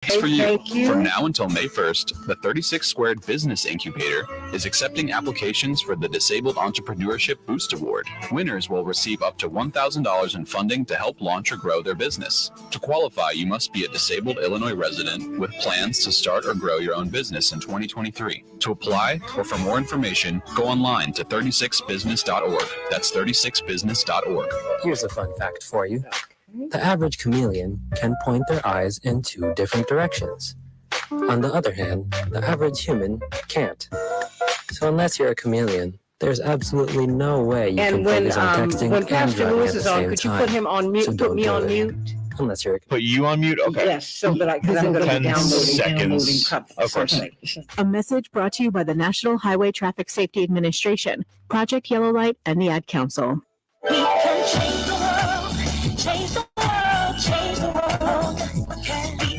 For you. From now until May 1st, the 36 Squared Business Incubator is accepting applications for the Disabled Entrepreneurship Boost Award. Winners will receive up to $1,000 in funding to help launch or grow their business. To qualify, you must be a disabled Illinois resident with plans to start or grow your own business in 2023. To apply or for more information, go online to 36business.org. That's 36business.org. Here's a fun fact for you. The average chameleon can point their eyes in two different directions. On the other hand, the average human can't. So unless you're a chameleon, there's absolutely no way you can focus on texting when and Pastor driving Lewis at is the on, same could you time. put him on mute? So Put don't me do on it. mute. Unless you're Put you on mute? Okay. Yes, so that because I'm going to be 10 downloading seconds. Of course. something. A message brought to you by the National Highway Traffic Safety Administration, Project Yellow Light, and the Ad Council. We can change the world, change the world, change the world. We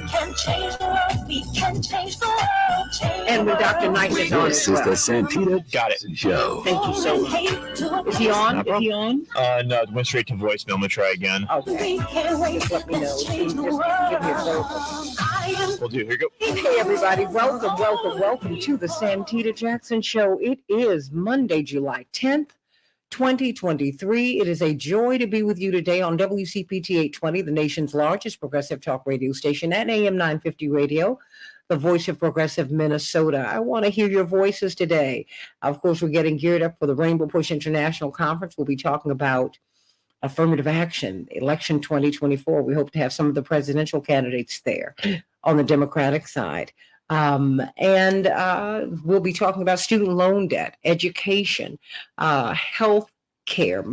can change the world, we can change the world, change And when Dr. Knight is on This as is the well. Santita Got it. Show. Thank you so much. Is he on? Is he on? No, it went straight to voicemail. I'm going to try again. Okay. We can't wait Let me know. to change the Just world. give me a vote. I am We'll do. Here you go. Hey everybody, welcome to the Santita Jackson Show. It is Monday, July 10th, 2023. It is a joy to be with you today on WCPT 820, the nation's largest progressive talk radio station, and AM 950 radio, the voice of progressive Minnesota. I want to hear your voices today. Of course, we're getting geared up for the Rainbow Push International Conference. We'll be talking about affirmative action, election 2024. We hope to have some of the presidential candidates there on the Democratic side. And we'll be talking about student loan debt, education, health care,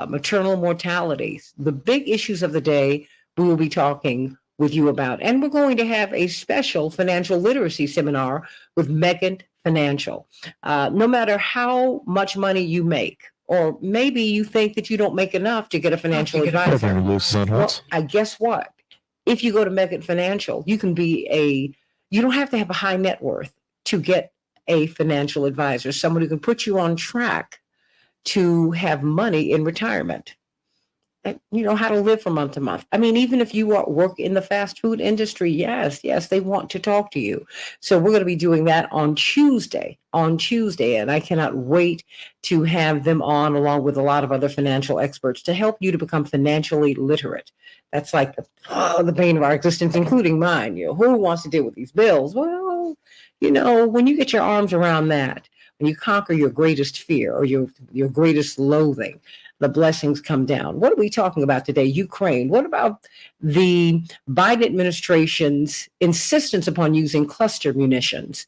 maternal mortality, the big issues of the day we will be talking with you about. And we're going to have a special financial literacy seminar with Megan Financial. No matter how much money you make, or maybe you think that you don't make enough to get a financial advisor. Well, I guess what? If you go to Megan Financial, you don't have to have a high net worth to get a financial advisor, someone who can put you on track to have money in retirement. And you know how to live from month to month. I mean, even if you work in the fast food industry, yes, they want to talk to you. So we're going to be doing that on Tuesday, and I cannot wait to have them on along with a lot of other financial experts to help you to become financially literate. That's like the bane of our existence, including mine. You know, who wants to deal with these bills? Well, you know, when you get your arms around that, when you conquer your greatest fear or your greatest loathing, the blessings come down. What are we talking about today? Ukraine. What about the Biden administration's insistence upon using cluster munitions?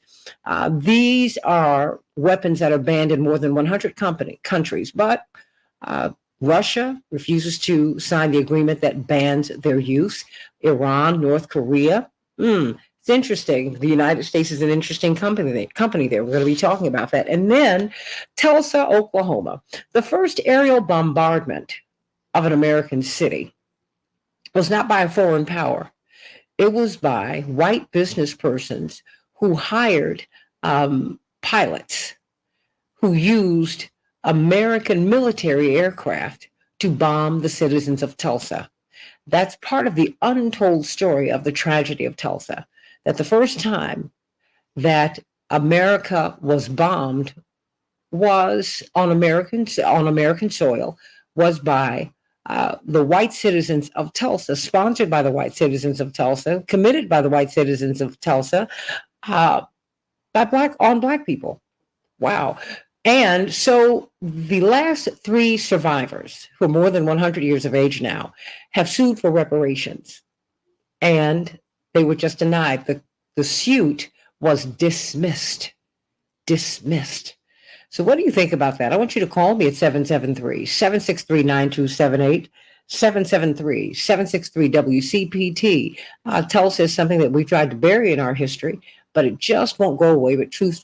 These are weapons that are banned in more than 100 countries, but Russia refuses to sign the agreement that bans their use. Iran, North Korea. It's interesting. The United States is an interesting company there. We're going to be talking about that. And then Tulsa, Oklahoma. The first aerial bombardment of an American city was not by a foreign power. It was by white business persons who hired pilots who used American military aircraft to bomb the citizens of Tulsa. That's part of the untold story of the tragedy of Tulsa. That the first time that America was bombed was on American soil was by the white citizens of Tulsa, sponsored by the white citizens of Tulsa, committed by the white citizens of Tulsa, on black people. Wow. And so the last three survivors, who are more than 100 years of age now, have sued for reparations. And they were just denied. The suit was dismissed. So what do you think about that? I want you to call me at 773-763-9278, 773-763-WCPT. Tulsa is something that we've tried to bury in our history, but it just won't go away. But truth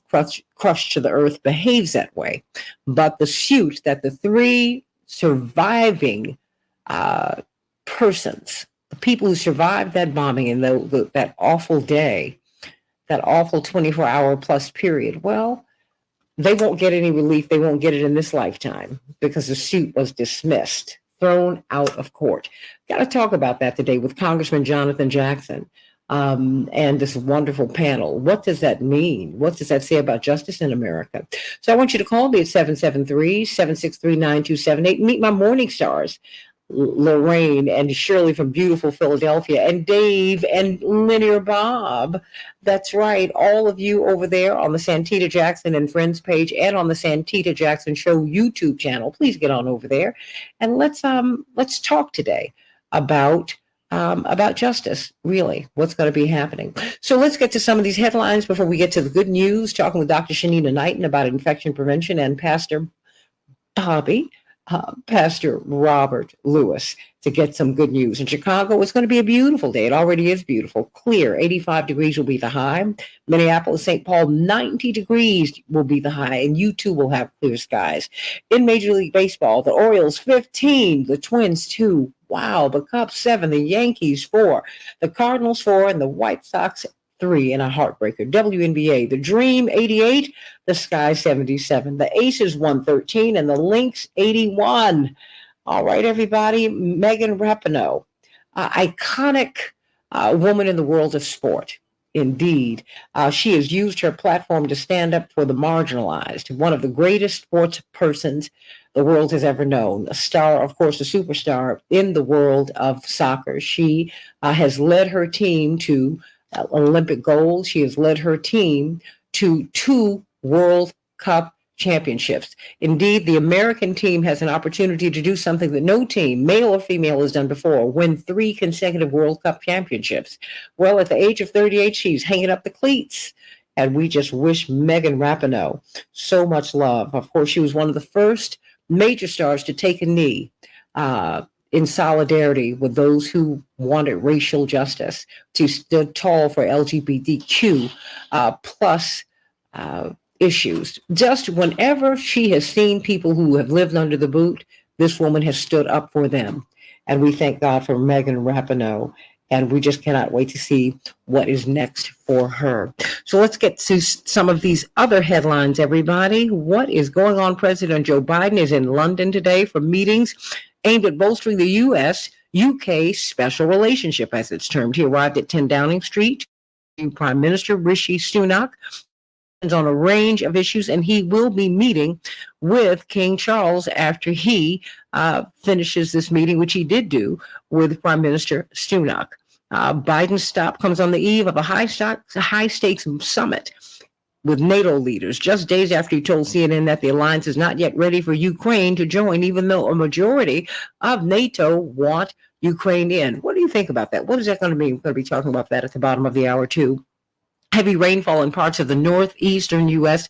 crushed to the earth behaves that way. But the suit that the three surviving persons, the people who survived that bombing in that awful day, that awful 24-hour plus period, well, they won't get any relief. They won't get it in this lifetime because the suit was dismissed, thrown out of court. Got to talk about that today with Congressman Jonathan Jackson. and this wonderful panel. What does that mean? What does that say about justice in America? So I want you to call me at 773-763-9278. Meet my morning stars, Lorraine and Shirley from beautiful Philadelphia, and Dave and Linear Bob. That's right. All of you over there on the Santita Jackson and Friends page and on the Santita Jackson Show YouTube channel, please get on over there and let's talk today about justice, really, what's going to be happening. So let's get to some of these headlines before we get to the good news, talking with Dr. Shanina Knighton about infection prevention and Pastor Robert Lewis to get some good news. In Chicago, it's going to be a beautiful day. It already is beautiful. Clear, 85 degrees will be the high. Minneapolis, St. Paul, 90 degrees will be the high, and you too will have clear skies. In Major League Baseball, the Orioles 15, the Twins 2. Wow, the Cubs 7, the Yankees 4, the Cardinals 4, and the White Sox 3 in a heartbreaker. WNBA, the Dream 88, the Sky 77, the Aces 113, and the Lynx 81. All right, everybody. Megan Rapinoe, iconic woman in the world of sport. Indeed, she has used her platform to stand up for the marginalized, one of the greatest sports persons the world has ever known, a star, of course, a superstar in the world of soccer. She has led her team to Olympic gold. She has led her team to 2 World Cup championships. Indeed, the American team has an opportunity to do something that no team, male or female, has done before, win 3 consecutive World Cup championships. Well, at the age of 38, she's hanging up the cleats. And we just wish Megan Rapinoe so much love. Of course, she was one of the first major stars to take a knee in solidarity with those who wanted racial justice, to stood tall for LGBTQ plus issues. Just whenever she has seen people who have lived under the boot, this woman has stood up for them. And we thank God for Megan Rapinoe. And we just cannot wait to see what is next for her. So let's get to some of these other headlines, everybody. What is going on? President Joe Biden is in London today for meetings aimed at bolstering the U.S.-UK special relationship, as it's termed. He arrived at 10 Downing Street. Prime Minister Rishi Sunak on a range of issues, and he will be meeting with King Charles after he finishes this meeting, which he did do with Prime Minister Sunak. Biden's stop comes on the eve of a high-stakes summit with NATO leaders, just days after he told CNN that the alliance is not yet ready for Ukraine to join, even though a majority of NATO want Ukraine in. What do you think about that? What is that going to mean? We're going to be talking about that at the bottom of the hour, too. Heavy rainfall in parts of the northeastern U.S.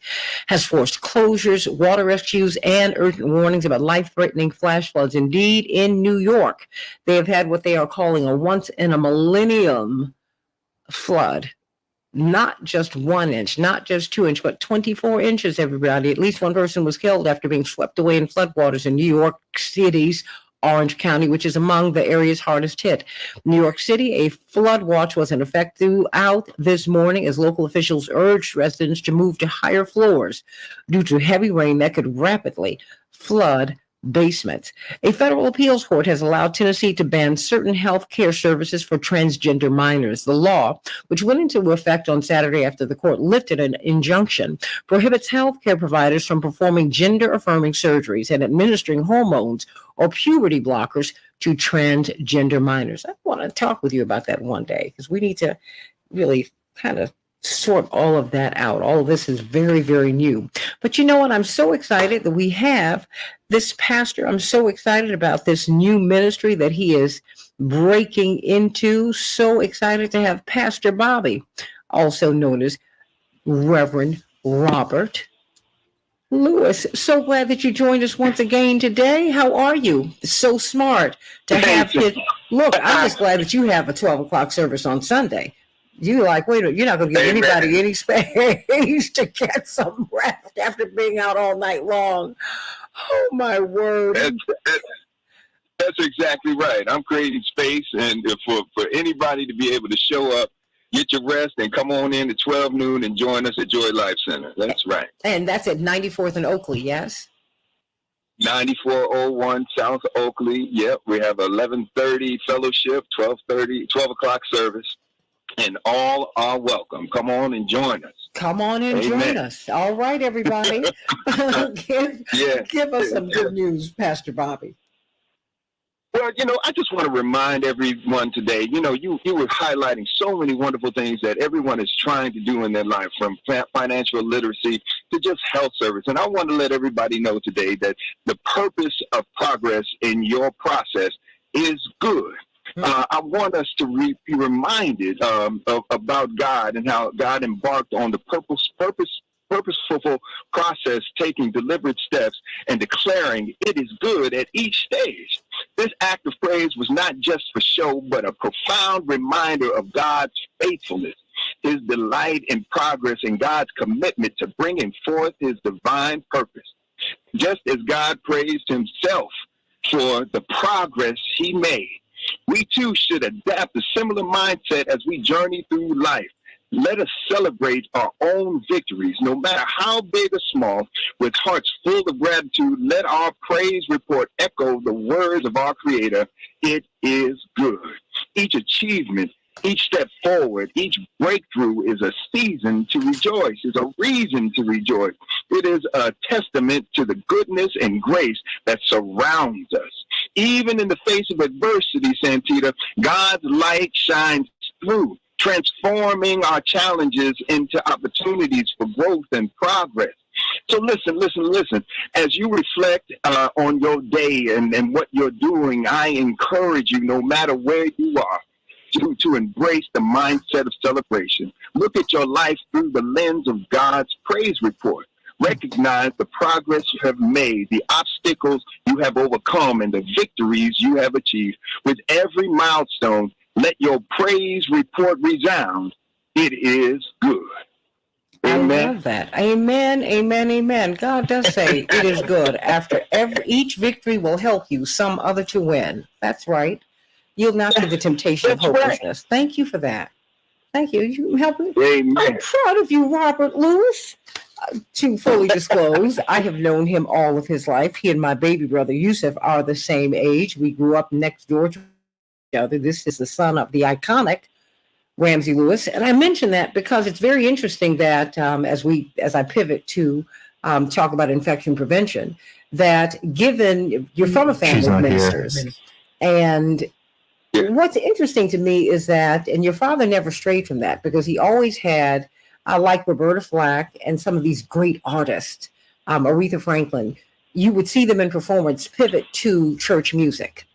has forced closures, water rescues, and urgent warnings about life-threatening flash floods. Indeed, in New York, they have had what they are calling a once-in-a-millennium flood. Not just 1 inch, not just 2 inch, but 24 inches, everybody. At least one person was killed after being swept away in floodwaters in New York City's Orange County, which is among the areas hardest hit. New York City, a flood watch was in effect throughout this morning as local officials urged residents to move to higher floors due to heavy rain that could rapidly flood basements. A federal appeals court has allowed Tennessee to ban certain health care services for transgender minors. The law, which went into effect on Saturday after the court lifted an injunction, prohibits health care providers from performing gender-affirming surgeries and administering hormones or puberty blockers to transgender minors. I want to talk with you about that one day, because we need to really kind of sort all of that out. All of this is very, very new. But you know what? I'm so excited that we have this pastor. I'm so excited about this new ministry that he is breaking into. So excited to have Pastor Bobby, also known as Reverend Robert Lewis. So glad that you joined us once again today. How are you? So smart to have you. Look, I'm just glad that you have a 12 o'clock service on Sunday. You like, wait a minute, you're not going to give anybody any space to get some rest after being out all night long. Oh, my word. That's exactly right. I'm creating space, and for anybody to be able to show up, get your rest, and come on in at 12 noon and join us at Joy Life Center. That's right. And that's at 94th and Oakley, yes? 9401 South Oakley. Yep, we have 11:30 fellowship, 12 o'clock service. and all are welcome. Come on and join us. Come on and join Amen. us. All right, everybody. Give us some good news, Pastor Bobby. Well, I just want to remind everyone today, you were highlighting so many wonderful things that everyone is trying to do in their life, from financial literacy to just health service. And I want to let everybody know today that the purpose of progress in your process is good. I want us to be reminded about God and how God embarked on the purposeful process, taking deliberate steps and declaring it is good at each stage. This act of praise was not just for show, but a profound reminder of God's faithfulness, his delight in progress, and God's commitment to bringing forth his divine purpose. Just as God praised himself for the progress he made, we too should adapt a similar mindset as we journey through life. Let us celebrate our own victories, no matter how big or small, with hearts full of gratitude. Let our praise report echo the words of our Creator. It is good. Each achievement, each step forward, each breakthrough is a season to rejoice, is a reason to rejoice. It is a testament to the goodness and grace that surrounds us. Even in the face of adversity, Santita, God's light shines through, transforming our challenges into opportunities for growth and progress. So listen. As you reflect on your day and what you're doing, I encourage you, no matter where you are, to embrace the mindset of celebration. Look at your life through the lens of God's praise report. Recognize the progress you have made, the obstacles you have overcome, and the victories you have achieved. With every milestone, let your praise report resound. It is good. Amen. I love that. Amen. God does say it is good. After each victory will help you some other to win. That's right. Yield not to the temptation of hopelessness. Right. Thank you for that. Thank you. You help me. Amen. I'm proud of you, Robert Lewis. To fully disclose, I have known him all of his life. He and my baby brother Yusuf are the same age. We grew up next door to each other. This is the son of the iconic Ramsey Lewis. And I mention that because it's very interesting that as I pivot to talk about infection prevention, that given you're from a family of ministers, and what's interesting to me is that, and your father never strayed from that, because he always had, like Roberta Flack and some of these great artists, Aretha Franklin, you would see them in performance pivot to church music.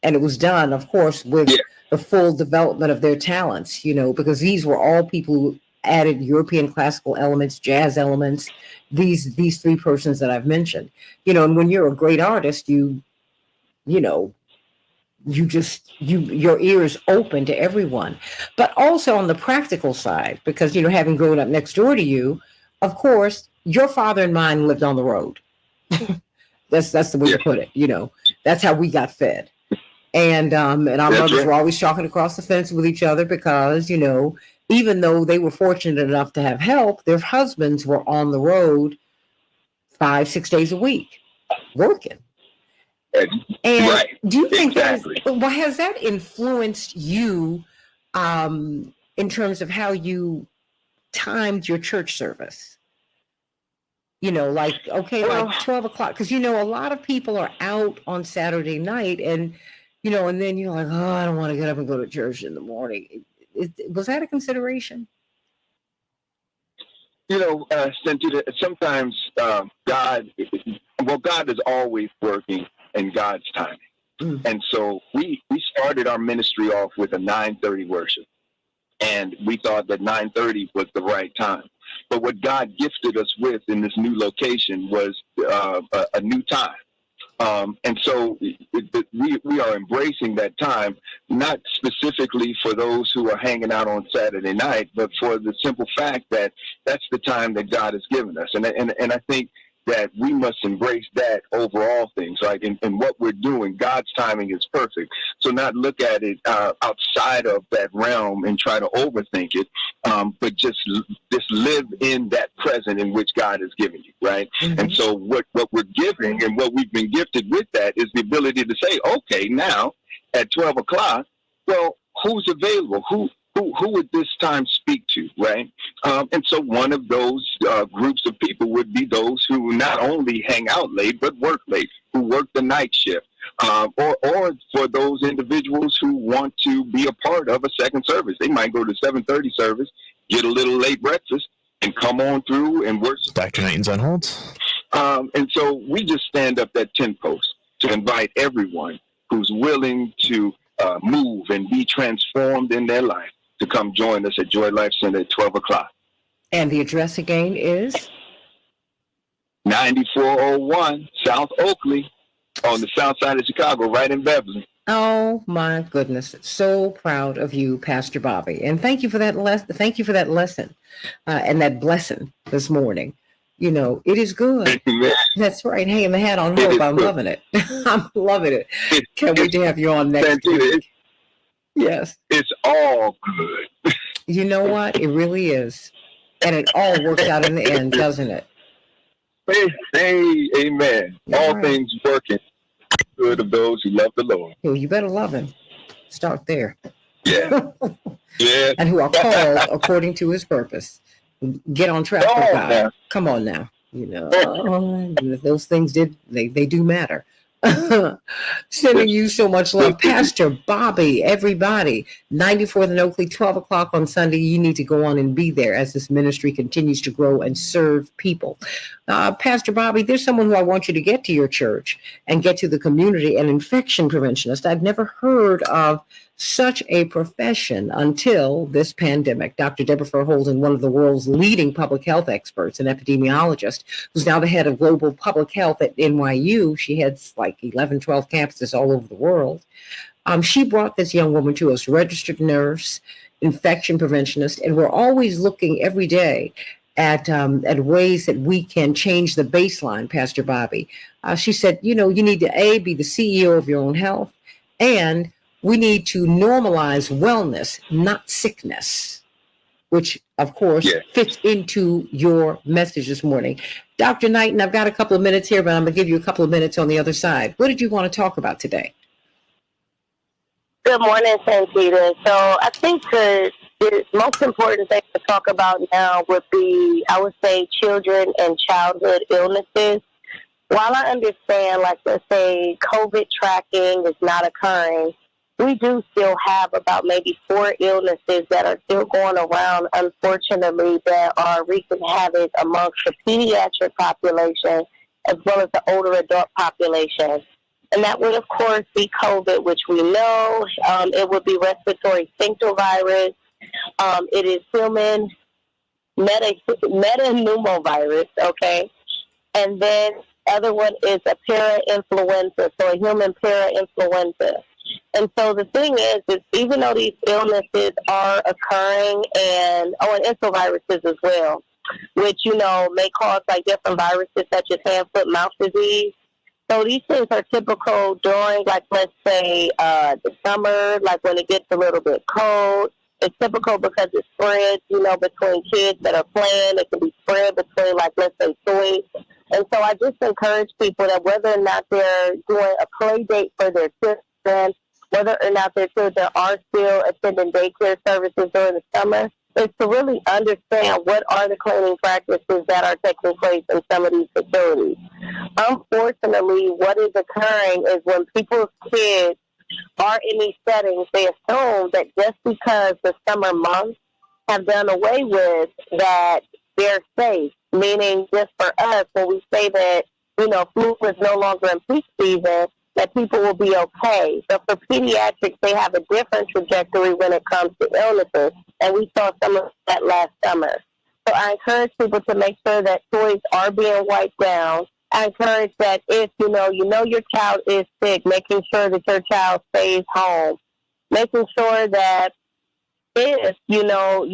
And it was done, of course, with the full development of their talents, because these were all people who added European classical elements, jazz elements, these three persons that I've mentioned. And when you're a great artist, your ear is open to everyone. But also on the practical side, because, having grown up next door to you, of course, your father and mine lived on the road. That's the way to put it. That's how we got fed. And our mothers were always talking across the fence with each other because, even though they were fortunate enough to have help, their husbands were on the road 5-6 days a week working. And do you think has that influenced you in terms of how you timed your church service? Like 12 o'clock, because a lot of people are out on Saturday night, and and then you're like, oh, I don't want to get up and go to church in the morning. Was that a consideration? Santita, sometimes God is always working in God's timing. And so we started our ministry off with a 9:30 worship, and we thought that 9:30 was the right time. But what God gifted us with in this new location was a new time. And so we are embracing that time, not specifically for those who are hanging out on Saturday night, but for the simple fact that that's the time that God has given us. And I think that we must embrace that over all things, right? And what we're doing, God's timing is perfect. So not look at it outside of that realm and try to overthink it, but just live in that present in which God has given you, right? Mm-hmm. And so what we're giving and what we've been gifted with that is the ability to say, okay, now at 12 o'clock, well, who's available? Who who would this time speak to, right? And so one of those groups of people would be those who not only hang out late, but work late, who work the night shift, or for those individuals who want to be a part of a second service. They might go to 7:30 service, get a little late breakfast, and come on through and worship. Dr. Knighton's on hold. And so we just stand up that 10 post to invite everyone who's willing to move and be transformed in their life to come join us at Joy Life Center at 12 o'clock. And the address again is? 9401 South Oakley on the south side of Chicago, right in Beverly. Oh my goodness! So proud of you, Pastor Bobby, and thank you for that Thank you for that lesson and that blessing this morning. You know, it is good. Amen. That's right. Hanging the hat on hope. I'm loving it. I'm loving it. Can't wait to have you on next week. Yes. It's all good. You know what? It really is, and it all works out in the end, doesn't it? Hey, amen. All right. things working good of those who love the Lord. Well, you better love him. Start there. Yeah. Yeah. And who are called according to his purpose. Get on track with God. Now. Come on now. You know, those things they do matter. Sending you so much love. Pastor Bobby, everybody, 94th and Oakley, 12 o'clock on Sunday. You need to go on and be there as this ministry continues to grow and serve people. Pastor Bobby, there's someone who I want you to get to your church and get to the community, an infection preventionist. I've never heard of such a profession until this pandemic. Dr. Deborah Verholden, one of the world's leading public health experts and epidemiologist, who's now the head of global public health at NYU. She heads like 11, 12 campuses all over the world. She brought this young woman to us, registered nurse, infection preventionist, and we're always looking every day at ways that we can change the baseline, Pastor Bobby. She said, you know, you need to, be the CEO of your own health, and we need to normalize wellness, not sickness, which, of course, fits into your message this morning. Dr. Knighton, I've got a couple of minutes here, but I'm going to give you a couple of minutes on the other side. What did you want to talk about today? Good morning, Santita. So I think the most important thing to talk about now would be, I would say, children and childhood illnesses. While I understand, like, let's say COVID tracking is not occurring, we do still have about maybe 4 illnesses that are still going around, unfortunately, that are wreaking havoc amongst the pediatric population as well as the older adult population. And that would, of course, be COVID, which we know. It would be respiratory syncytial virus. It is human metapneumovirus, okay? And then the other one is a parainfluenza, so a human parainfluenza. And so the thing is even though these illnesses are occurring, and enteroviruses as well, which, you know, may cause like different viruses such as hand, foot, mouth disease. So these things are typical during, like, let's say, the summer, like when it gets a little bit cold. It's typical because it spreads, you know, between kids that are playing. It can be spread between, like, let's say, toys. And so I just encourage people that whether or not they're doing a play date for their children, whether or not their children are still attending daycare services during the summer, is to really understand what are the cleaning practices that are taking place in some of these facilities. Unfortunately, what is occurring is when people's kids are in these settings, they assume that just because the summer months have done away with, that they're safe. Meaning, just for us, when we say that, you know, flu is no longer in peak season, that people will be okay. But for pediatrics, they have a different trajectory when it comes to illnesses, and we saw some of that last summer. So I encourage people to make sure that toys are being wiped down. I encourage that if you know your child is sick, making sure that your child stays home, making sure that if you know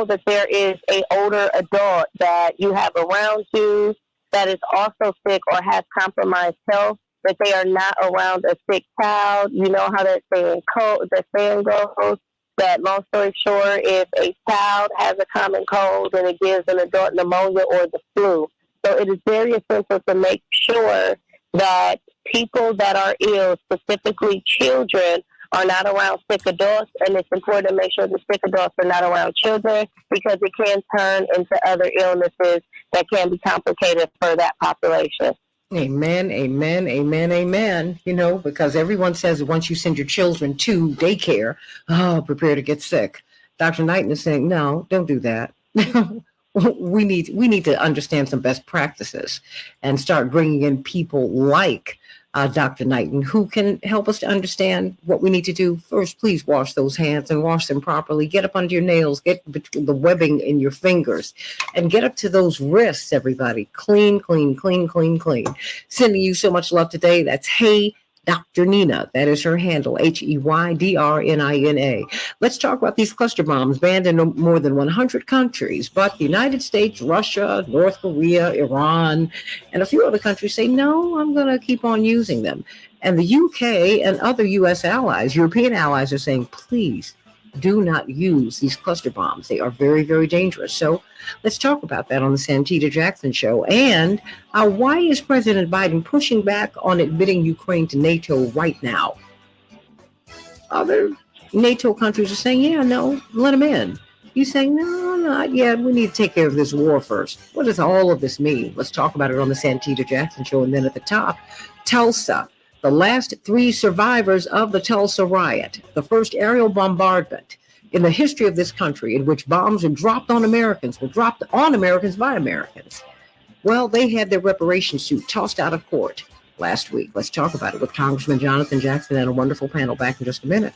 that there is an older adult that you have around you that is also sick or has compromised health, that they are not around a sick child. You know how that saying goes, that long story short, if a child has a common cold, then it gives an adult pneumonia or the flu. So it is very essential to make sure that people that are ill, specifically children, are not around sick adults, and it's important to make sure the sick adults are not around children because it can turn into other illnesses that can be complicated for that population. Amen, amen, amen, amen. You know, because everyone says once you send your children to daycare, oh, prepare to get sick. Dr. Knighton is saying, no, don't do that. we need to understand some best practices and start bringing in people like Dr. Knighton, who can help us to understand what we need to do. First, please wash those hands and wash them properly. Get up under your nails, get between the webbing in your fingers, and get up to those wrists, everybody. Clean, clean, clean, clean, clean. Sending you so much love today. That's Hey Dr. Nina. That is her handle, HEYDRNINA. Let's talk about these cluster bombs banned in more than 100 countries, but the United States, Russia, North Korea, Iran, and a few other countries say, no, I'm going to keep on using them. And the UK and other US allies, European allies, are saying, please do not use these cluster bombs. They are very, very dangerous. So let's talk about that on the Santita Jackson Show. And why is President Biden pushing back on admitting Ukraine to NATO right now? Other NATO countries are saying, yeah, no, let them in. He's saying, no, not yet. We need to take care of this war first. What does all of this mean? Let's talk about it on the Santita Jackson Show. And then at the top, Tulsa. The last 3 survivors of the Tulsa riot, the first aerial bombardment in the history of this country in which bombs were dropped on Americans by Americans. Well, they had their reparation suit tossed out of court last week. Let's talk about it with Congressman Jonathan Jackson and a wonderful panel back in just a minute.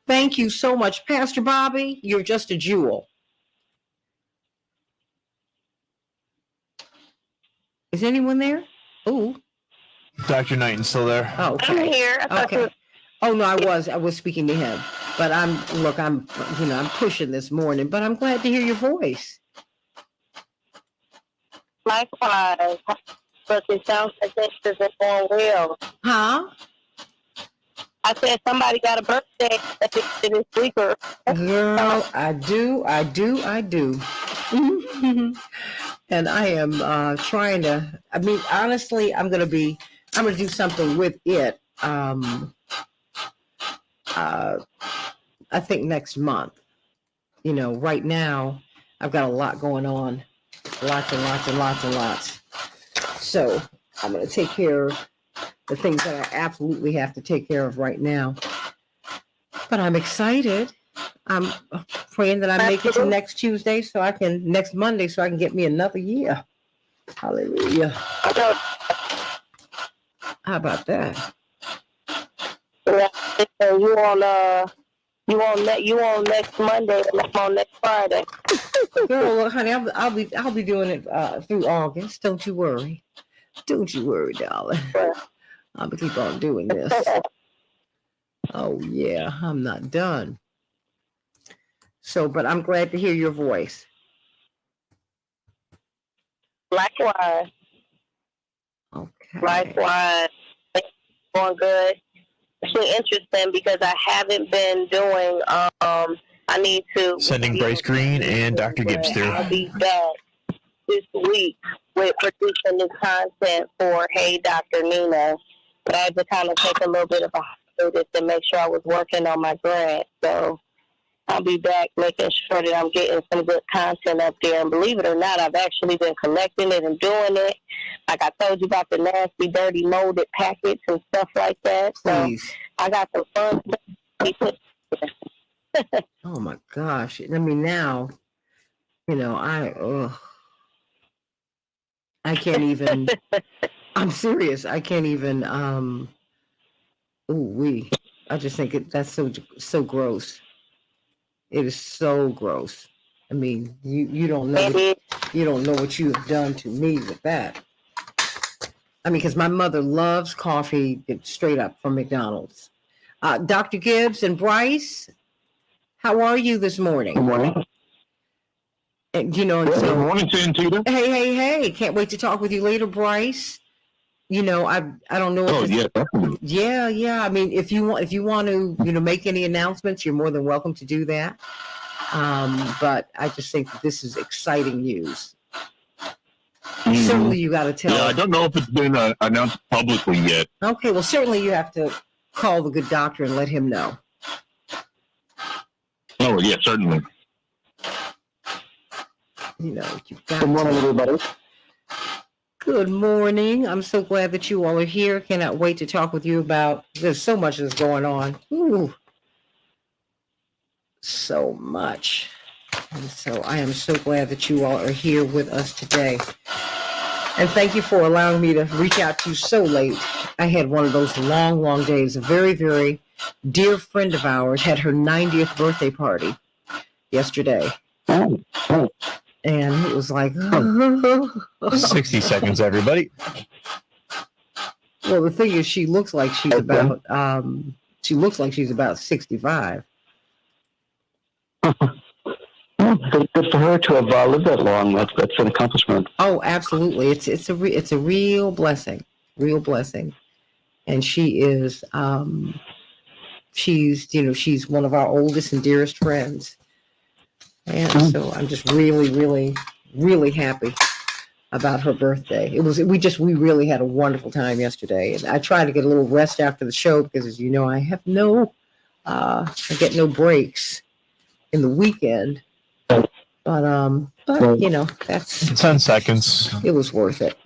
Thank you so much, Pastor Bobby. You're just a jewel. Is anyone there? Oh, Dr. Knighton's still there. oh, I'm okay. here. I thought Okay. Oh no, I was speaking to him, but I'm pushing this morning, but I'm glad to hear your voice. likewise, but it sounds like this isn't going well. Huh? I said somebody got a birthday this week or Girl, I do. And I am trying to, I mean, honestly, I'm going to do something with it. I think next month. You know, right now, I've got a lot going on. Lots and lots and lots and lots. So I'm going to take care of the things that I absolutely have to take care of right now. But I'm excited. I'm praying that I make it to next Monday so I can get me another year. Hallelujah. How about that? You on next Monday and I'm on next Friday. Girl, look, honey, I'll be doing it through August. Don't you worry. Don't you worry, darling. I'll keep on doing this. Oh yeah, I'm not done. So, but I'm glad to hear your voice. Likewise. Okay. Likewise. Going good. It's really interesting because I haven't been doing, I need to. Sending Bryce Green and Dr. Gibbs through. I'll be back this week with producing this content for Hey Dr. Nina. But I had to kind of take a little bit of a hiatus to make sure I was working on my grant. So I'll be back making sure that I'm getting some good content up there. And believe it or not, I've actually been collecting it and doing it. Like I told you about the nasty, dirty, molded packets and stuff like that. So Please. I got some fun stuff. Oh my gosh. I mean, now, you know, I can't even, I'm serious. I can't even, I just think that's so gross. It is so gross. I mean, you don't know what you have done to me with that. I mean, because my mother loves coffee straight up from McDonald's. Dr. Gibbs and Bryce, how are you this morning? Good morning. And, you know, Good morning, Santita. Hey, can't wait to talk with you later, Bryce. You know, I don't know. Oh, yeah, definitely. Yeah. I mean, if you want to, you know, make any announcements, you're more than welcome to do that. But I just think that this is exciting news. Certainly you got to tell. Yeah, I don't know if it's been announced publicly yet. Okay, well, certainly you have to call the good doctor and let him know. Oh, yeah, certainly. You know, you've got Good morning, everybody. Good morning. I'm so glad that you all are here. Cannot wait to talk with you about, there's so much that's going on. Ooh, so much. And so I am so glad that you all are here with us today. And thank you for allowing me to reach out to you so late. I had one of those long, long days. A very, very dear friend of ours had her 90th birthday party yesterday. And it was like 60 seconds, everybody. Well, the thing is, she looks like she's about 65. Good for her to have lived that long. That's an accomplishment. Oh, absolutely. It's a real blessing, and she is she's one of our oldest and dearest friends, and so I'm just really, really, really happy about her birthday. We really had a wonderful time yesterday, and I tried to get a little rest after the show because, as you know, I have I get no breaks in the weekend. But you know, that's 10 seconds. It was worth it.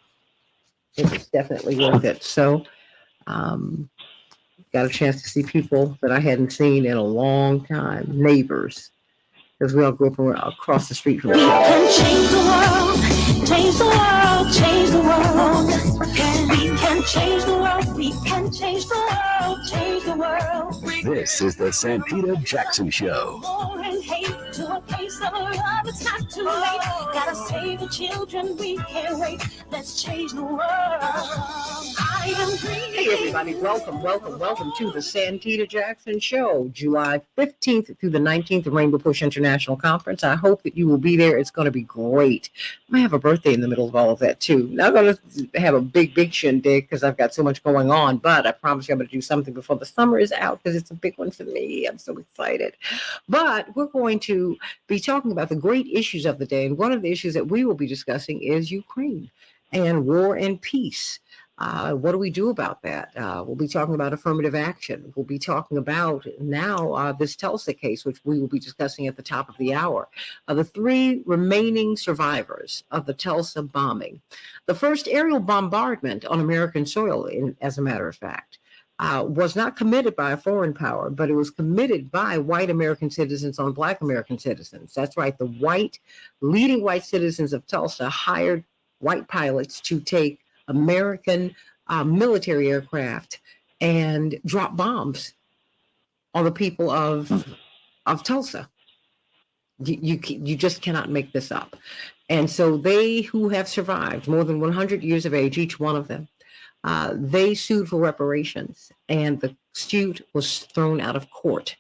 It was definitely worth it. So, got a chance to see people that I hadn't seen in a long time, neighbors, because we all grew up across the street from each We other. can change the world, change the world, change the world. We can change the world, we can change the world, change the world. This is the Santita Jackson Show. War and hate to a place of love, it's not too late. Gotta save the children, we can't wait. Let's change the world. I am green. Hey everybody, welcome to the Santita Jackson Show, July 15th through the 19th, the Rainbow Push International Conference. I hope that you will be there. It's going to be great. I might have a birthday in the middle of all of that too. Not going to have a big shindig because I've got so much going on, but I promise you I'm going to do something before the summer is out because it's a big one for me. I'm so excited. But we're going to be talking about the great issues of the day, and one of the issues that we will be discussing is Ukraine and war and peace. What do we do about that? We'll be talking about affirmative action. We'll be talking about now this Tulsa case, which we will be discussing at the top of the hour. The 3 remaining survivors of the Tulsa bombing. The first aerial bombardment on American soil, as a matter of fact, was not committed by a foreign power, but it was committed by white American citizens on black American citizens. That's right. The leading white citizens of Tulsa hired white pilots to take American military aircraft and drop bombs on the people of Tulsa. You just cannot make this up. And so they who have survived, more than 100 years of age, each one of them, they sued for reparations, and the suit was thrown out of court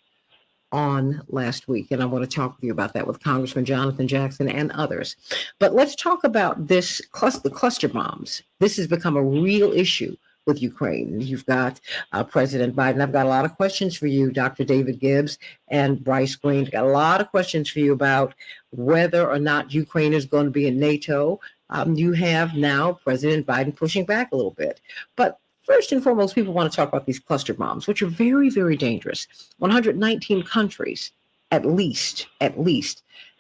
on last week. And I want to talk with you about that with Congressman Jonathan Jackson and others. But let's talk about the cluster bombs. This has become a real issue with Ukraine. You've got President Biden. I've got a lot of questions for you, Dr. David Gibbs and Bryce Green. I've got a lot of questions for you about whether or not Ukraine is going to be in NATO. You have now President Biden pushing back a little bit. But first and foremost, people want to talk about these cluster bombs, which are very, very dangerous. 119 countries, at least,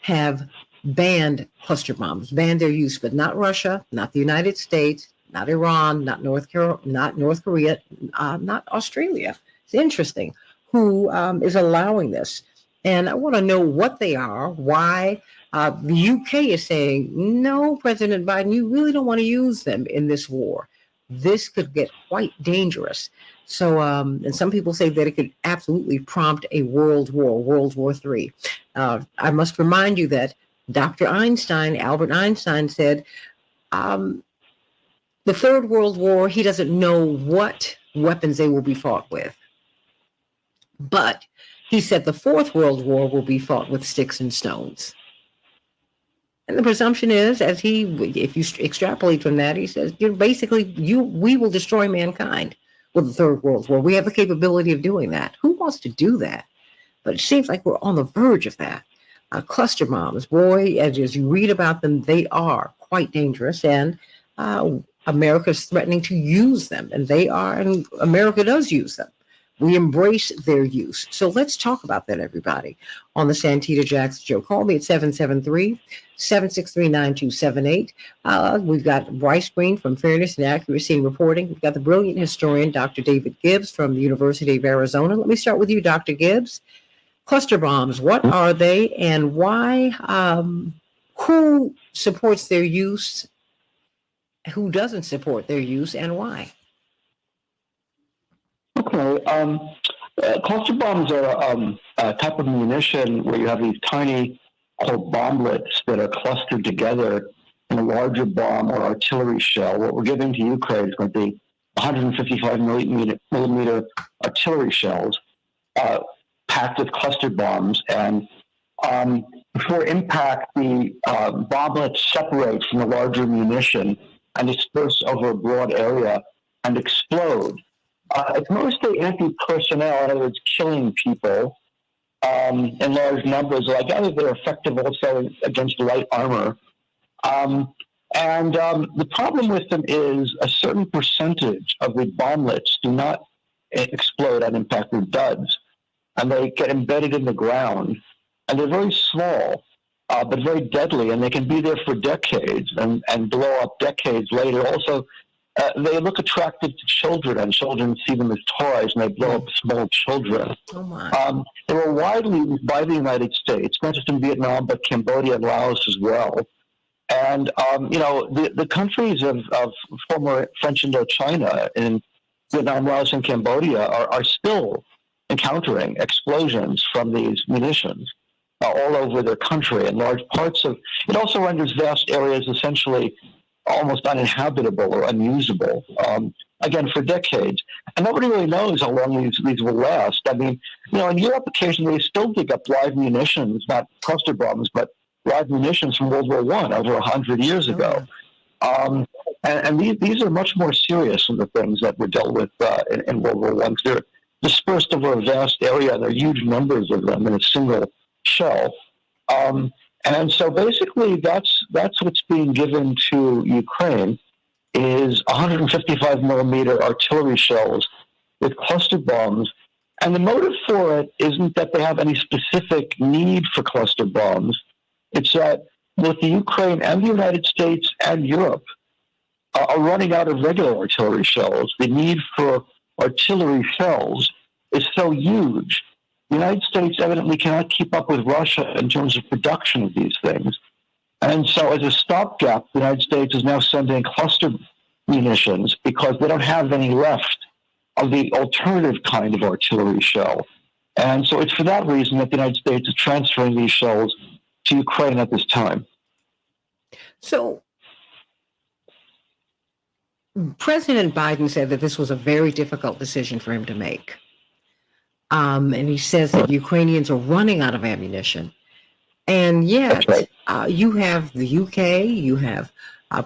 have banned cluster bombs, banned their use, but not Russia, not the United States, not Iran, not North Korea, not Australia. It's interesting who is allowing this. And I want to know what they are, why the UK is saying, no, President Biden, you really don't want to use them in this war. This could get quite dangerous. So, and some people say that it could absolutely prompt a world war, World War III. I must remind you that Dr. Albert Einstein said, the Third World War, he doesn't know what weapons they will be fought with. But he said the Fourth World War will be fought with sticks and stones. And the presumption is, if you extrapolate from that, he says, we will destroy mankind with the Third World War. We have the capability of doing that. Who wants to do that? But it seems like we're on the verge of that. Cluster bombs, boy, as you read about them, they are quite quite dangerous, and America is threatening to use them, and and America does use them. We embrace their use. So let's talk about that, everybody, on the Santita Jackson Show. Call me at 773-763-9278. We've got Bryce Green from Fairness and Accuracy in Reporting. We've got the brilliant historian, Dr. David Gibbs from the University of Arizona. Let me start with you, Dr. Gibbs. Cluster bombs, what are they and why? Who supports their use? Who doesn't support their use and why? Okay. Cluster bombs are a type of munition where you have these tiny called bomblets that are clustered together in a larger bomb or artillery shell. What we're giving to Ukraine is going to be 155 millimeter artillery shells packed with cluster bombs. And before impact, the bomblets separate from the larger munition and disperse over a broad area and explode. It's mostly anti-personnel, in other words, killing people in large numbers. I gather they're effective also against light armor. The problem with them is a certain percentage of the bomblets do not explode on impact. They're duds, and they get embedded in the ground. And they're very small, but very deadly, and they can be there for decades and blow up decades later. Also, they look attractive to children, and children see them as toys, and they blow up small children. Oh my. They were widely used by the United States, not just in Vietnam, but Cambodia and Laos as well. And, the countries of former French Indochina in Vietnam, Laos, and Cambodia are still encountering explosions from these munitions all over their country, and large parts of it also renders vast areas essentially almost uninhabitable or unusable, again, for decades. And nobody really knows how long these will last. I mean, in Europe, occasionally they still dig up live munitions, not cluster bombs, but live munitions from World War I over 100 years ago. And these are much more serious than the things that were dealt with in World War I. They're dispersed over a vast area, and there are huge numbers of them in a single shell. And so basically that's what's being given to Ukraine is 155 millimeter artillery shells with cluster bombs. And the motive for it isn't that they have any specific need for cluster bombs. It's that both the Ukraine and the United States and Europe are running out of regular artillery shells. The need for artillery shells is so huge. The United States evidently cannot keep up with Russia in terms of production of these things. And so as a stopgap, the United States is now sending cluster munitions because they don't have any left of the alternative kind of artillery shell. And so it's for that reason that the United States is transferring these shells to Ukraine at this time. So President Biden said that this was a very difficult decision for him to make. And he says that Ukrainians are running out of ammunition. And yet, you have the UK, you have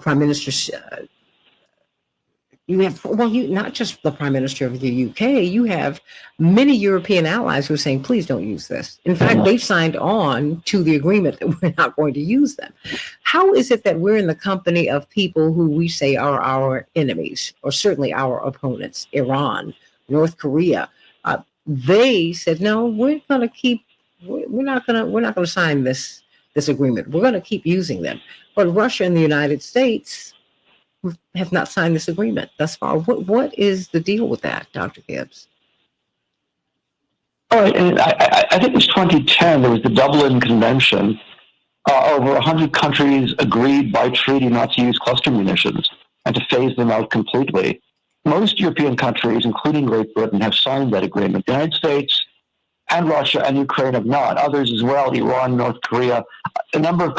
Prime Minister, not just the Prime Minister of the UK, you have many European allies who are saying, please don't use this. In fact, they've signed on to the agreement that we're not going to use them. How is it that we're in the company of people who we say are our enemies, or certainly our opponents, Iran, North Korea? They said, no, we're not going to sign this agreement. We're going to keep using them. But Russia and the United States have not signed this agreement thus far. What is the deal with that, Dr. Gibbs? All right, and I think it was 2010, there was the Dublin Convention. Over 100 countries agreed by treaty not to use cluster munitions and to phase them out completely. Most European countries, including Great Britain, have signed that agreement. The United States and Russia and Ukraine have not. Others as well, Iran, North Korea, a number of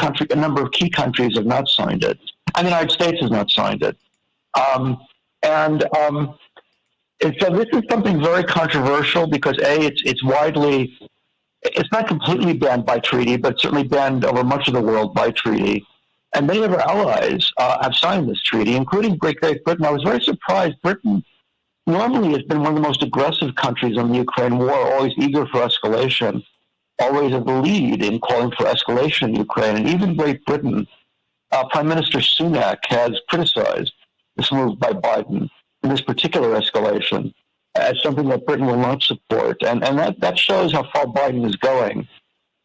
key countries have not signed it. And the United States has not signed it. And so this is something very controversial because it's not completely banned by treaty, but certainly banned over much of the world by treaty. And many of our allies have signed this treaty, including Great Britain. I was very surprised. Britain normally has been one of the most aggressive countries on the Ukraine war, always eager for escalation, always at the lead in calling for escalation in Ukraine. And even Great Britain Prime Minister Sunak has criticized this move by Biden in this particular escalation as something that Britain will not support. And that shows how far Biden is going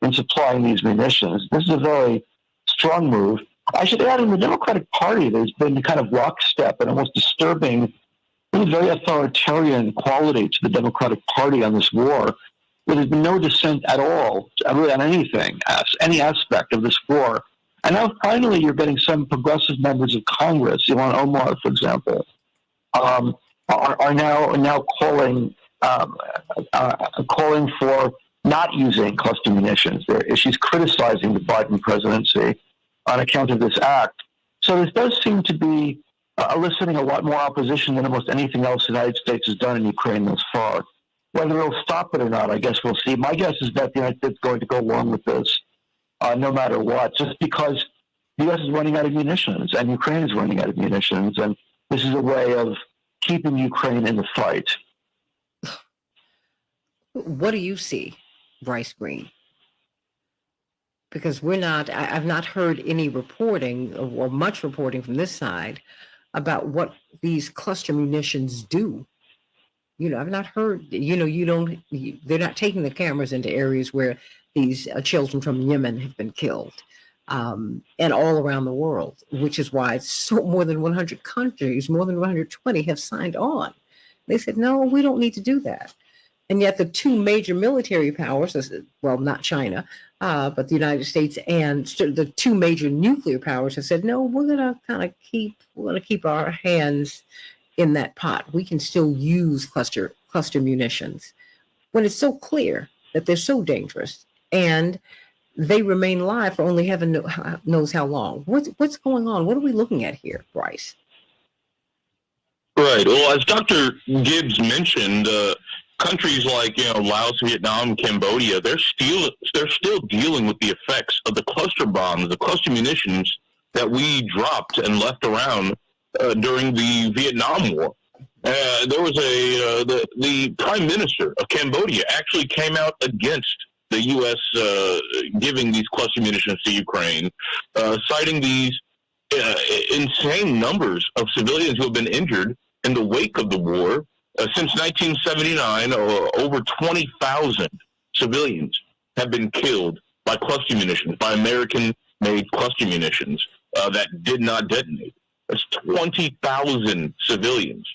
in supplying these munitions. This is a very strong move. I should add, in the Democratic Party, there's been kind of lockstep and almost disturbing, really very authoritarian quality to the Democratic Party on this war, where there's been no dissent at all, really on anything, any aspect of this war. And now finally you're getting some progressive members of Congress, Ilhan Omar, for example, are now calling for not using cluster munitions. She's criticizing the Biden presidency on account of this act. So this does seem to be eliciting a lot more opposition than almost anything else the United States has done in Ukraine thus far. Whether it'll stop it or not, I guess we'll see. My guess is that the United States is going to go along with this no matter what, just because the U.S. is running out of munitions and Ukraine is running out of munitions, and this is a way of keeping Ukraine in the fight. What do you see, Bryce Green? Because I've not heard any reporting or much reporting from this side about what these cluster munitions do. I've not heard, they're not taking the cameras into areas where these children from Yemen have been killed, and all around the world, which is why more than 100 countries, more than 120 have signed on. They said, no, we don't need to do that. And yet the two major military powers, well, not China, but the United States and the two major nuclear powers have said, no, we're going to keep our hands in that pot. We can still use cluster munitions when it's so clear that they're so dangerous and they remain live for only heaven knows how long. What's going on? What are we looking at here, Bryce? Right. Well, as Dr. Gibbs mentioned, countries like Laos, Vietnam, Cambodia, they're still dealing with the effects of the cluster bombs, the cluster munitions that we dropped and left around during the Vietnam War. There was the Prime Minister of Cambodia actually came out against the U.S. Giving these cluster munitions to Ukraine, citing these insane numbers of civilians who have been injured in the wake of the war. Since 1979, over 20,000 civilians have been killed by cluster munitions, by American-made cluster munitions that did not detonate. That's 20,000 civilians.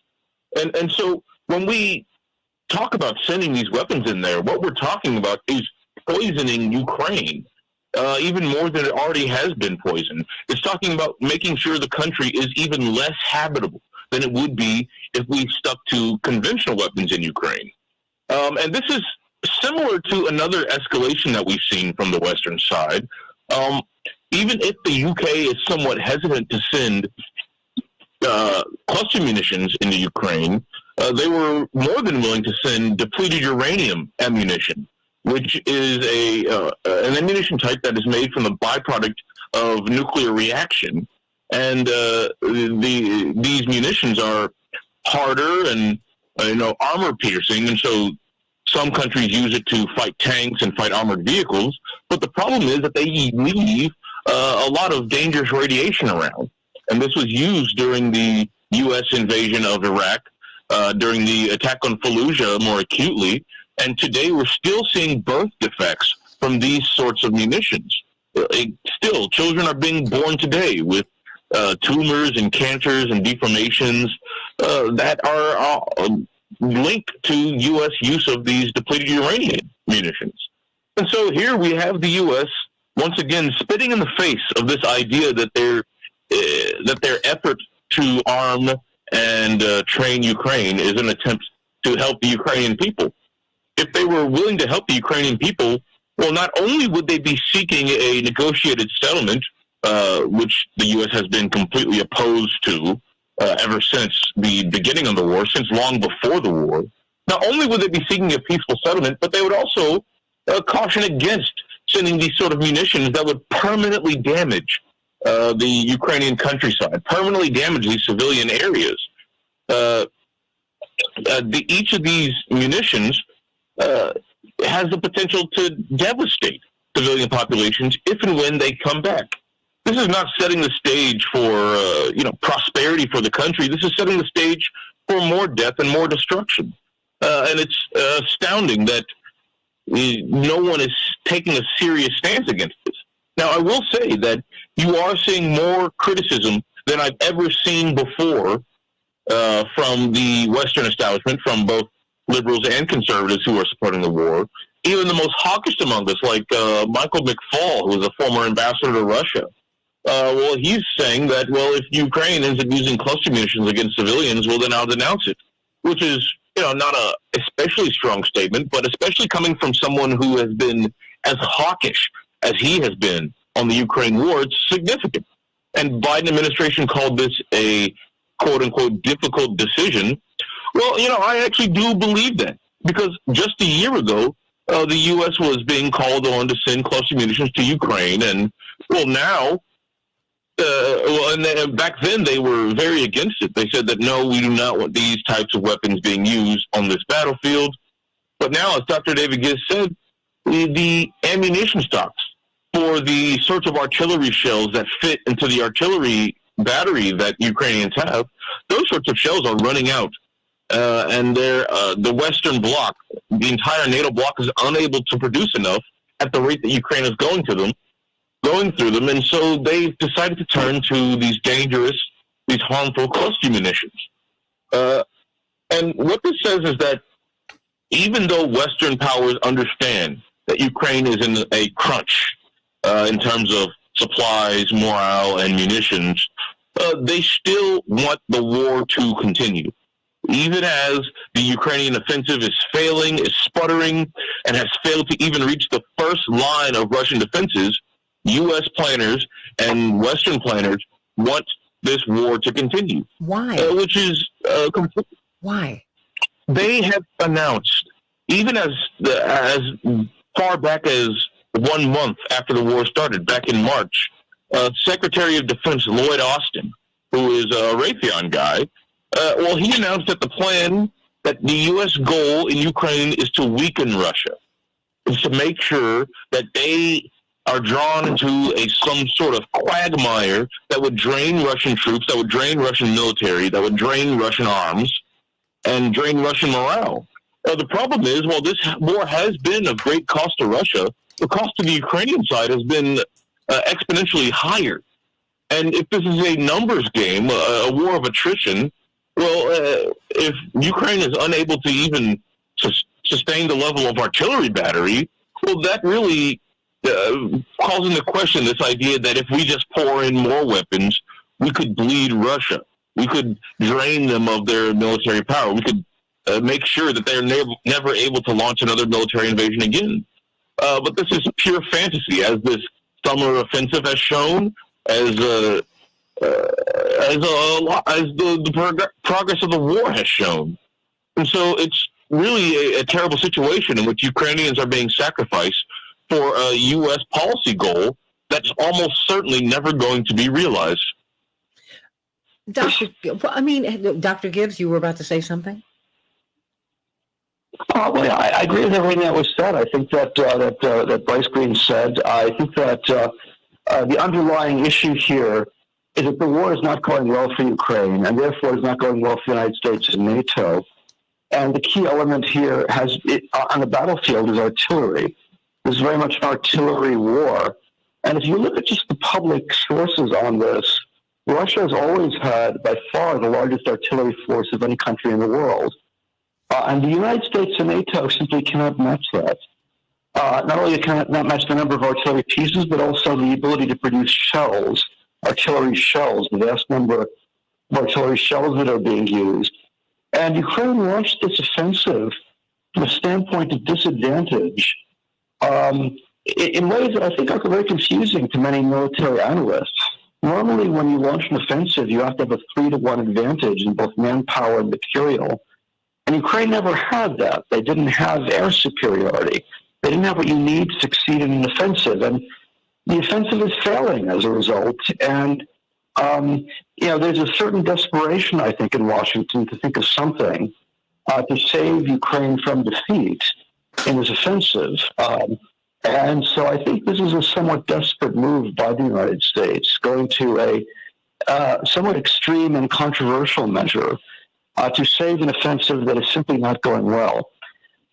And so when we talk about sending these weapons in there, what we're talking about is poisoning Ukraine, even more than it already has been poisoned. It's talking about making sure the country is even less habitable than it would be if we stuck to conventional weapons in Ukraine. And this is similar to another escalation that we've seen from the Western side. Even if the UK is somewhat hesitant to send cluster munitions into Ukraine, they were more than willing to send depleted uranium ammunition, which is an ammunition type that is made from the byproduct of nuclear reaction. And these munitions are harder and armor piercing, and so some countries use it to fight tanks and fight armored vehicles. But the problem is that they leave a lot of dangerous radiation around, and this was used during the U.S. invasion of Iraq, during the attack on Fallujah more acutely, and today we're still seeing birth defects from these sorts of munitions. Still, children are being born today with tumors and cancers and deformations that are linked to U.S. use of these depleted uranium munitions. And so here we have the U.S. once again spitting in the face of this idea that their effort to arm and train Ukraine is an attempt to help the Ukrainian people. If they were willing to help the Ukrainian people, well, not only would they be seeking a negotiated settlement, which the U.S. has been completely opposed to ever since the beginning of the war, since long before the war. Not only would they be seeking a peaceful settlement, but they would also caution against sending these sort of munitions that would permanently damage the Ukrainian countryside, permanently damage these civilian areas. Each of these munitions has the potential to devastate civilian populations if and when they come back. this is not setting the stage for prosperity for the country. This is setting the stage for more death and more destruction. And it's astounding that no one is taking a serious stance against this. Now, I will say that you are seeing more criticism than I've ever seen before from the Western establishment, from both liberals and conservatives who are supporting the war. Even the most hawkish among us, like Michael McFaul, who is a former ambassador to Russia. Well, he's saying that, well, if Ukraine ends up using cluster munitions against civilians, well, then I'll denounce it, which is, not a especially strong statement, but especially coming from someone who has been as hawkish as he has been on the Ukraine war, it's significant. And Biden administration called this a quote-unquote difficult decision. Well, I actually do believe that, because just a year ago, the U.S. was being called on to send cluster munitions to Ukraine, and well, now, back then they were very against it. They said that no, we do not want these types of weapons being used on this battlefield. But now, as Dr. David Giz said, the ammunition stocks for the sorts of artillery shells that fit into the artillery battery that Ukrainians have, those sorts of shells are running out. And the Western Bloc, the entire NATO bloc, is unable to produce enough at the rate that Ukraine is going through them, and so they've decided to turn to these dangerous, these harmful cluster munitions. And what this says is that even though Western powers understand that Ukraine is in a crunch in terms of supplies, morale, and munitions, they still want the war to continue. Even as the Ukrainian offensive is failing, is sputtering, and has failed to even reach the first line of Russian defenses, U.S. planners and Western planners want this war to continue. Why? Which is why? They have announced, even as far back as 1 month after the war started, back in March, Secretary of Defense Lloyd Austin, who is a Raytheon guy, he announced that the plan, that the U.S. goal in Ukraine is to weaken Russia, is to make sure that they are drawn into some sort of quagmire that would drain Russian troops, that would drain Russian military, that would drain Russian arms, and drain Russian morale. The problem is, while this war has been of great cost to Russia, the cost to the Ukrainian side has been exponentially higher. And if this is a numbers game, a war of attrition, if Ukraine is unable to even sustain the level of artillery battery, that really calls into question this idea that if we just pour in more weapons, we could bleed Russia. We could drain them of their military power. We could make sure that they're never able to launch another military invasion again. But this is pure fantasy, as this summer offensive has shown, as the progress of the war has shown. And so it's really a terrible situation in which Ukrainians are being sacrificed for a U.S. policy goal that's almost certainly never going to be realized. Dr. Gibbs, you were about to say something? I agree with everything that was said. I think that Bryce Green said. I think that the underlying issue here is that the war is not going well for Ukraine, and therefore is not going well for the United States and NATO. And the key element here on the battlefield is artillery. This is very much an artillery war. And if you look at just the public sources on this, Russia has always had, by far, the largest artillery force of any country in the world. And the United States and NATO simply cannot match that. Not only cannot not match the number of artillery pieces, but also the ability to produce shells, artillery shells, the vast number of artillery shells that are being used. And Ukraine launched this offensive from a standpoint of disadvantage in ways that I think are very confusing to many military analysts. Normally, when you launch an offensive, you have to have a 3-to-1 advantage in both manpower and material. And Ukraine never had that. They didn't have air superiority. They didn't have what you need to succeed in an offensive. And the offensive is failing as a result. And, there's a certain desperation, I think, in Washington to think of something to save Ukraine from defeat in this offensive. And so I think this is a somewhat desperate move by the United States, going to a somewhat extreme and controversial measure to save an offensive that is simply not going well.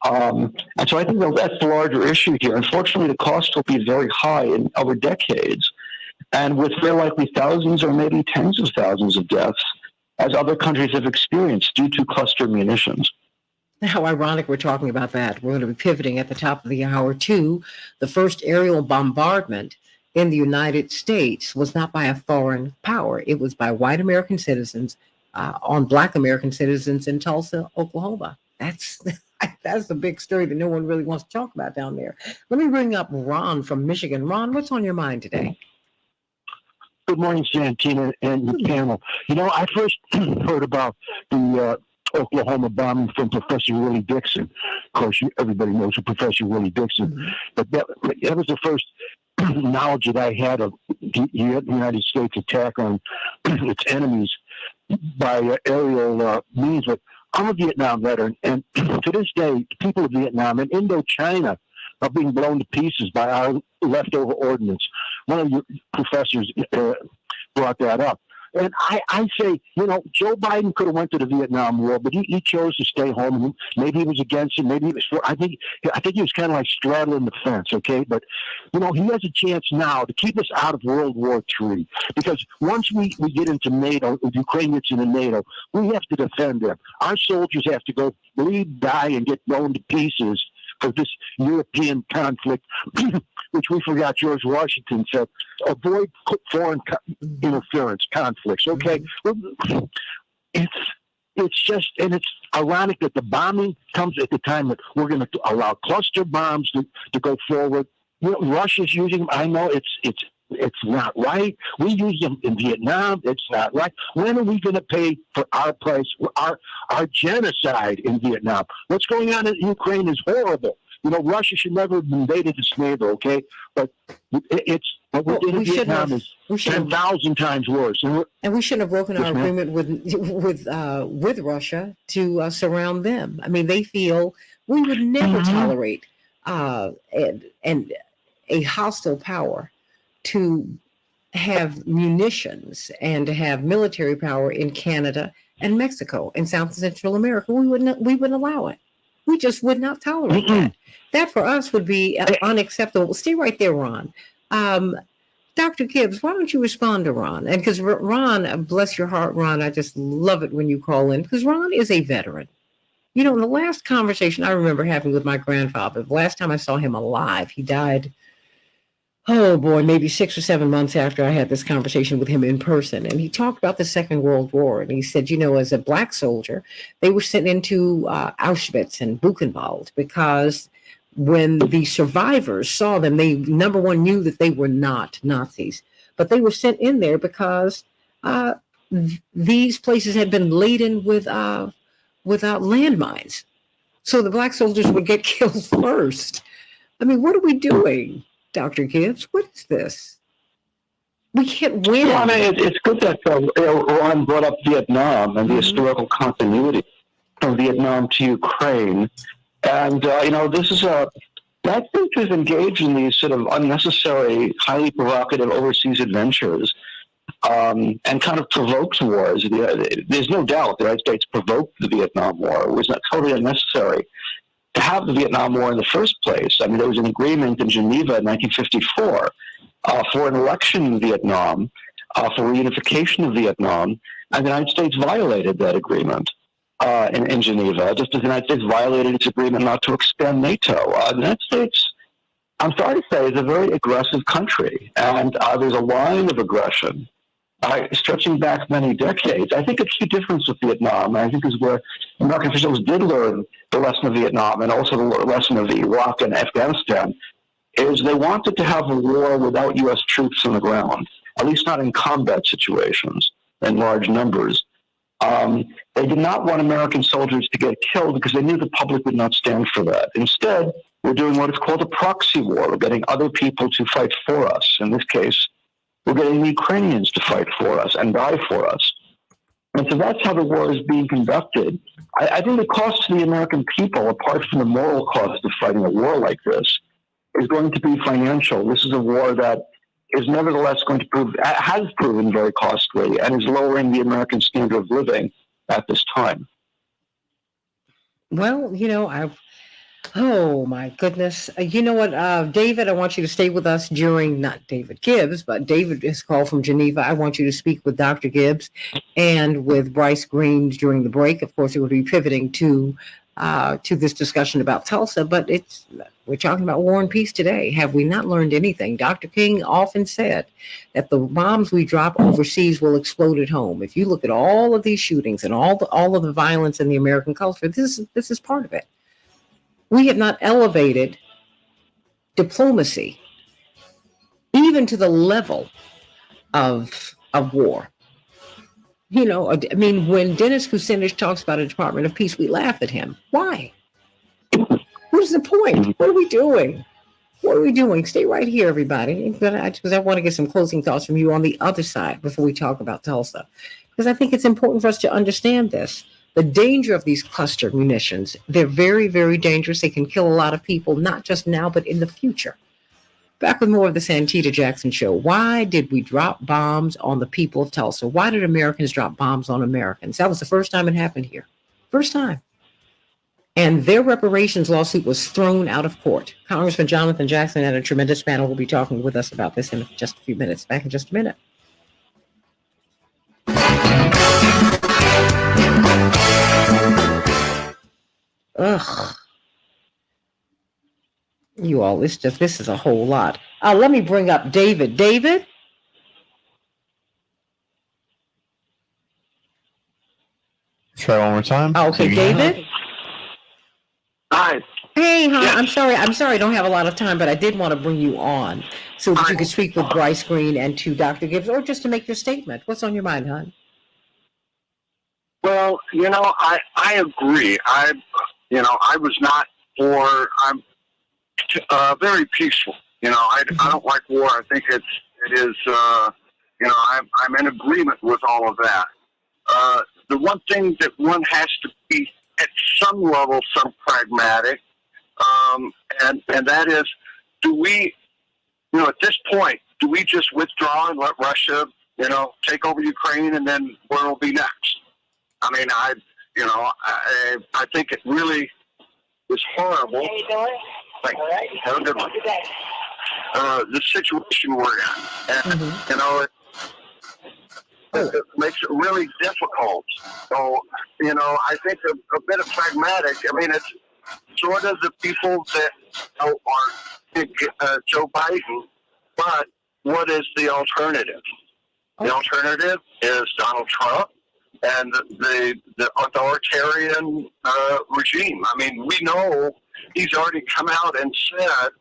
And so I think that's the larger issue here. Unfortunately, the cost will be very high over decades, and with very likely thousands or maybe tens of thousands of deaths, as other countries have experienced due to cluster munitions. How ironic we're talking about that. We're going to be pivoting at the top of the hour to the first aerial bombardment in the United States was not by a foreign power. It was by white American citizens on Black American citizens in Tulsa, Oklahoma. That's the big story that no one really wants to talk about down there. Let me bring up Ron from Michigan. Ron, what's on your mind today? Good morning, Santita and the panel. You know, I first heard about the Oklahoma bombing from Professor Willie Dixon. Of course, everybody knows who Professor Willie Dixon. Mm-hmm. But that was the first knowledge that I had of the United States attack on its enemies by aerial means. But I'm a Vietnam veteran, and to this day, the people of Vietnam and Indochina are being blown to pieces by our leftover ordnance. One of your professors brought that up. And I say, you know, Joe Biden could have went to the Vietnam War, but he chose to stay home. And maybe he was against it. Maybe he was for. I think he was kind of like straddling the fence. Okay, but you know, he has a chance now to keep us out of World War III, because once we get into NATO, Ukraine gets into NATO, we have to defend them. Our soldiers have to go bleed, die, and get blown to pieces for this European conflict, which we forgot George Washington said, avoid foreign interference conflicts. Okay, it's just, and it's ironic that the bombing comes at the time that we're going to allow cluster bombs to go forward. You know, Russia's using them. I know it's not right. We use them in Vietnam. It's not right. When are we going to pay for our price, our genocide in Vietnam? What's going on in Ukraine is horrible. You know, Russia should never have invaded this neighbor, okay? But what we did in Vietnam is 10,000 times worse. And we shouldn't have broken our agreement with Russia to surround them. I mean, they feel we would never tolerate and a hostile power to have munitions and to have military power in Canada and Mexico and South and Central America. We wouldn't allow it. We just would not tolerate that. That for us would be unacceptable. Stay right there, Ron. Dr. Gibbs, why don't you respond to Ron? And because Ron, bless your heart, Ron, I just love it when you call in, because Ron is a veteran. You know, in the last conversation I remember having with my grandfather, the last time I saw him alive, he died, oh boy, maybe 6 or 7 months after I had this conversation with him in person. And he talked about the Second World War. And he said, you know, as a Black soldier, they were sent into Auschwitz and Buchenwald because when the survivors saw them, they, number one, knew that they were not Nazis. But they were sent in there because these places had been laden with landmines. So the Black soldiers would get killed first. I mean, what are we doing, Dr. Gibbs? What is this? We can't win. Well, I mean, it's good that Ron brought up Vietnam and the historical continuity from Vietnam to Ukraine. And, you know, this is that group is engaged in these sort of unnecessary, highly provocative overseas adventures and kind of provoked wars. There's no doubt the United States provoked the Vietnam War. It was not totally unnecessary to have the Vietnam War in the first place. I mean, there was an agreement in Geneva in 1954 for an election in Vietnam, for reunification of Vietnam, and the United States violated that agreement in Geneva, just as the United States violated its agreement not to expand NATO. The United States, I'm sorry to say, is a very aggressive country, and there's a line of aggression stretching back many decades. I think a key difference with Vietnam, I think, is where American officials did learn the lesson of Vietnam and also the lesson of Iraq and Afghanistan, is they wanted to have a war without U.S. troops on the ground, at least not in combat situations in large numbers. They did not want American soldiers to get killed because they knew the public would not stand for that. Instead, we're doing what is called a proxy war. We're getting other people to fight for us. In this case, we're getting the Ukrainians to fight for us and die for us. And so that's how the war is being conducted. I think the cost to the American people, apart from the moral cost of fighting a war like this, is going to be financial. This is a war that is nevertheless going to has proven very costly and is lowering the American standard of living at this time. Well, oh my goodness. You know what, David, I want you to stay with us during, not David Gibbs, but David is called from Geneva. I want you to speak with Dr. Gibbs and with Bryce Green during the break. Of course, it would be pivoting to this discussion about Tulsa, but we're talking about war and peace today. Have we not learned anything? Dr. King often said that the bombs we drop overseas will explode at home. If you look at all of these shootings and all of the violence in the American culture, this is part of it. We have not elevated diplomacy even to the level of war. I mean, when Dennis Kucinich talks about a Department of Peace, we laugh at him. Why? What is the point? What are we doing? What are we doing? Stay right here, everybody, because I want to get some closing thoughts from you on the other side before we talk about Tulsa, because I think it's important for us to understand this. The danger of these cluster munitions, they're very, very dangerous. They can kill a lot of people, not just now, but in the future. Back with more of the Santita Jackson Show. Why did we drop bombs on the people of Tulsa? Why did Americans drop bombs on Americans? That was the first time it happened here. First time. And their reparations lawsuit was thrown out of court. Congressman Jonathan Jackson and a tremendous panel will be talking with us about this in just a few minutes. Back in just a minute. Ugh. You all, this is a whole lot. Let me bring up David. David? Try one more time. Okay, David? Hi. Hey, hi. Yes. I'm sorry I don't have a lot of time, but I did want to bring you on so that you could speak with Bryce Green and to Dr. Gibbs, or just to make your statement. What's on your mind, hon? Well, I agree. I was not for, I'm very peaceful. I don't like war. I think it is, I'm in agreement with all of that. The one thing that one has to be at some level, some pragmatic, and that is, do we, at this point, do we just withdraw and let Russia, take over Ukraine, and then where will be next? I mean, I think it really is horrible. How you doing? Thanks. All right. Have a good one. The situation we're in, and it makes it really difficult. So, I think a bit of pragmatic. I mean, it's sort of the people that are Joe Biden, but what is the alternative? The alternative is Donald Trump and the authoritarian regime. I mean, we know he's already come out and said,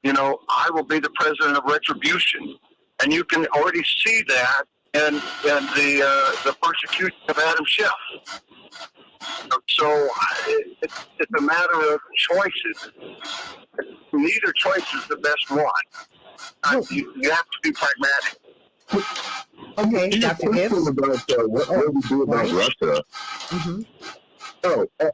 I will be the president of retribution. And you can already see that in the persecution of Adam Schiff. So it's a matter of choices. Neither choice is the best one. You have to be pragmatic. Okay, Dr. Gibbs. About what we do about Russia. Mm-hmm. Okay,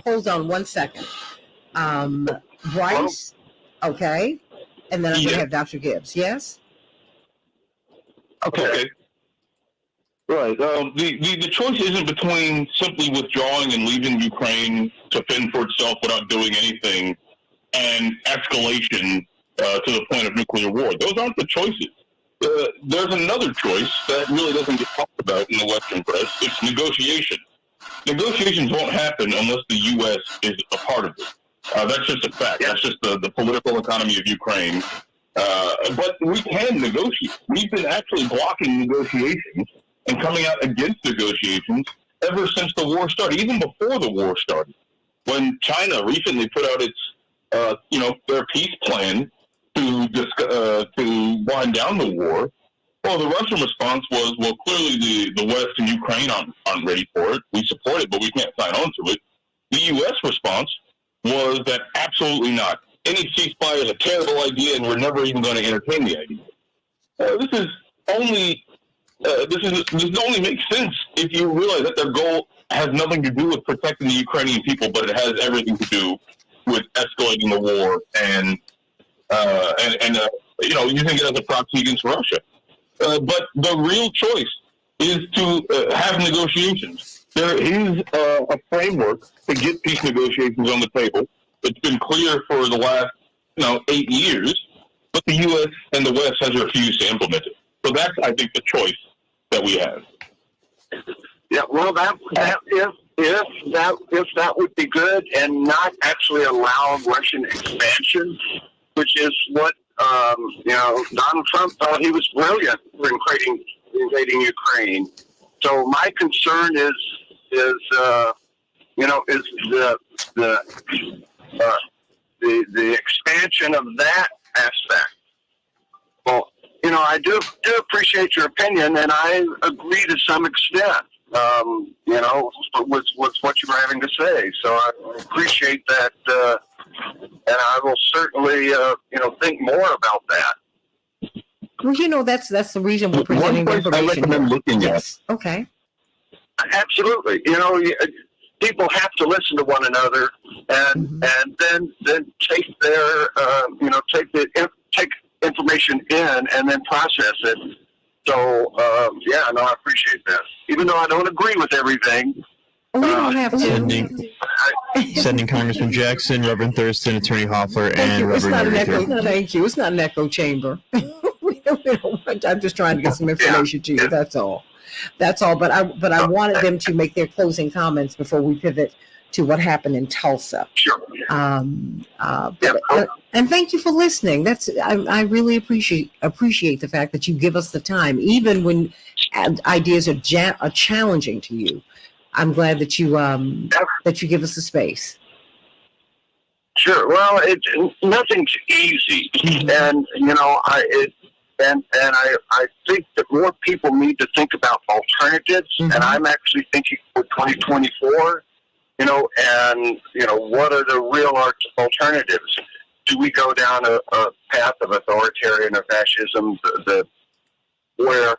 hold on 1 second. Bryce, okay, and then I'm going to have Dr. Gibbs. Yes. Okay. Right. The choice isn't between simply withdrawing and leaving Ukraine to fend for itself without doing anything, and escalation to the point of nuclear war. Those aren't the choices. There's another choice that really doesn't get talked about in the Western press. It's negotiation. Negotiations won't happen unless the U.S. is a part of it. That's just a fact. That's just the political economy of Ukraine. But we can negotiate. We've been actually blocking negotiations and coming out against negotiations ever since the war started, even before the war started. When China recently put out its, their peace plan to wind down the war, well, the Russian response was, well, clearly the West and Ukraine aren't ready for it. We support it, but we can't sign on to it. The U.S. response was that absolutely not. Any ceasefire is a terrible idea, and we're never even going to entertain the idea. This only makes sense if you realize that their goal has nothing to do with protecting the Ukrainian people, but it has everything to do with escalating the war and using it as a proxy against Russia. But the real choice is to have negotiations. There is a framework to get peace negotiations on the table. It's been clear for the last 8 years, but the U.S. and the West has refused to implement it. So that's, I think, the choice that we have. Yeah, well, if that would be good, and not actually allow Russian expansion, which is what Donald Trump thought he was brilliant for invading Ukraine. So my concern is the expansion of that aspect. Well, I do appreciate your opinion, and I agree to some extent. With what you were having to say. So I appreciate that, and I will certainly, think more about that. Well, that's the reason we're presenting One place I recommend looking yes. At. Okay. Absolutely. People have to listen to one another, and then take their, take information in, and then process it. So, I appreciate that. Even though I don't agree with everything. We don't have to. Sending Congressman Jackson, Reverend Thurston, Attorney Hoffler, and it's not Reverend an echo. Thank you. It's not an echo chamber. I'm just trying to get some information to you. That's all. That's all. But I wanted them to make their closing comments before we pivot to what happened in Tulsa. Sure. And thank you for listening. I really appreciate the fact that you give us the time, even when ideas are challenging to you. I'm glad that you give us the space. Sure. Well, nothing's easy, and I think that more people need to think about alternatives, and I'm actually thinking for 2024. What are the real alternatives? Do we go down a path of authoritarian or fascism, where,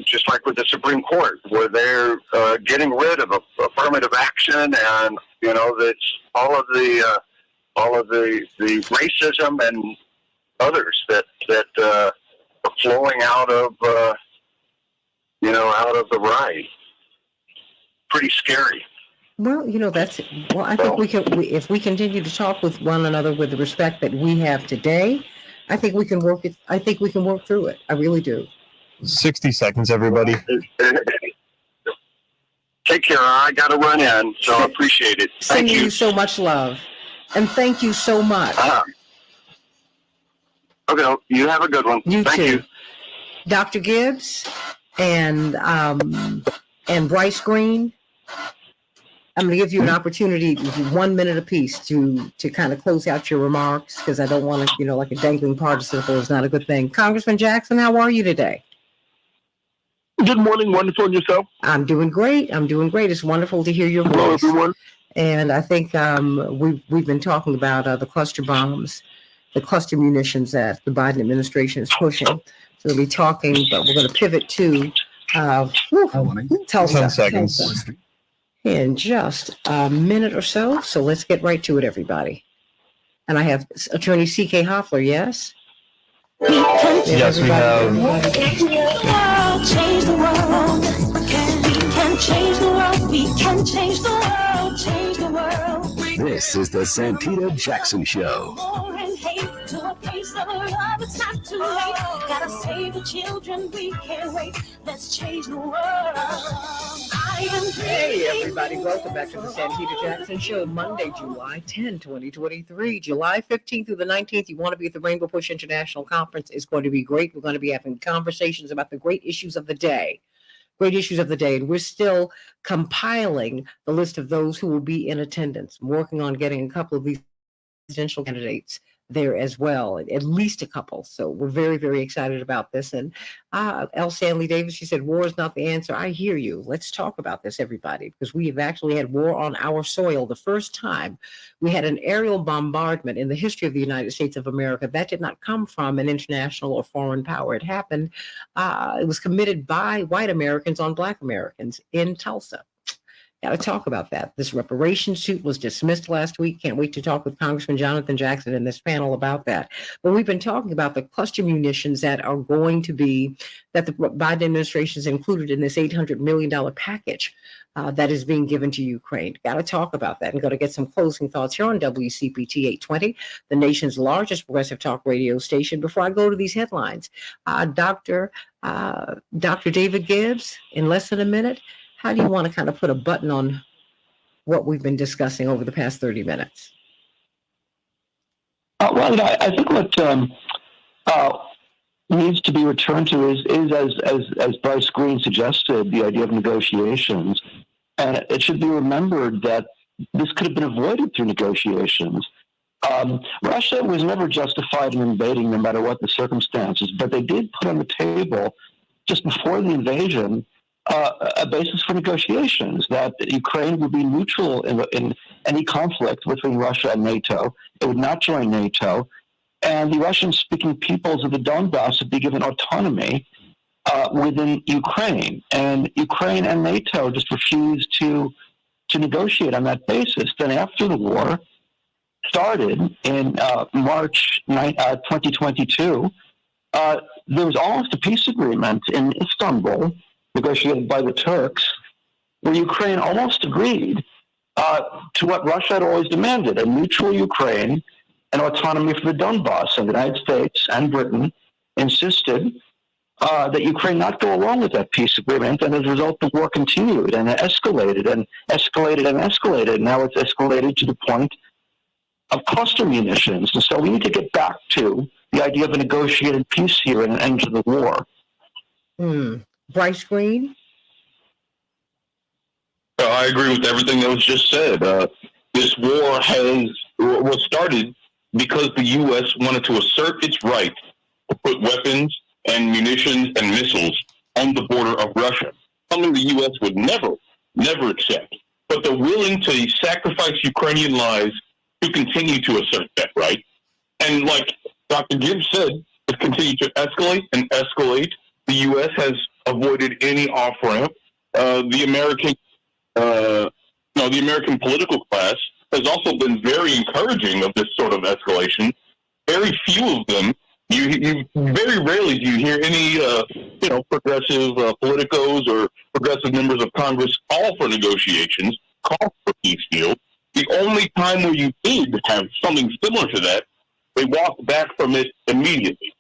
just like with the Supreme Court, where they're getting rid of affirmative action, and that's all of the racism and others that are flowing out of the right. Pretty scary. Well, I think if we continue to talk with one another with the respect that we have today, I think we can work through it. I really do. 60 seconds, everybody. Take care. I got to run in, so I appreciate it. Thank you so much love, and thank you so much. Okay, you have a good one. Thank you. Dr. Gibbs and Bryce Green. I'm going to give you an opportunity, 1 minute apiece, to kind of close out your remarks, because I don't want to, like a dangling participle is not a good thing. Congressman Jackson, how are you today? Good morning. Wonderful. And yourself? I'm doing great. It's wonderful to hear your voice. Hello, everyone. And I think we've been talking about the cluster bombs, the cluster munitions that the Biden administration is pushing. So we'll be talking, but we're going to pivot to Tulsa. 10 seconds. In just a minute or so. So let's get right to it, everybody. And I have Attorney C.K. Hoffler, yes? Yes, we have. Change the world. We can change the world. We can change the world. Change the world. This is the Santita Jackson Show. War and hate to a place of love. It's not too late. Gotta save the children. We can't wait. Let's change the world. Hey, everybody. Welcome back to the Santita Jackson Show. Monday, July 10, 2023. July 15th through the 19th. You want to be at the Rainbow Push International Conference. It's going to be great. We're going to be having conversations about the great issues of the day. And we're still compiling the list of those who will be in attendance. I'm working on getting a couple of these presidential candidates there as well, at least a couple. So we're very, very excited about this. And L. Stanley Davis, she said, war is not the answer. I hear you. Let's talk about this, everybody, because we have actually had war on our soil. The first time we had an aerial bombardment in the history of the United States of America, that did not come from an international or foreign power. It happened, it was committed by white Americans on Black Americans in Tulsa. Got to talk about that. This reparation suit was dismissed last week. Can't wait to talk with Congressman Jonathan Jackson in this panel about that. But we've been talking about the cluster munitions that are going to be, that the Biden administration has included in this $800 million package that is being given to Ukraine. Got to talk about that and got to get some closing thoughts here on WCPT 820, the nation's largest progressive talk radio station. Before I go to these headlines, Dr. David Gibbs, in less than a minute, how do you want to kind of put a button on what we've been discussing over the past 30 minutes? Well, I think what needs to be returned to is as Bryce Green suggested, the idea of negotiations. And it should be remembered that this could have been avoided through negotiations. Russia was never justified in invading no matter what the circumstances, but they did put on the table just before the invasion a basis for negotiations, that Ukraine would be neutral in any conflict between Russia and NATO. It would not join NATO. And the Russian-speaking peoples of the Donbass would be given autonomy within Ukraine. And Ukraine and NATO just refused to negotiate on that basis. Then after the war started in March 2022, there was almost a peace agreement in Istanbul, negotiated by the Turks, where Ukraine almost agreed to what Russia had always demanded, a neutral Ukraine and autonomy for the Donbass. And the United States and Britain insisted that Ukraine not go along with that peace agreement, and as a result, the war continued and escalated and escalated and escalated. Now it's escalated to the point of cluster munitions. And so we need to get back to the idea of a negotiated peace here and an end to the war. Bryce Green? I agree with everything that was just said. This war was started because the U.S. wanted to assert its right to put weapons and munitions and missiles on the border of Russia, something the U.S. would never accept. But they're willing to sacrifice Ukrainian lives to continue to assert that right. And like Dr. Gibbs said, it's continued to escalate and escalate. The U.S. has avoided any off-ramp. The American political class has also been very encouraging of this sort of escalation. Very few of them, you very rarely do you hear any, progressive politicos or progressive members of Congress call for negotiations, call for peace deal. The only time where you did have something similar to that, they walked back from it immediately.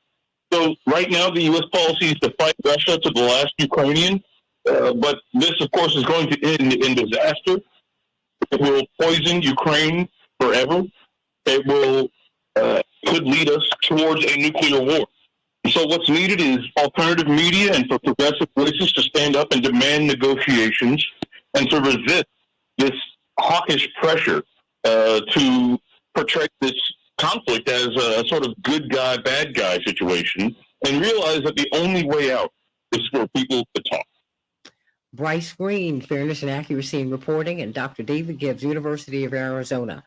So right now, the U.S. policy is to fight Russia to the last Ukrainian, but this, of course, is going to end in disaster. It will poison Ukraine forever. It will could lead us towards a nuclear war. So what's needed is alternative media and for progressive voices to stand up and demand negotiations and to resist this hawkish pressure to portray this conflict as a sort of good guy, bad guy situation, and realize that the only way out is for people to talk. Bryce Green, Fairness and Accuracy in Reporting, and Dr. David Gibbs, University of Arizona.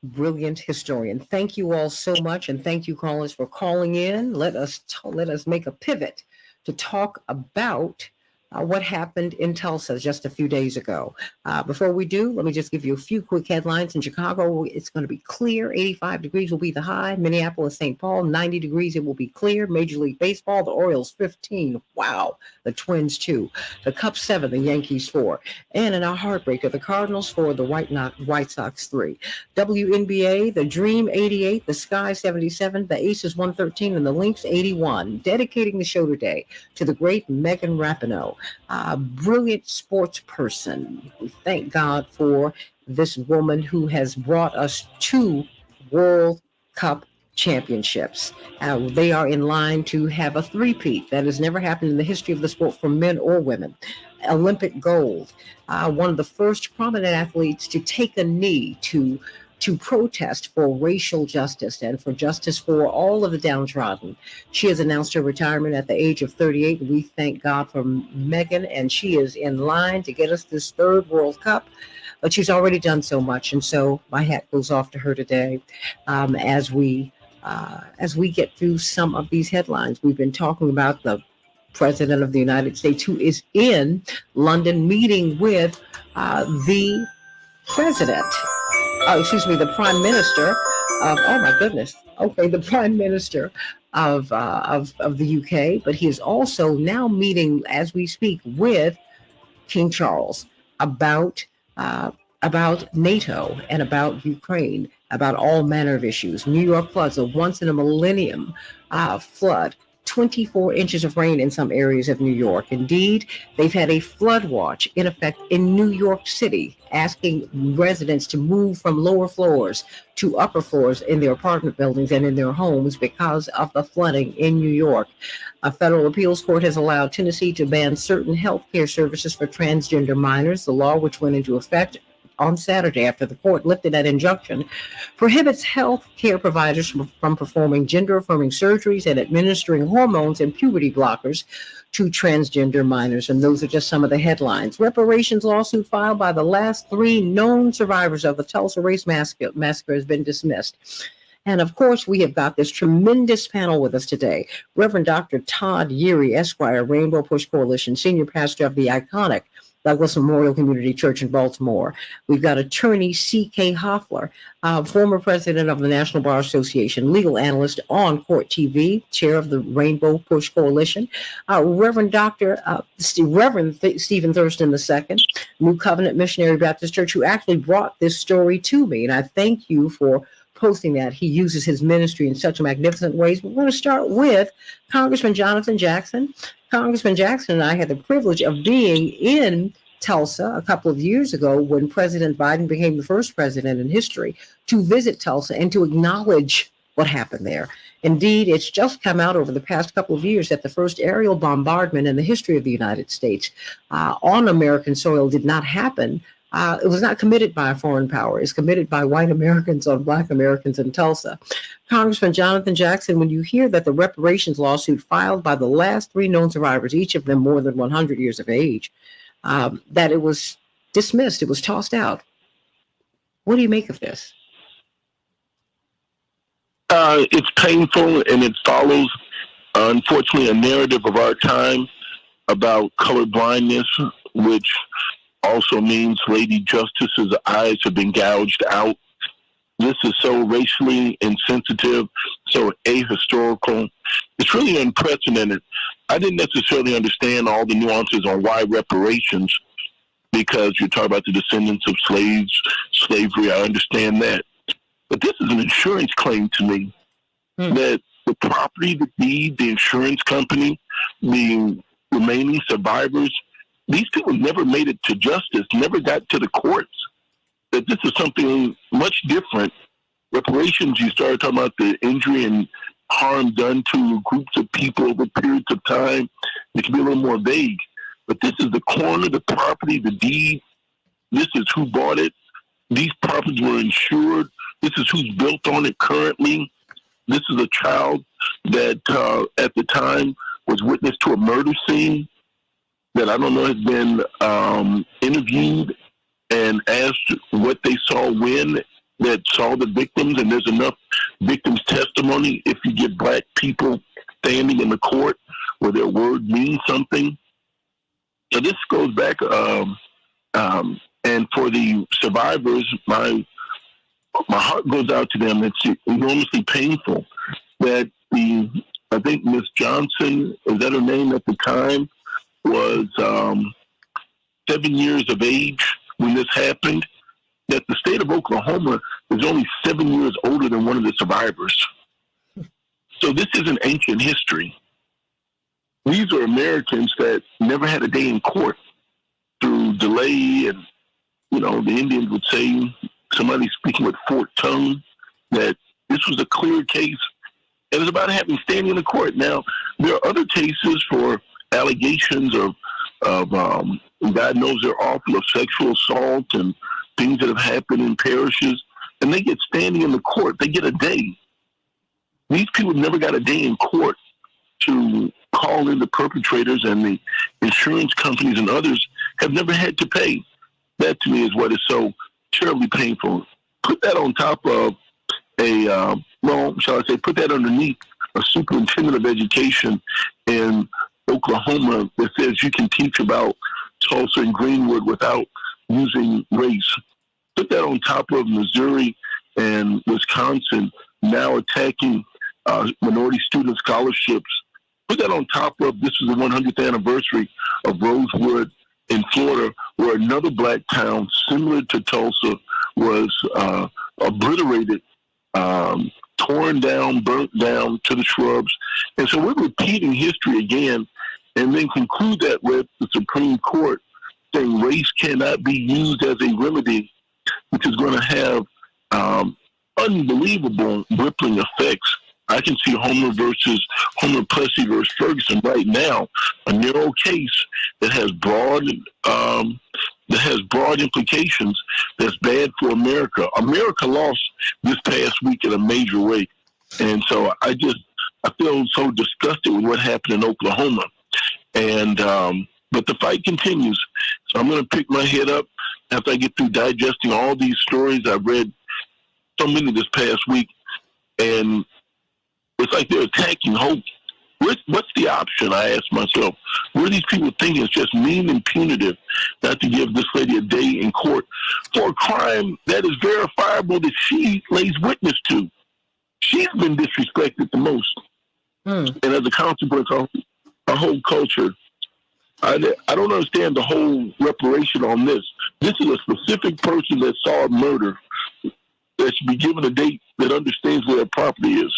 Brilliant historian. Thank you all so much, and thank you, callers, for calling in. Let us make a pivot to talk about what happened in Tulsa just a few days ago. Before we do, let me just give you a few quick headlines. In Chicago, it's going to be clear. 85 degrees will be the high. Minneapolis, St. Paul, 90 degrees. It will be clear. Major League Baseball, the Orioles 15. Wow. The Twins 2. The Cubs 7. The Yankees 4. And in our heartbreaker, the Cardinals 4. The White Sox 3. WNBA, the Dream 88. The Sky 77. The Aces 113. And the Lynx 81. Dedicating the show today to the great Megan Rapinoe. Brilliant sports person. We thank God for this woman who has brought us 2 World Cup championships. They are in line to have a three-peat. That has never happened in the history of the sport for men or women. Olympic gold. One of the first prominent athletes to take a knee to protest for racial justice and for justice for all of the downtrodden. She has announced her retirement at the age of 38. We thank God for Megan, and she is in line to get us this 3rd World Cup. But she's already done so much, and so my hat goes off to her today. As we get through some of these headlines, we've been talking about the President of the United States, who is in London meeting with the president, the prime minister of, oh my goodness, okay, the prime minister of the UK, but he is also now meeting as we speak with King Charles about NATO and about Ukraine, about all manner of issues. New York floods, a once in a millennium flood. 24 inches of rain in some areas of New York. Indeed, they've had a flood watch in effect in New York City, asking residents to move from lower floors to upper floors in their apartment buildings and in their homes because of the flooding in New York. A federal appeals court has allowed Tennessee to ban certain health care services for transgender minors. The law, which went into effect on Saturday after the court lifted that injunction, prohibits health care providers from performing gender-affirming surgeries and administering hormones and puberty blockers to transgender minors. And those are just some of the headlines. Reparations lawsuit filed by the last 3 known survivors of the Tulsa race massacre has been dismissed. And of course, we have got this tremendous panel with us today. Reverend Dr. Todd Yeary, Esquire, Rainbow Push Coalition, senior pastor of the iconic Douglas Memorial Community Church in Baltimore. We've got attorney C.K. Hoffler, former president of the National Bar Association, legal analyst on Court TV, chair of the Rainbow Push Coalition, Reverend Stephen Thurston II, New Covenant Missionary Baptist Church, who actually brought this story to me. And I thank you for posting that. He uses his ministry in such magnificent ways. We're going to start with Congressman Jonathan Jackson. Congressman Jackson and I had the privilege of being in Tulsa a couple of years ago when President Biden became the first president in history to visit Tulsa and to acknowledge what happened there. Indeed, it's just come out over the past couple of years that the first aerial bombardment in the history of the United States on American soil did not happen. It was not committed by a foreign power. It's committed by white Americans on black Americans in Tulsa. Congressman Jonathan Jackson, when you hear that the reparations lawsuit filed by the last 3 known survivors, each of them more than 100 years of age, that it was dismissed, it was tossed out. What do you make of this? It's painful, and it follows, unfortunately, a narrative of our time about colorblindness, which also means Lady Justice's eyes have been gouged out. This is so racially insensitive, so ahistorical. It's really unprecedented. I didn't necessarily understand all the nuances on why reparations, because you're talking about the descendants of slavery. I understand that. But this is an insurance claim to me, that the property, the deed, the insurance company, the remaining survivors, these people never made it to justice, never got to the courts. That this is something much different. Reparations, you started talking about the injury and harm done to groups of people over periods of time. It can be a little more vague. But this is the corner, the property, the deed. This is who bought it. These properties were insured. This is who's built on it currently. This is a child that at the time was witness to a murder scene that I don't know has been interviewed and asked what they saw when, that saw the victims, and there's enough victims' testimony if you get black people standing in the court where their word means something. So this goes back, and for the survivors, my heart goes out to them. It's enormously painful that I think Miss Johnson, is that her name at the time, was 7 years of age when this happened, that the state of Oklahoma is only 7 years older than one of the survivors. So this isn't ancient history. These are Americans that never had a day in court through delay, and, you know, the Indians would say, somebody speaking with forked tongue, that this was a clear case. And it's about having standing in the court. Now, there are other cases for allegations of God knows they're awful, of sexual assault and things that have happened in parishes, and they get standing in the court. They get a day. These people never got a day in court to call in the perpetrators, and the insurance companies and others have never had to pay. That, to me, is what is so terribly painful. Put that on top of put that underneath a superintendent of education in Oklahoma that says you can teach about Tulsa and Greenwood without using race. Put that on top of Missouri and Wisconsin now attacking minority student scholarships. Put that on top of, this is the 100th anniversary of Rosewood in Florida, where another black town similar to Tulsa was obliterated, torn down, burnt down to the shrubs. And so we're repeating history again, and then conclude that with the Supreme Court saying race cannot be used as a remedy, which is going to have unbelievable rippling effects. I can see Homer Plessy versus Ferguson right now, a narrow case that has broad implications. That's bad for America. America lost this past week in a major way, and so I feel so disgusted with what happened in Oklahoma. And but the fight continues. So I'm going to pick my head up after I get through digesting all these stories. I've read so many this past week, and it's like they're attacking hope. What's the option? I ask myself. What are these people thinking? It's just mean and punitive not to give this lady a day in court for a crime that is verifiable that she lays witness to. She's been disrespected the most. And as a consequence, our whole culture, I don't understand the whole reparation on this. This is a specific person that saw a murder that should be given a date that understands where their property is.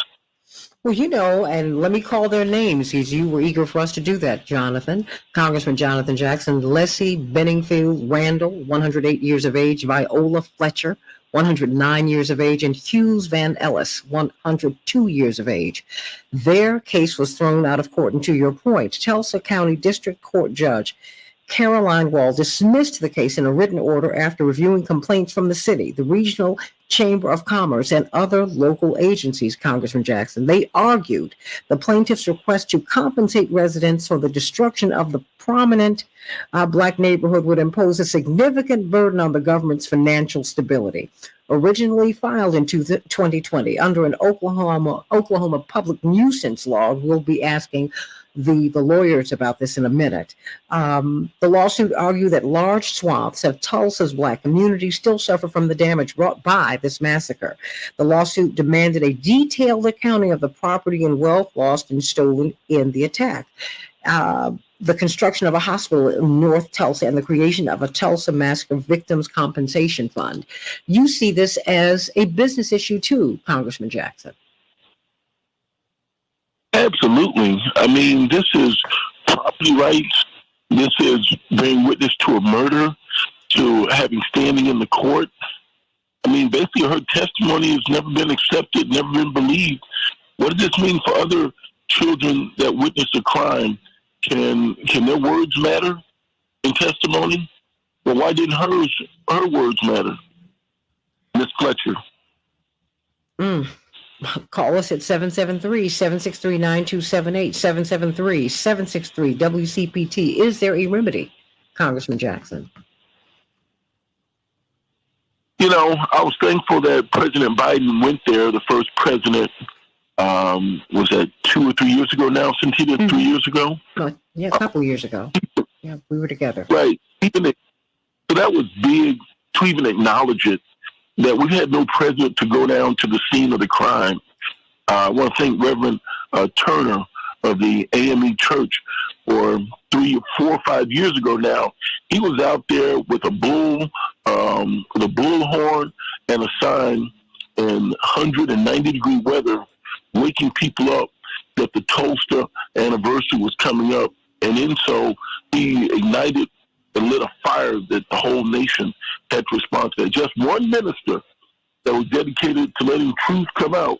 Well, and let me call their names, because you were eager for us to do that, Jonathan. Congressman Jonathan Jackson, Leslie Benningfield Randall, 108 years of age, Viola Fletcher, 109 years of age, and Hughes Van Ellis, 102 years of age. Their case was thrown out of court, and to your point, Tulsa County District Court Judge Caroline Wall dismissed the case in a written order after reviewing complaints from the city, the Regional Chamber of Commerce, and other local agencies, Congressman Jackson. They argued the plaintiff's request to compensate residents for the destruction of the prominent black neighborhood would impose a significant burden on the government's financial stability. Originally filed in 2020 under an Oklahoma public nuisance law, we'll be asking the lawyers about this in a minute. The lawsuit argued that large swaths of Tulsa's black community still suffer from the damage brought by this massacre. The lawsuit demanded a detailed accounting of the property and wealth lost and stolen in the attack. The construction of a hospital in North Tulsa and the creation of a Tulsa Massacre Victims Compensation Fund. You see this as a business issue too, Congressman Jackson. Absolutely. I mean, this is property rights. This is being witness to a murder, to having standing in the court. I mean, basically her testimony has never been accepted, never been believed. What does this mean for other children that witness a crime? Can their words matter in testimony? Well, why didn't her words matter? Ms. Fletcher. Call us at 773-763-9278, 773-763-WCPT. Is there a remedy, Congressman Jackson? I was thankful that President Biden went there, the first president, was that 2 or 3 years ago now, Santita, 3 years ago? Yeah, a couple years ago. Yeah, we were together. Right. So that was big to even acknowledge it, that we've had no president to go down to the scene of the crime. I want to thank Reverend Turner of the AME Church for 3, 4, or 5 years ago now. He was out there with a bullhorn and a sign in 190-degree weather, waking people up that the Tulsa anniversary was coming up. And in so, he ignited and lit a fire that the whole nation had to respond to. Just one minister that was dedicated to letting truth come out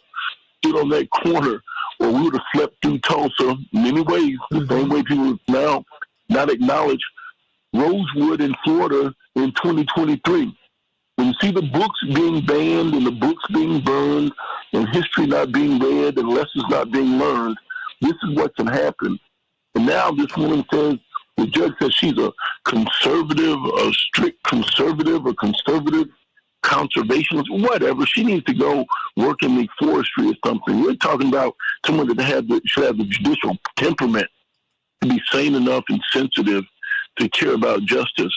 stood on that corner, or we would have slept through Tulsa in many ways, the same way people now not acknowledge Rosewood in Florida in 2023. When you see the books being banned and the books being burned and history not being read and lessons not being learned, this is what can happen. And now this woman says, the judge says she's a conservative, a strict conservative, a conservative conservationist, whatever. She needs to go work in the forestry or something. We're talking about someone that should have the judicial temperament to be sane enough and sensitive to care about justice.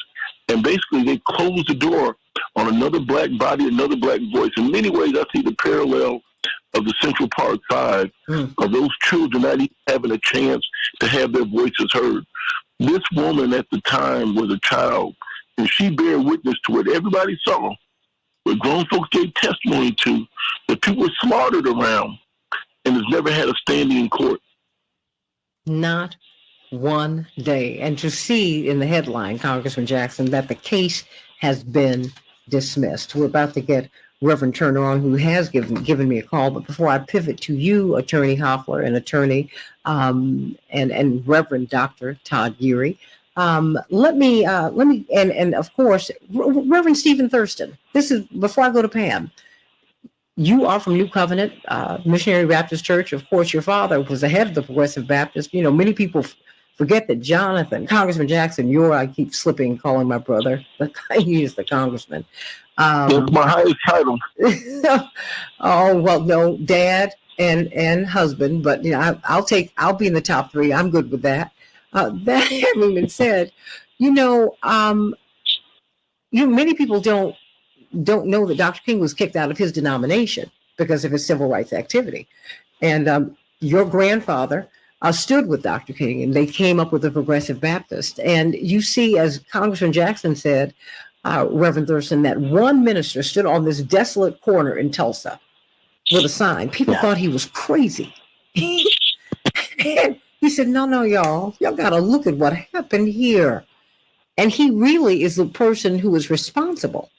And basically, they closed the door on another black body, another black voice. In many ways, I see the parallel of the Central Park Five, of those children not even having a chance to have their voices heard. This woman at the time was a child, and she bear witness to what everybody saw, what grown folks gave testimony to, that people were slaughtered around, and has never had a standing in court. Not one day. And to see in the headline, Congressman Jackson, that the case has been dismissed. We're about to get Reverend Turner on, who has given me a call. But before I pivot to you, Attorney Hoffler, and Attorney and Reverend Dr. Todd Geary, let me and of course Reverend Stephen Thurston. This is before I go to Pam. You are from New Covenant Missionary Baptist Church. Of course, your father was the head of the Progressive Baptist. You know, many people forget that Jonathan, Congressman Jackson, I keep slipping calling my brother, but he is the congressman. That's my highest title. Oh, well, no, dad and husband, but you know, I'll be in the top three. I'm good with that. That having been said, many people don't know that Dr. King was kicked out of his denomination because of his civil rights activity. And your grandfather stood with Dr. King, and they came up with the Progressive Baptist. And you see, as Congressman Jackson said, Reverend Thurston, that one minister stood on this desolate corner in Tulsa with a sign. People thought he was crazy. And he said, no, y'all got to look at what happened here. And he really is the person who is responsible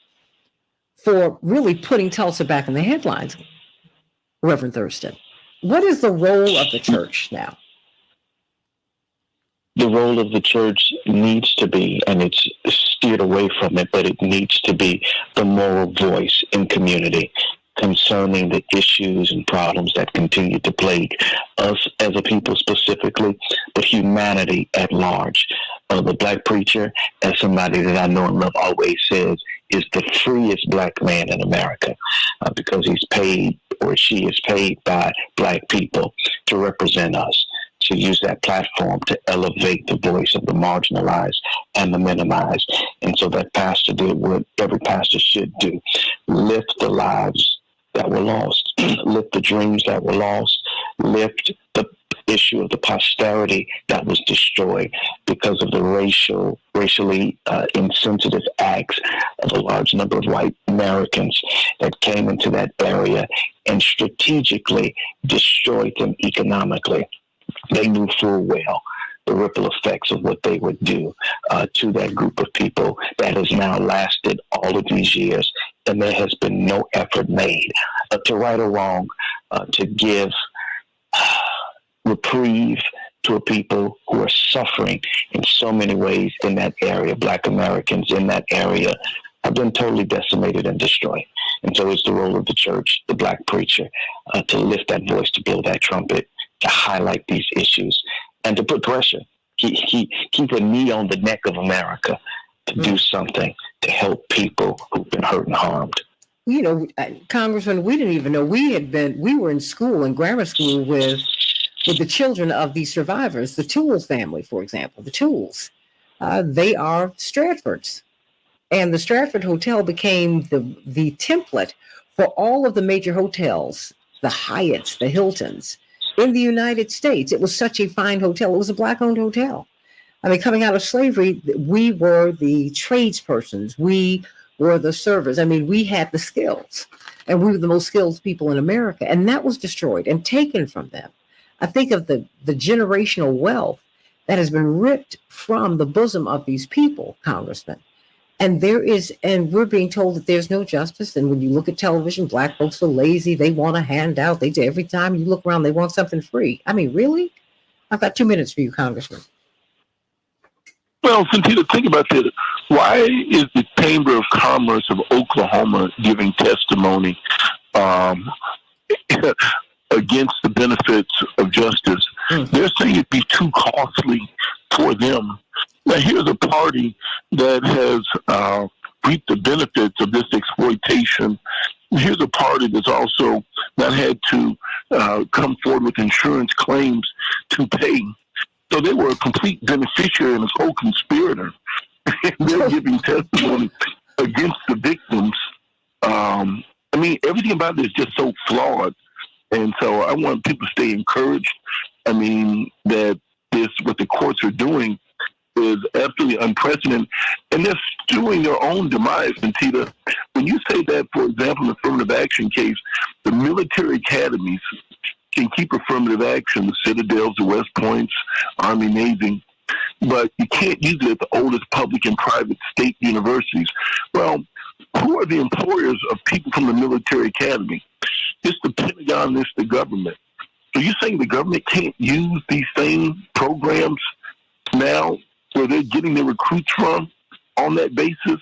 for really putting Tulsa back in the headlines. Reverend Thurston, what is the role of the church now? The role of the church needs to be, and it's steered away from it, but it needs to be the moral voice in community concerning the issues and problems that continue to plague us as a people specifically, but humanity at large. The black preacher, as somebody that I know and love always says, is the freest black man in America because he's paid, or she is paid by black people to represent us, to use that platform to elevate the voice of the marginalized and the minimized. And so that pastor did what every pastor should do: lift the lives that were lost, lift the dreams that were lost, lift the issue of the posterity that was destroyed because of the racially insensitive acts of a large number of white Americans that came into that area and strategically destroyed them economically. They knew full well the ripple effects of what they would do to that group of people that has now lasted all of these years, and there has been no effort made to right or wrong, to give reprieve to a people who are suffering in so many ways in that area. Black Americans in that area have been totally decimated and destroyed. And so it's the role of the church, the black preacher, to lift that voice, to blow that trumpet, to highlight these issues, and to put pressure. Keep a knee on the neck of America to do something to help people who've been hurt and harmed. You know, Congressman, we didn't even know we were in school, in grammar school, with the children of these survivors, the Tools family, for example. The Tools, they are Stratfords. And the Stratford Hotel became the template for all of the major hotels, the Hyatts, the Hiltons, in the United States. It was such a fine hotel. It was a black-owned hotel. I mean, coming out of slavery, we were the tradespersons. We were the servers. I mean, we had the skills, and we were the most skilled people in America. And that was destroyed and taken from them. I think of the generational wealth that has been ripped from the bosom of these people, Congressman. And we're being told that there's no justice. And when you look at television, black folks are lazy. They want a handout. They do. Every time you look around, they want something free. I mean, really? I've got 2 minutes for you, Congressman. Well, Santita, think about this. Why is the Chamber of Commerce of Oklahoma giving testimony against the benefits of justice? They're saying it'd be too costly for them. Now, here's a party that has reaped the benefits of this exploitation. Here's a party that's also not had to come forward with insurance claims to pay. So they were a complete beneficiary and a co-conspirator they're giving testimony against the victims. I mean, everything about this is just so flawed. And so I want people to stay encouraged. I mean, that what the courts are doing is absolutely unprecedented. And they're doing their own demise, Santita. When you say that, for example, in the affirmative action case, the military academies can keep affirmative action, the Citadels, the West Points, Army, Navy, but you can't use it at the oldest public and private state universities. Well, who are the employers of people from the military academy? It's the Pentagon, it's the government. So you're saying the government can't use these same programs now where they're getting their recruits from on that basis?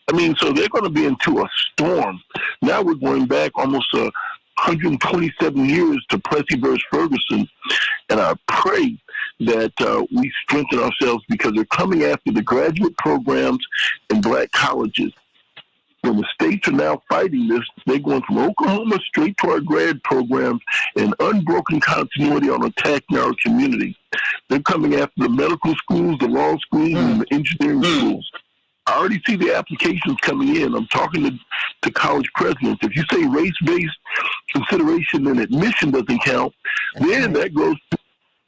I mean, so they're going to be into a storm. Now we're going back almost 127 years to Plessy versus Ferguson, and I pray that we strengthen ourselves because they're coming after the graduate programs in black colleges. When the states are now fighting this, they're going from Oklahoma straight to our grad programs and unbroken continuity on attacking our community. They're coming after the medical schools, the law schools, and the engineering schools. I already see the applications coming in. I'm talking to college presidents. If you say race-based consideration and admission doesn't count, then that goes to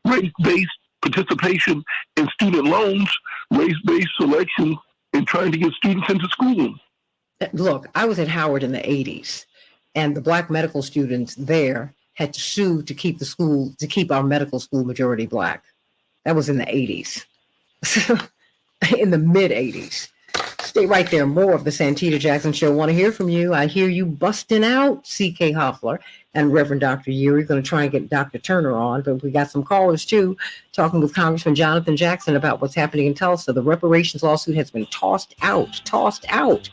race-based participation in student loans, race-based selection, and trying to get students into school. Look, I was at Howard in the 80s, and the black medical students there had to sue to keep the school, to keep our medical school majority black. That was in the 80s, in the mid 80s. Stay right there. More of the Santita Jackson Show. Want to hear from you. I hear you busting out, C.K. Hoffler and Reverend Dr. We're going to try and get Dr. Turner on, but we got some callers too, talking with Congressman Jonathan Jackson about what's happening in Tulsa. The reparations lawsuit has been tossed out.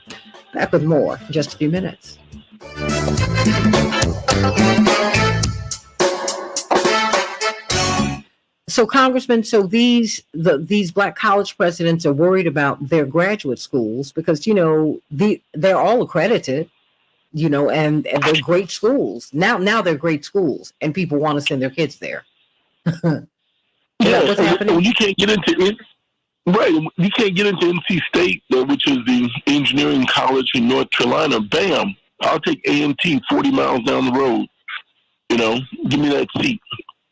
Back with more in just a few minutes. So, Congressman, these black college presidents are worried about their graduate schools because, they're all accredited, and they're great schools. Now they're great schools, and people want to send their kids there. What's happening? You can't get into it. Right, you can't get into NC State, which is the engineering college in North Carolina. Bam, I'll take A&T 40 miles down the road. Give me that seat.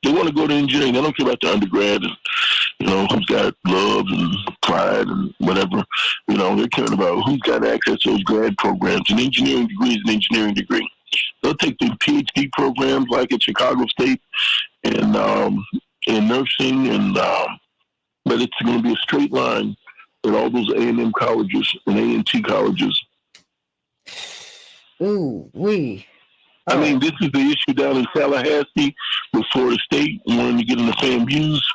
They want to go to engineering. They don't care about the undergrad and, who's got love and pride and whatever. They're caring about who's got access to those grad programs. An engineering degree is an engineering degree. They'll take the PhD programs like at Chicago State and in nursing and but it's going to be a straight line at all those A&M colleges and A&T colleges. Ooh, I mean, this is the issue down in Tallahassee with Florida State wanting to get into FAMU's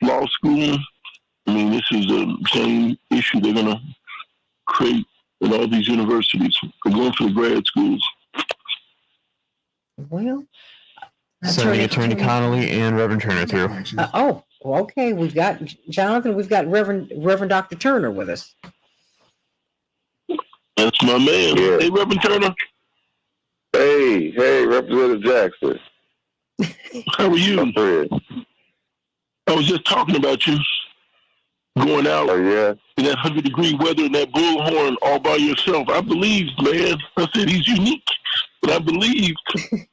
law school. I mean, this is the same issue they're going to create at all these universities. They're going for the grad schools. Well, sending Attorney Connolly and Reverend Turner through. Okay. We've got Jonathan. We've got Reverend Dr. Turner with us. That's my man. Yeah. Hey, Reverend Turner. Hey, Representative Jackson. How are you? I'm Fred. I was just talking about you going out in that 100-degree weather in that bullhorn all by yourself. I believed, man. I said he's unique, but I believed.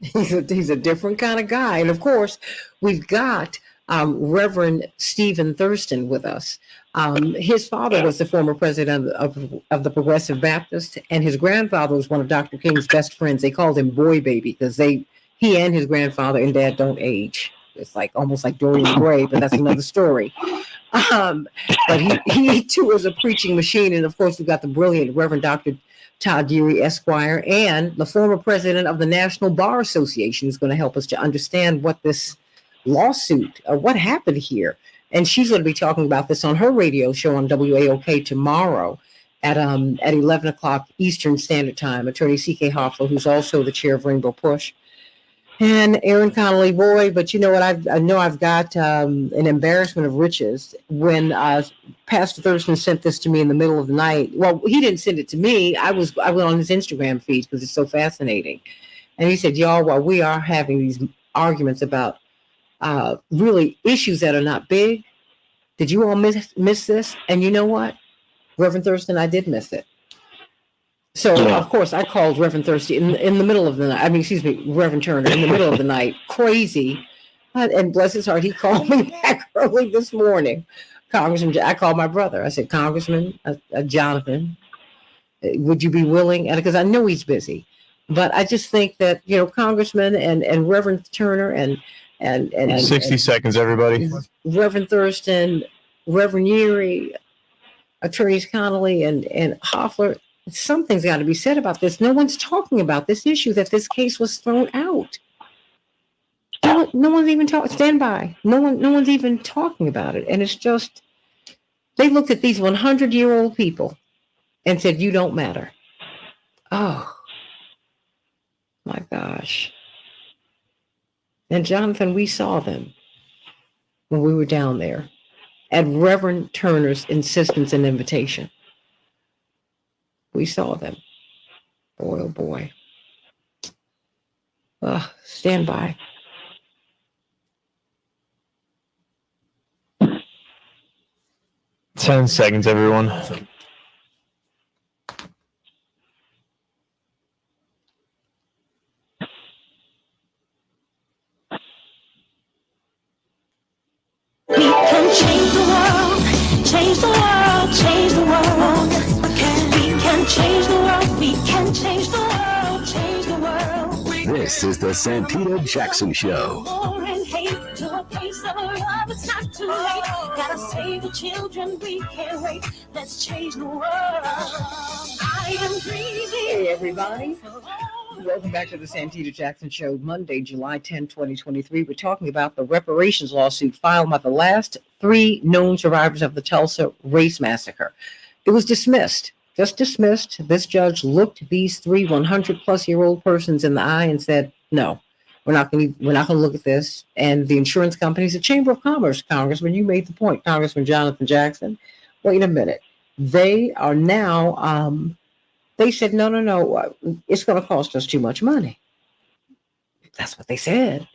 He's a different kind of guy. And, of course, we've got Reverend Stephen Thurston with us. His father was the former president of the Progressive Baptist, and his grandfather was one of Dr. King's best friends. They called him Boy Baby because he and his grandfather and dad don't age. It's almost like Dorian Gray, but that's another story. But he too is a preaching machine, and of course we've got the brilliant Reverend Dr. Todd Deary, Esquire, and the former president of the National Bar Association is going to help us to understand what this lawsuit or what happened here. And she's going to be talking about this on her radio show on WAOK tomorrow at 11 o'clock Eastern Standard Time. Attorney C.K. Hoffler, who's also the chair of Rainbow Push, and Aaron Connolly. Boy, but you know what? I know I've got an embarrassment of riches. When Pastor Thurston sent this to me in the middle of the night. Well, he didn't send it to me. I went on his Instagram feed because it's so fascinating. And he said, y'all, while we are having these arguments about really issues that are not big, Did you all miss this? And you know what? Reverend Thurston, I did miss it. So, of course, I called Reverend Thurston in the middle of the night. I mean, excuse me, Reverend Turner, in the middle of the night. Crazy. And bless his heart, he called me back early this morning. Congressman, I called my brother. I said, Congressman Jonathan, would you be willing? And because I know he's busy. But I just think that, Congressman and Reverend Turner and 60 seconds, everybody. Reverend Thurston, Reverend Yeary, Attorneys Connolly and Hoffler, something's got to be said about this. No one's talking about this issue, that this case was thrown out. No one's even talking. Stand by. No one's even talking about it. And it's just, they looked at these 100-year-old people and said, you don't matter. Oh, my gosh. And Jonathan, we saw them when we were down there at Reverend Turner's insistence and invitation. We saw them. Boy, oh boy. Stand by. Ten seconds, everyone. We can change the world, change the world, change the world. We can change the world, we can change the world, change the world. This is the Santita Jackson Show. War and hate to a place of love, it's not too late. Gotta save the children, we can't wait. Let's change the world. I am breathing. Hey, everybody. Welcome back to the Santita Jackson Show, Monday, July 10, 2023. We're talking about the reparations lawsuit filed by the last 3 known survivors of the Tulsa race massacre. It was dismissed, just dismissed. This judge looked these 3 100-plus-year-old persons in the eye and said, no, we're not going to look at this. And the insurance companies, the Chamber of Commerce, Congressman, you made the point, Congressman Jonathan Jackson. Wait a minute. They are now... They said, no, it's going to cost us too much money. That's what they said.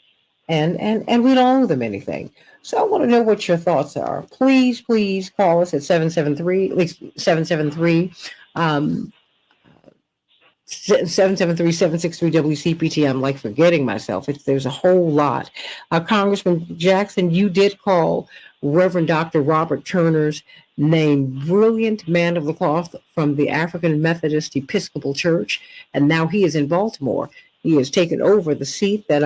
And we don't owe them anything. So I want to know what your thoughts are. Please call us at 773-763 WCPT. I'm like forgetting myself. There's a whole lot. Congressman Jackson, you did call Reverend Dr. Robert Turner's name brilliant man of the cloth from the African Methodist Episcopal Church, and now he is in Baltimore. He has taken over the seat that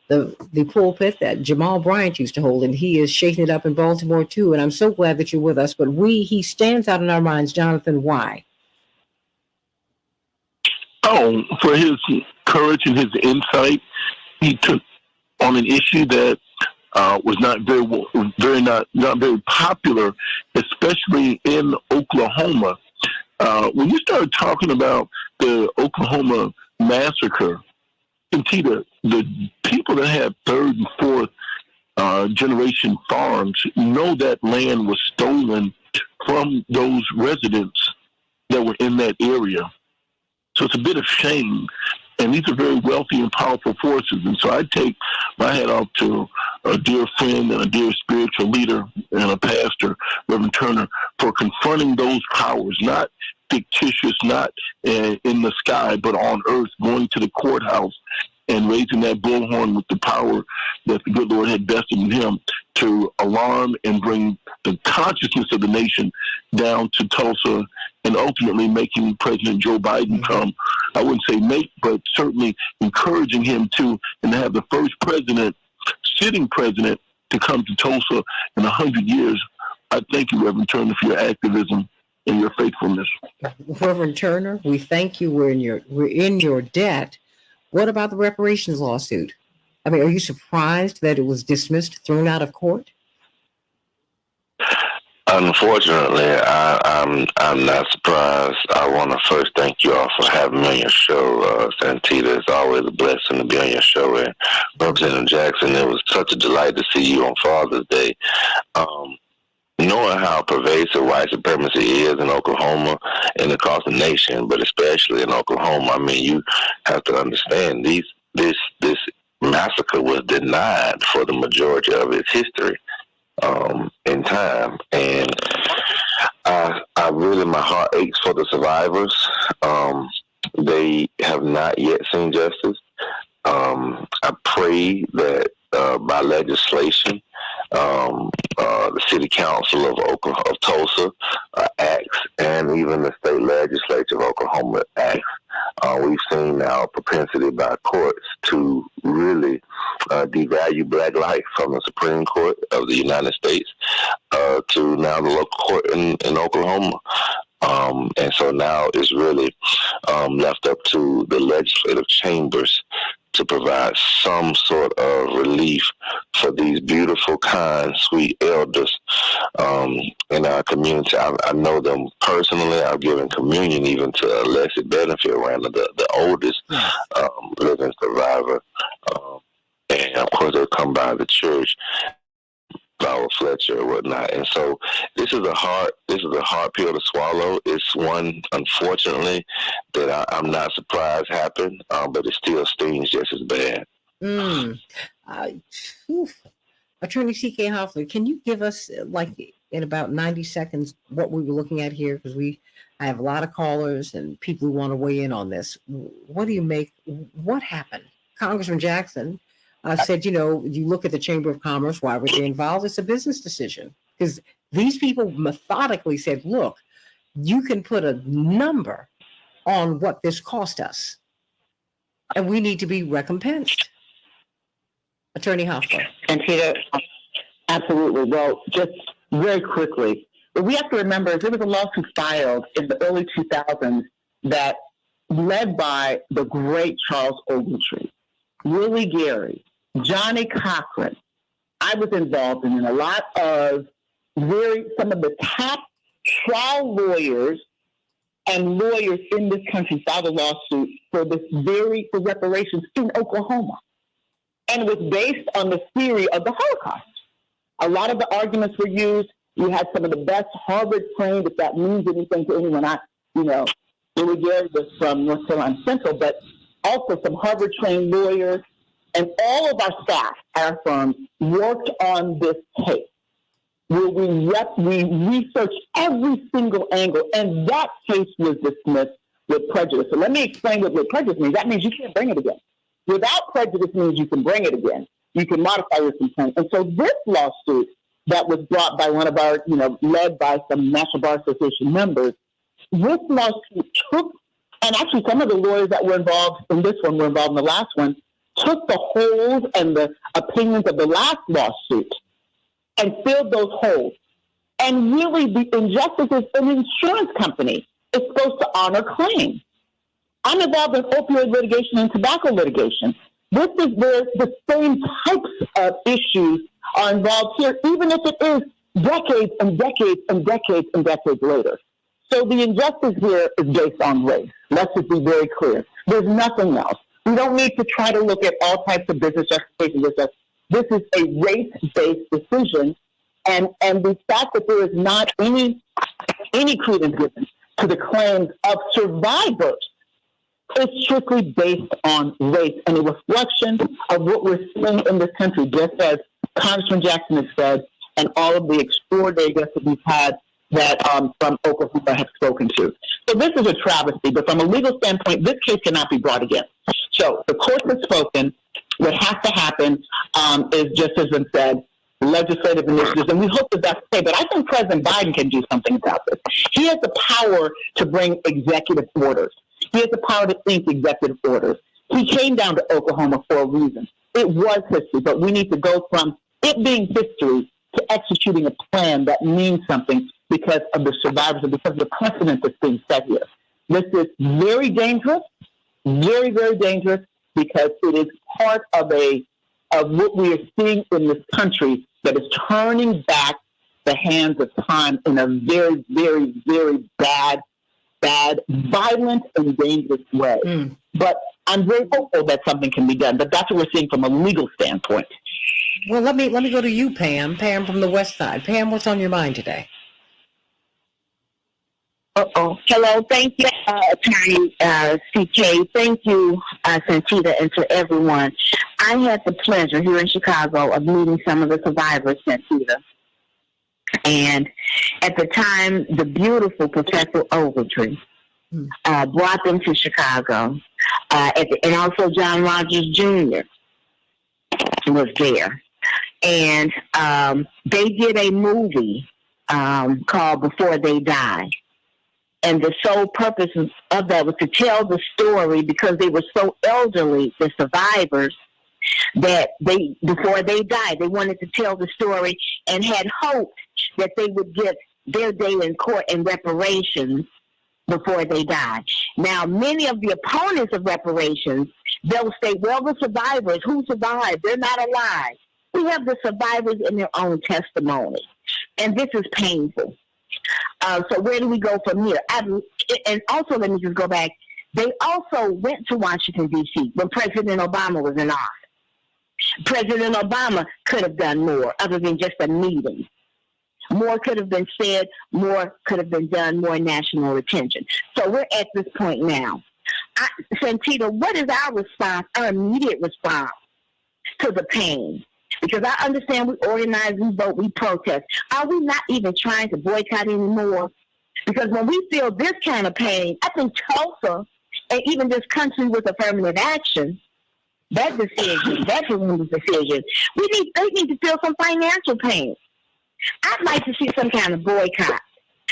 the pulpit that Jamal Bryant used to hold, and he is shaking it up in Baltimore too. And I'm so glad that you're with us. But he stands out in our minds, Jonathan. Why? Oh, for his courage and his insight, he took on an issue that was not very popular, especially in Oklahoma. When you start talking about the Oklahoma massacre, Santita, the people that have 3rd and 4th generation farms know that land was stolen from those residents that were in that area. So it's a bit of shame. And these are very wealthy and powerful forces. And so I take my hat off to a dear friend and a dear spiritual leader and a pastor, Reverend Turner, for confronting those powers, not fictitious, not in the sky, but on earth, going to the courthouse and raising that bullhorn with the power that the good Lord had vested in him to alarm and bring the consciousness of the nation down to Tulsa, and ultimately making President Joe Biden come. I wouldn't say make, but certainly encouraging him to, and to have the first sitting president to come to Tulsa in 100 years. I thank you, Reverend Turner, for your activism and your faithfulness. Reverend Turner, we thank you. We're in your debt. What about the reparations lawsuit? I mean, are you surprised that it was dismissed, thrown out of court? Unfortunately, I'm not surprised. I want to first thank you all for having me on your show. Santita, it's always a blessing to be on your show. And Representative Jackson, it was such a delight to see you on Father's Day. Knowing how pervasive white supremacy is in Oklahoma and across the nation, but especially in Oklahoma, I mean, you have to understand this massacre was denied for the majority of its history. in time. And I really, my heart aches for the survivors. They have not yet seen justice. I pray that by legislation, the City Council of Tulsa acts, and even the state legislature of Oklahoma acts. We've seen now a propensity by courts to really devalue black life, from the Supreme Court of the United States to now the local court in Oklahoma. And so now it's really left up to the legislative chambers to provide some sort of relief for these beautiful, kind, sweet elders in our community. I know them personally. I've given communion even to Leslie Benefit, Randall, the oldest living survivor. And of course, they come by the church, Flower Fletcher or whatnot. And so this is a hard pill to swallow. It's one, unfortunately, that I'm not surprised happened, but it still stings just as bad. Attorney C.K. Hoffler, can you give us, like, in about 90 seconds, what we were looking at here? Because I have a lot of callers and people who want to weigh in on this. What do you make? What happened? Congressman Jackson said, you look at the Chamber of Commerce, why were they involved? It's a business decision. Because these people methodically said, look, you can put a number on what this cost us, and we need to be recompensed. Attorney Hoffler. Santita, absolutely. Well, just very quickly, what we have to remember is there was a lawsuit filed in the early 2000s that led by the great Charles Ogletree, Willie Gary, Johnny Cochran. I was involved in a lot of some of the top trial lawyers and lawyers in this country filed a lawsuit for reparations in Oklahoma. And it was based on the theory of the Holocaust. A lot of the arguments were used. You had some of the best Harvard-trained, if that means anything to anyone. Willie Gary was from North Carolina Central, but also some Harvard-trained lawyers. And all of our staff at our firm worked on this case, where we researched every single angle, and that case was dismissed with prejudice. So let me explain what prejudice means. That means you can't bring it again. Without prejudice means you can bring it again. You can modify your complaint. And so this lawsuit that was brought by one of our, led by some National Bar Association members, this lawsuit took, and actually some of the lawyers that were involved in this one were involved in the last one, took the holes and the opinions of the last lawsuit and filled those holes. And really, the injustice is an insurance company is supposed to honor claims. I'm involved in opioid litigation and tobacco litigation. This is where the same types of issues are involved here, even if it is decades and decades and decades and decades later. So the injustice here is based on race. Let's just be very clear. There's nothing else. We don't need to try to look at all types of business justifications. This is a race-based decision, and the fact that there is not any credence given to the claims of survivors is strictly based on race and a reflection of what we're seeing in this country, just as Congressman Jackson has said, and all of the extraordinary guests that we've had that from Oklahoma have spoken to. So this is a travesty, but from a legal standpoint, this case cannot be brought again. So the court has spoken. What has to happen is, just as been said, legislative initiatives, and we hope that that's okay. But I think President Biden can do something about this. He has the power to bring executive orders. He has the power to ink executive orders. He came down to Oklahoma for a reason. It was history, but we need to go from it being history to executing a plan that means something because of the survivors and because of the precedent that's being set here. This is very dangerous, very, very dangerous, because it is part of what we are seeing in this country that is turning back the hands of time in a very, very, very bad, violent, and dangerous way. But I'm very hopeful that something can be done. But that's what we're seeing from a legal standpoint. Well, let me go to you, Pam. Pam from the West Side. Pam, what's on your mind today? Hello. Thank you, Attorney CK. Thank you, Santita, and to everyone. I had the pleasure here in Chicago of meeting some of the survivors, Santita. And at the time, the beautiful Professor Ogletree brought them to Chicago. And also John Rogers Jr. was there. And they did a movie called Before They Die. And the sole purpose of that was to tell the story, because they were so elderly, the survivors, that before they died, they wanted to tell the story and had hoped that they would get their day in court and reparations before they died. Now, many of the opponents of reparations, they'll say, well, the survivors, who survived? They're not alive. We have the survivors in their own testimony. And this is painful. So where do we go from here? And also, let me just go back. They also went to Washington, D.C. when President Obama was in office. President Obama could have done more other than just a meeting. More could have been said, more could have been done, more national attention. So we're at this point now. Santita, what is our response, our immediate response to the pain? Because I understand we organize, we vote, we protest. Are we not even trying to boycott anymore? Because when we feel this kind of pain, I think Tulsa and even this country with affirmative action, that decision, that's a woman's decision. They need to feel some financial pain. I'd like to see some kind of boycott.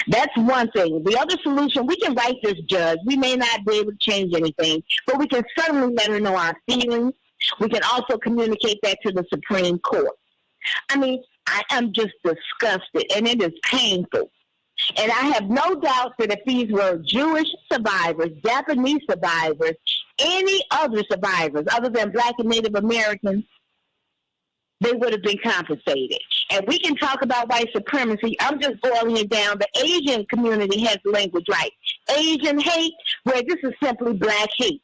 That's one thing. The other solution, we can write this judge. We may not be able to change anything, but we can certainly let her know our feelings. We can also communicate that to the Supreme Court. I mean, I am just disgusted, and it is painful. And I have no doubt that if these were Jewish survivors, Japanese survivors, any other survivors other than Black and Native Americans, they would have been compensated. And we can talk about white supremacy. I'm just boiling it down. The Asian community has the language right. Asian hate, where this is simply Black hate.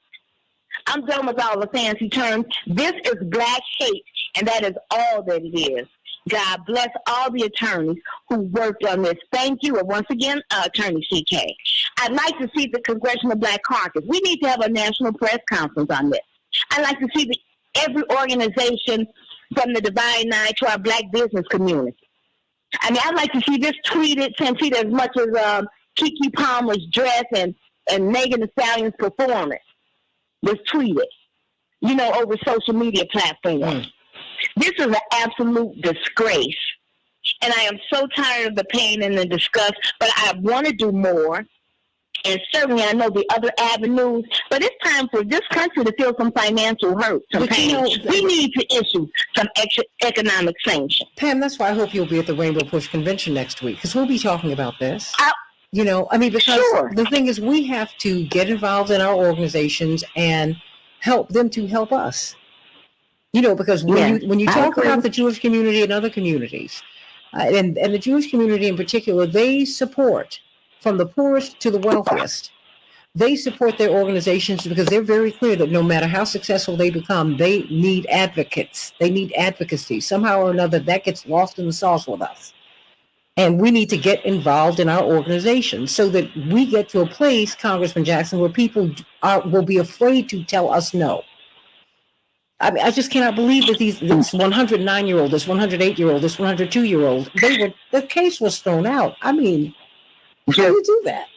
I'm done with all the fancy terms. This is Black hate, and that is all that it is. God bless all the attorneys who worked on this. Thank you. And once again, Attorney C.K. I'd like to see the Congressional Black Caucus. We need to have a national press conference on this. I'd like to see every organization from the Divine Nine to our Black business community. I mean, I'd like to see this tweeted, Santita, as much as Keke Palmer's dress and Megan Thee Stallion's performance was tweeted, over social media platforms. This is an absolute disgrace. And I am so tired of the pain and the disgust, but I want to do more. And certainly I know the other avenues, but it's time for this country to feel some financial hurt, some pain. We need to issue some extra economic sanctions. Pam, that's why I hope you'll be at the Rainbow Push Convention next week, because we'll be talking about this. Because the thing is, we have to get involved in our organizations and help them to help us. Because when you talk about the Jewish community and other communities, and the Jewish community in particular, they support, from the poorest to the wealthiest, they support their organizations because they're very clear that no matter how successful they become, they need advocates. They need advocacy. Somehow or another, that gets lost in the sauce with us. And we need to get involved in our organizations so that we get to a place, Congressman Jackson, where people will be afraid to tell us no. I mean, I just cannot believe that this 109-year-old, this 108-year-old, this 102-year-old, the case was thrown out. I mean, how do you do that?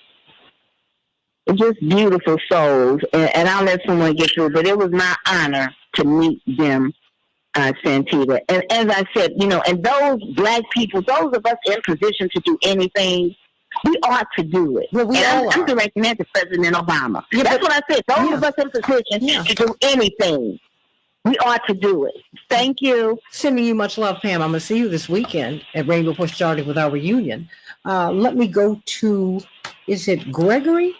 Just beautiful souls, and I'll let someone get through, but it was my honor to meet them, Santita. And as I said, and those Black people, those of us in position to do anything, we ought to do it. Well, I'm directing that to President Obama. Yeah, that's what I said. Those of us in position to do anything, we ought to do it. Thank you. Sending you much love, Pam. I'm going to see you this weekend at Rainbow Push, starting with our reunion. Let me go to, is it Gregory?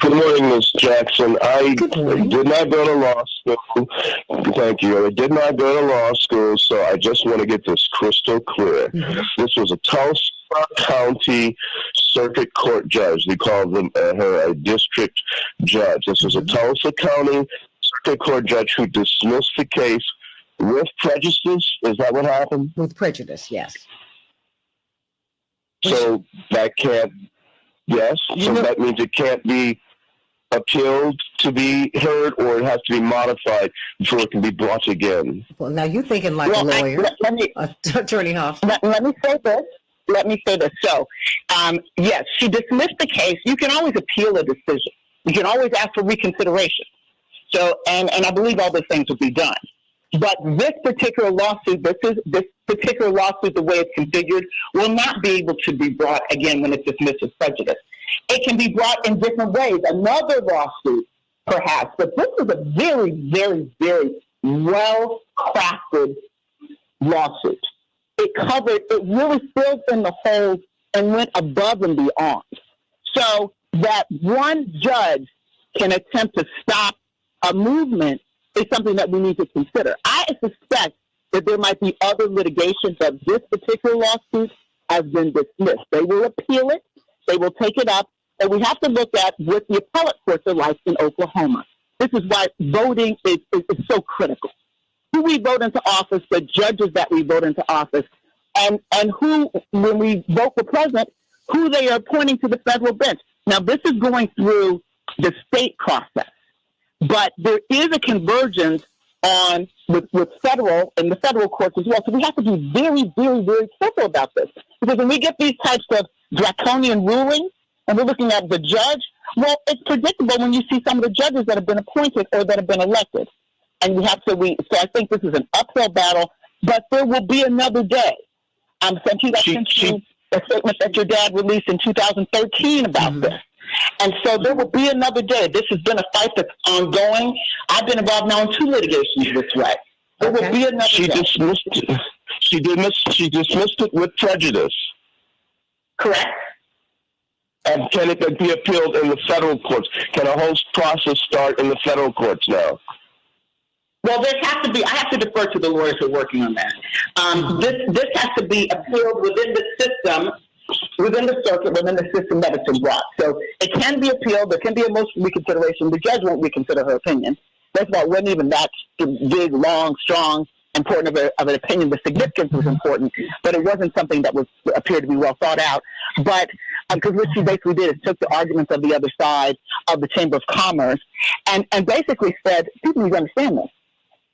Good morning, Ms. Jackson. I did not go to law school. Thank you. I did not go to law school, so I just want to get this crystal clear. This was a Tulsa County Circuit Court judge. They called her a district judge. This was a Tulsa County Circuit Court judge who dismissed the case with prejudice. Is that what happened? With prejudice, yes. So that can't, yes? So that means it can't be appealed to be heard, or it has to be modified before it can be brought again? Well, now you're thinking like a lawyer, Attorney Hoff. Let me say this. So, yes, she dismissed the case. You can always appeal a decision. You can always ask for reconsideration. So, and I believe all those things will be done. But this particular lawsuit, the way it's configured, will not be able to be brought again when it's dismissed as prejudice. It can be brought in different ways. Another lawsuit, perhaps, but this is a very, very, very well-crafted lawsuit. It really filled in the holes and went above and beyond. So that one judge can attempt to stop a movement is something that we need to consider. I suspect that there might be other litigation, but this particular lawsuit has been dismissed. They will appeal it. They will take it up. And we have to look at what the appellate courts are like in Oklahoma. This is why voting is so critical. Who we vote into office, the judges that we vote into office, and who, when we vote for president, who they are appointing to the federal bench. Now, this is going through the state process, but there is a convergence with federal and the federal courts as well. So we have to be very, very, very careful about this, because when we get these types of draconian rulings and we're looking at the judge, well, it's predictable when you see some of the judges that have been appointed or that have been elected. And so I think this is an uphill battle, but there will be another day. Santita, I sent you a statement that your dad released in 2013 about this. And so there will be another day. This has been a fight that's ongoing. I've been involved now in 2 litigations this way. There will be another day. She dismissed it with prejudice. Correct. And can it be appealed in the federal courts? Can a whole process start in the federal courts now? Well, I have to defer to the lawyers who are working on that. This has to be appealed within the system, within the circuit, within the system that it's been brought. So it can be appealed. There can be a motion for reconsideration. The judge won't reconsider her opinion. That's why it wasn't even that big, long, strong, important of an opinion. The significance was important, but it wasn't something that appeared to be well thought out. But because what she basically did is took the arguments of the other side of the Chamber of Commerce and basically said, people need to understand this.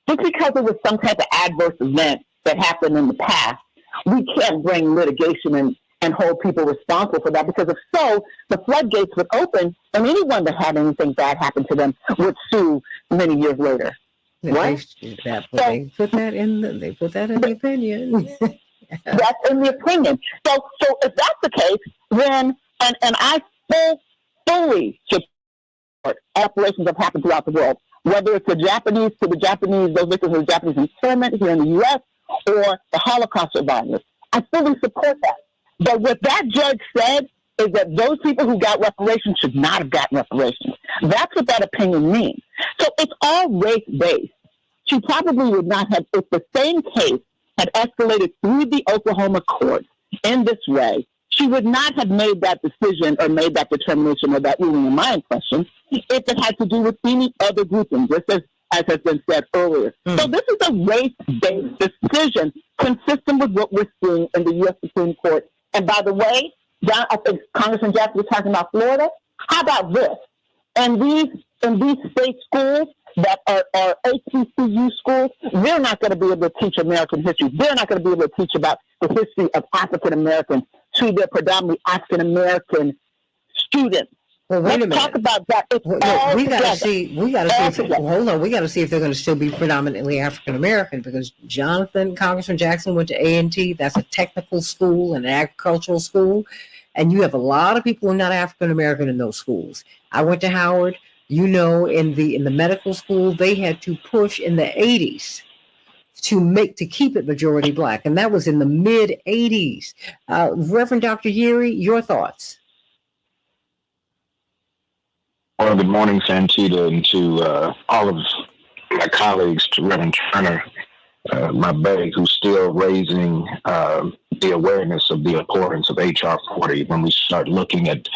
Just because it was some type of adverse event that happened in the past, we can't bring litigation and hold people responsible for that, because if so, the floodgates would open and anyone that had anything bad happen to them would sue many years later. What? They put that in the opinion. That's in the opinion. So if that's the case, then, and I fully support operations that happen throughout the world, whether it's those victims of Japanese internment here in the U.S. or the Holocaust survivors. I fully support that. But what that judge said is that those people who got reparations should not have gotten reparations. That's what that opinion means. So it's all race-based. She probably would not have, if the same case had escalated through the Oklahoma courts in this way, she would not have made that decision or made that determination or that ruling, in my impression, if it had to do with any other grouping, just as has been said earlier. So this is a race-based decision consistent with what we're seeing in the U.S. Supreme Court. And by the way, I think Congressman Jackson was talking about Florida. How about this? And these state schools that are HBCU schools, they're not going to be able to teach American history. They're not going to be able to teach about the history of African Americans to their predominantly African American students. Well, wait a minute. Talk about that. We got to see. Hold on. We got to see if they're going to still be predominantly African American, because Congressman Jackson went to A&T. That's a technical school and an agricultural school, and you have a lot of people who are not African American in those schools. I went to Howard. In the medical school, they had to push in the 80s to keep it majority black, and that was in the mid 80s. Reverend Dr. Yeary, your thoughts? Well, good morning, Santita, and to all of my colleagues, to Reverend Turner, my buddy, who's still raising the awareness of the importance of H.R. 40 when we start looking at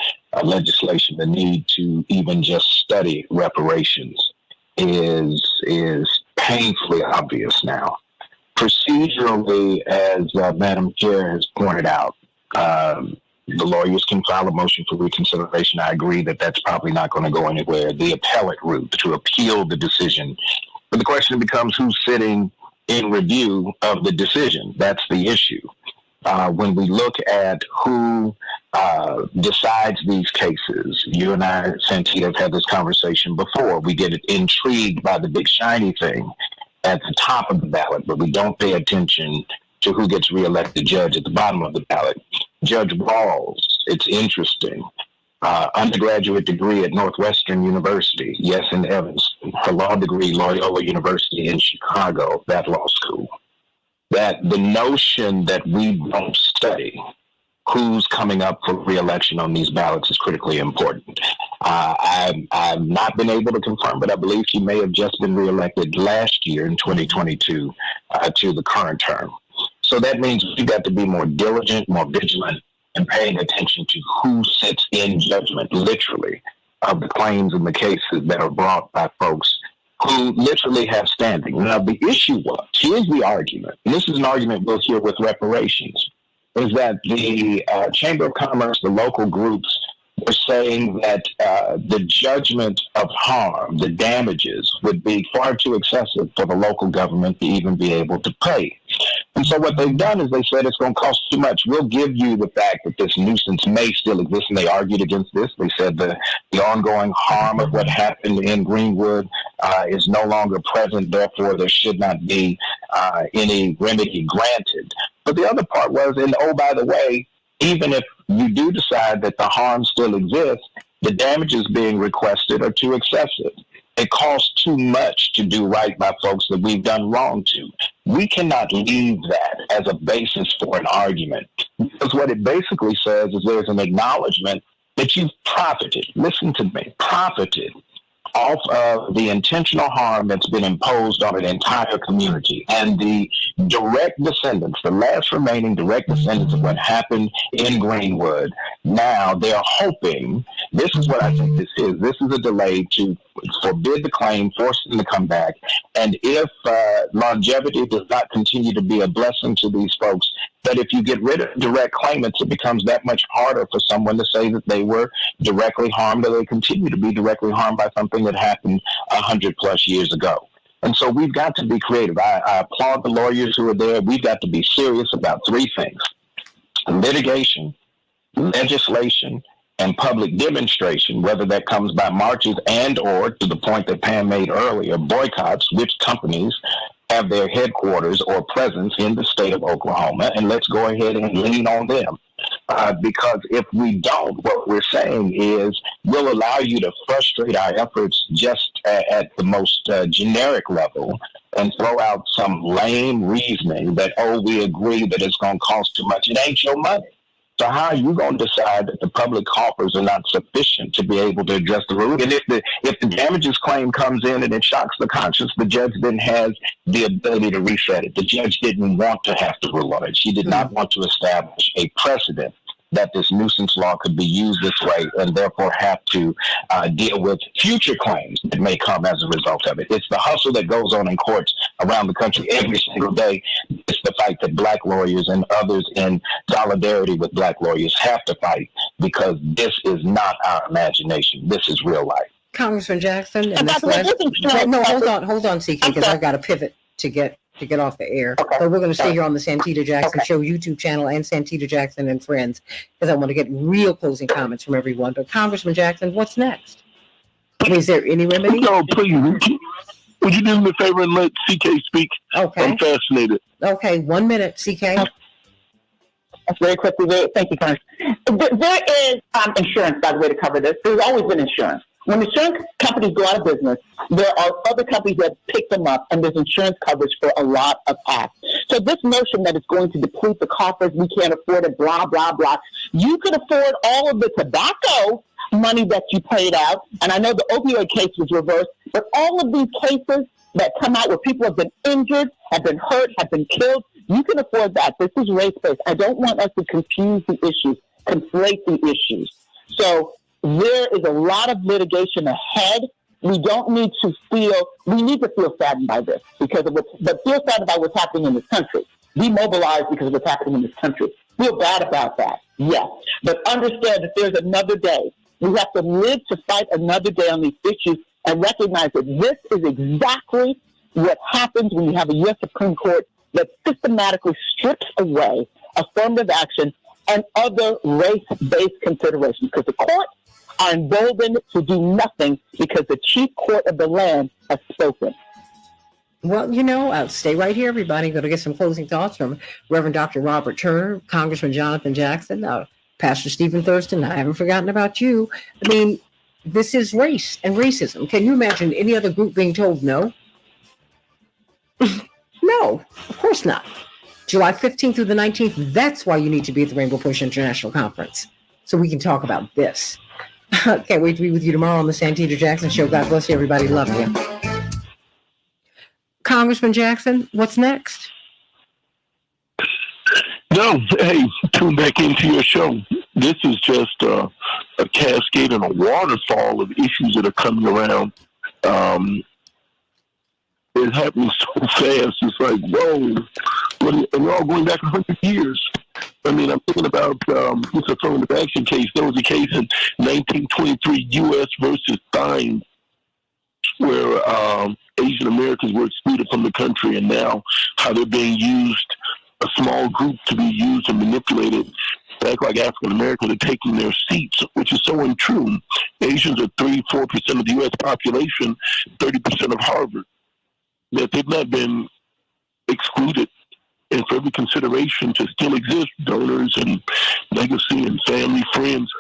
legislation. The need to even just study reparations is painfully obvious now. Procedurally, as Madam Chair has pointed out, The lawyers can file a motion for reconsideration. I agree that that's probably not going to go anywhere. The appellate route to appeal the decision. But the question becomes who's sitting in review of the decision. That's the issue. When we look at who decides these cases, you and I, Santita, have had this conversation before. We get intrigued by the big shiny thing at the top of the ballot, but we don't pay attention to who gets reelected judge at the bottom of the ballot. Judge Walls, it's interesting. Undergraduate degree at Northwestern University, yes, in Evanston. Her law degree, Loyola University in Chicago, that law school. That the notion that we don't study who's coming up for re-election on these ballots is critically important. I've not been able to confirm, but I believe she may have just been re-elected last year in 2022 to the current term. So that means we've got to be more diligent, more vigilant, and paying attention to who sits in judgment, literally, of the claims and the cases that are brought by folks who literally have standing. Now, the issue was, here's the argument, and this is an argument we'll hear with reparations, is that the Chamber of Commerce, the local groups, were saying that the judgment of harm, the damages, would be far too excessive for the local government to even be able to pay. And so what they've done is they said it's going to cost too much. We'll give you the fact that this nuisance may still exist, and they argued against this. They said the ongoing harm of what happened in Greenwood is no longer present, therefore there should not be any remedy granted. But the other part was, and oh, by the way, even if you do decide that the harm still exists, the damages being requested are too excessive. It costs too much to do right by folks that we've done wrong to. We cannot leave that as a basis for an argument, because what it basically says is there's an acknowledgement that you've profited, listen to me, profited off of the intentional harm that's been imposed on an entire community. And the direct descendants, the last remaining direct descendants of what happened in Greenwood, now they're hoping, this is what I think this is a delay to forbid the claim, force them to come back. And if longevity does not continue to be a blessing to these folks, that if you get rid of direct claimants, it becomes that much harder for someone to say that they were directly harmed, or they continue to be directly harmed by something that happened 100+ years ago. And so we've got to be creative. I applaud the lawyers who are there. We've got to be serious about three things: litigation, legislation, and public demonstration, whether that comes by marches and or, to the point that Pam made earlier, boycotts, which companies have their headquarters or presence in the state of Oklahoma, and let's go ahead and lean on them. Because if we don't, what we're saying is we'll allow you to frustrate our efforts just at the most generic level and throw out some lame reasoning that, oh, we agree that it's going to cost too much. It ain't your money. So how are you going to decide that the public coffers are not sufficient to be able to address the root? And if the damages claim comes in and it shocks the conscience, the judge then has the ability to reset it. The judge didn't want to have to rule on it. She did not want to establish a precedent that this nuisance law could be used this way, and therefore have to deal with future claims that may come as a result of it. It's the hustle that goes on in courts around the country every single day. It's the fight that Black lawyers and others in solidarity with Black lawyers have to fight, because this is not our imagination. This is real life. Congressman Jackson, and this last, no, hold on, CK, because I've got to pivot to get off the air. Okay. But we're going to stay here on the Santita Jackson Show YouTube channel and Santita Jackson and Friends, because I want to get real closing comments from everyone. But Congressman Jackson, what's next? Is there any remedy? No, please. Would you do me a favor and let CK speak? Okay. I'm fascinated. Okay, 1 minute, CK. Very quickly, thank you, Congress. There is insurance, by the way, to cover this. There's always been insurance. When insurance companies go out of business, there are other companies that pick them up, and there's insurance coverage for a lot of acts. So this notion that it's going to deplete the coffers, we can't afford it, blah, blah, blah. You could afford all of the tobacco money that you paid out, and I know the opioid case was reversed, but all of these cases that come out where people have been injured, have been hurt, have been killed, you can afford that. This is race-based. I don't want us to confuse the issues, conflate the issues. So there is a lot of litigation ahead. We don't need to we need to feel saddened by this, but feel saddened by what's happening in this country. Be mobilized because of what's happening in this country. Feel bad about that. Yes, but understand that there's another day. We have to live to fight another day on these issues and recognize that this is exactly what happens when you have a U.S. Supreme Court that systematically strips away affirmative action and other race-based considerations. Because the courts are emboldened to do nothing because the chief court of the land has spoken. Well, stay right here, everybody. Going to get some closing thoughts from Reverend Dr. Robert Turner, Congressman Jonathan Jackson, Pastor Stephen Thurston. I haven't forgotten about you. I mean, this is race and racism. Can you imagine any other group being told no? No, of course not. July 15th through the 19th, that's why you need to be at the Rainbow Push International Conference, so we can talk about this. Can't wait to be with you tomorrow on the Santita Jackson Show. God bless you, everybody. Love you. Congressman Jackson, what's next? No, hey, tune back into your show. This is just a cascade and a waterfall of issues that are coming around. It's happening so fast. It's like, whoa. And we're all going back 100 years. I mean, I'm thinking about this affirmative action case. There was a case in 1923, U.S. versus Fines, where Asian Americans were excluded from the country, and now how they're being used, a small group to be used and manipulated to act like African Americans are taking their seats, which is so untrue. Asians are 3-4% of the U.S. population, 30% of Harvard. That they've not been excluded, and for every consideration to still exist, donors and legacy and family, friends,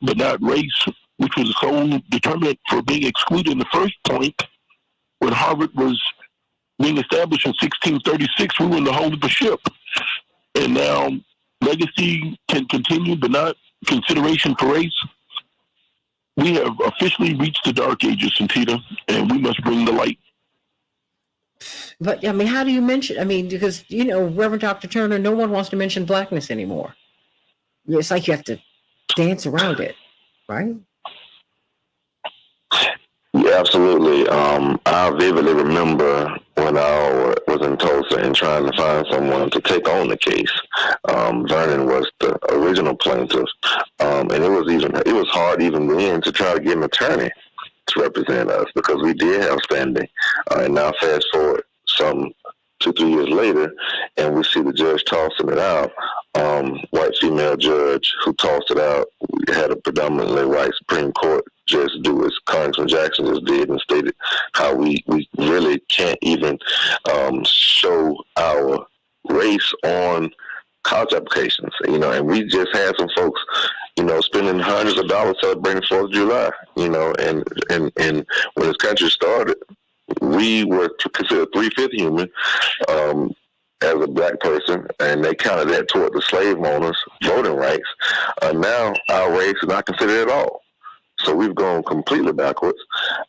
but not race, which was the sole determinant for being excluded in the first point. When Harvard was being established in 1636, we were in the hold of the ship. And now legacy can continue, but not consideration for race. We have officially reached the dark ages, Santita, and we must bring the light. But, I mean, how do you mention, because, Reverend Dr. Turner, no one wants to mention blackness anymore. It's like you have to dance around it, right? Yeah, absolutely. I vividly remember when I was in Tulsa and trying to find someone to take on the case. Vernon was the original plaintiff, and it was hard even then to try to get an attorney to represent us because we did have standing. And now fast forward some 2-3 years later, and we see the judge tossing it out. White female judge who tossed it out. We had a predominantly white Supreme Court judge do as Congressman Jackson just did and stated how we really can't even show our race on college applications, and we just had some folks, spending hundreds of dollars celebrating 4th of July, and when this country started, we were considered 3/5 human as a black person, and they counted that toward the slave owners' voting rights. Now our race is not considered at all. So we've gone completely backwards.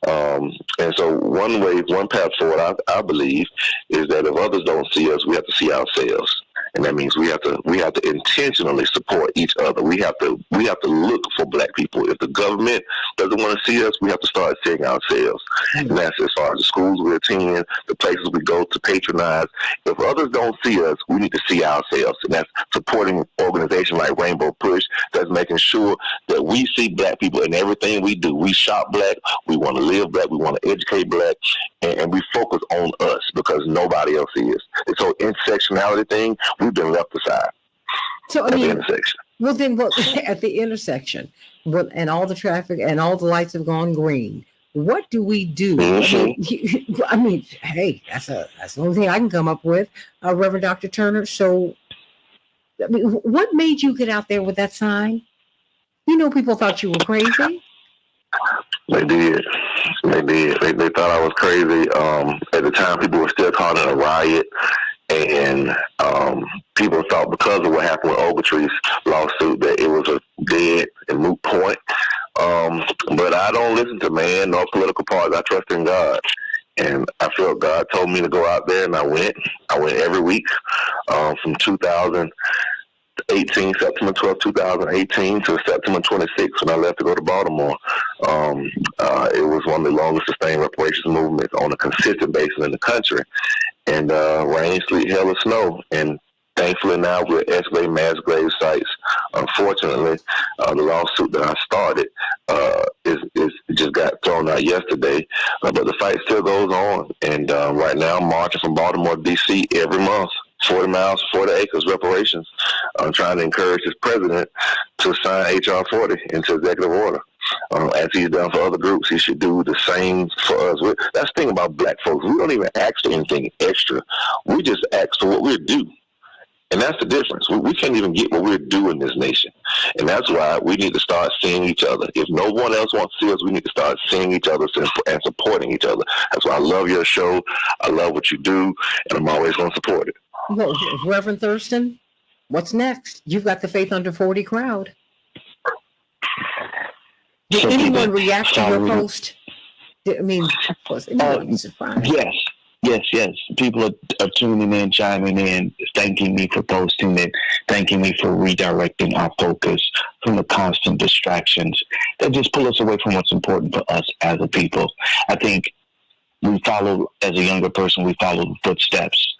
And so one path forward, I believe, is that if others don't see us, we have to see ourselves. And that means we have to intentionally support each other. We have to look for black people. If the government doesn't want to see us, we have to start seeing ourselves. And that's as far as the schools we attend, the places we go to patronize. If others don't see us, we need to see ourselves. And that's supporting organizations like Rainbow Push. That's making sure that we see black people in everything we do. We shop black. We want to live black. We want to educate black. And we focus on us because nobody else is. And so intersectionality thing, we've been left aside. So, at the intersection. Well, then, at the intersection, and all the traffic and all the lights have gone green, what do we do? Mm-hmm. Hey, that's the only thing I can come up with, Reverend Dr. Turner. So, what made you get out there with that sign? People thought you were crazy. They did. They thought I was crazy. At the time, people were still calling it a riot. And people thought because of what happened with Ogletree's lawsuit that it was a dead and moot point. But I don't listen to man nor political parties. I trust in God. And I felt God told me to go out there, and I went. I went every week from 2018, September 12, 2018 to September 26 when I left to go to Baltimore. It was one of the longest sustained reparations movements on a consistent basis in the country. And rain, sleet, hail, or snow. And Thankfully, now we're excavating mass grave sites. Unfortunately, the lawsuit that I started is just got thrown out yesterday, but the fight still goes on. And right now, I'm marching from Baltimore to D.C. every month, 40 miles, 40 acres reparations. I'm trying to encourage this president to sign H.R. 40 into executive order. As he's done for other groups, he should do the same for us. That's the thing about black folks. We don't even ask for anything extra. We just ask for what we're due. And that's the difference. We can't even get what we're due in this nation. And that's why we need to start seeing each other. If no one else wants to see us, we need to start seeing each other and supporting each other. That's why I love your show. I love what you do, and I'm always going to support it. Well, Reverend Thurston, what's next? You've got the Faith Under 40 crowd. Did anyone react to your post? I mean, of course, Yes. People are tuning in, chiming in, thanking me for posting it, thanking me for redirecting our focus from the constant distractions that just pull us away from what's important for us as a people. I think we follow, as a younger person, we follow the footsteps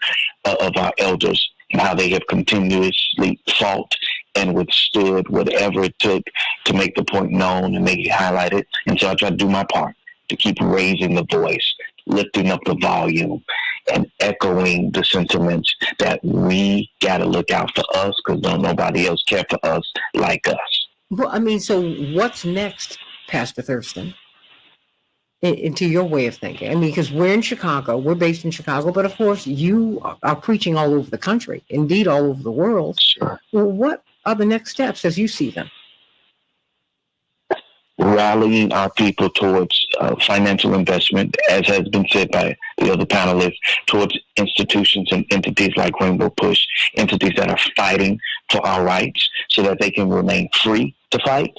of our elders and how they have continuously fought and withstood whatever it took to make the point known and make it highlighted. And so I try to do my part to keep raising the voice, lifting up the volume, and echoing the sentiments that we got to look out for us because don't nobody else care for us like us. Well, I mean, so what's next, Pastor Thurston, into your way of thinking? I mean, because we're in Chicago, we're based in Chicago, but of course you are preaching all over the country, indeed all over the world. Sure. Well, what are the next steps as you see them? Rallying our people towards financial investment, as has been said by the other panelists, towards institutions and entities like Rainbow Push, entities that are fighting for our rights so that they can remain free to fight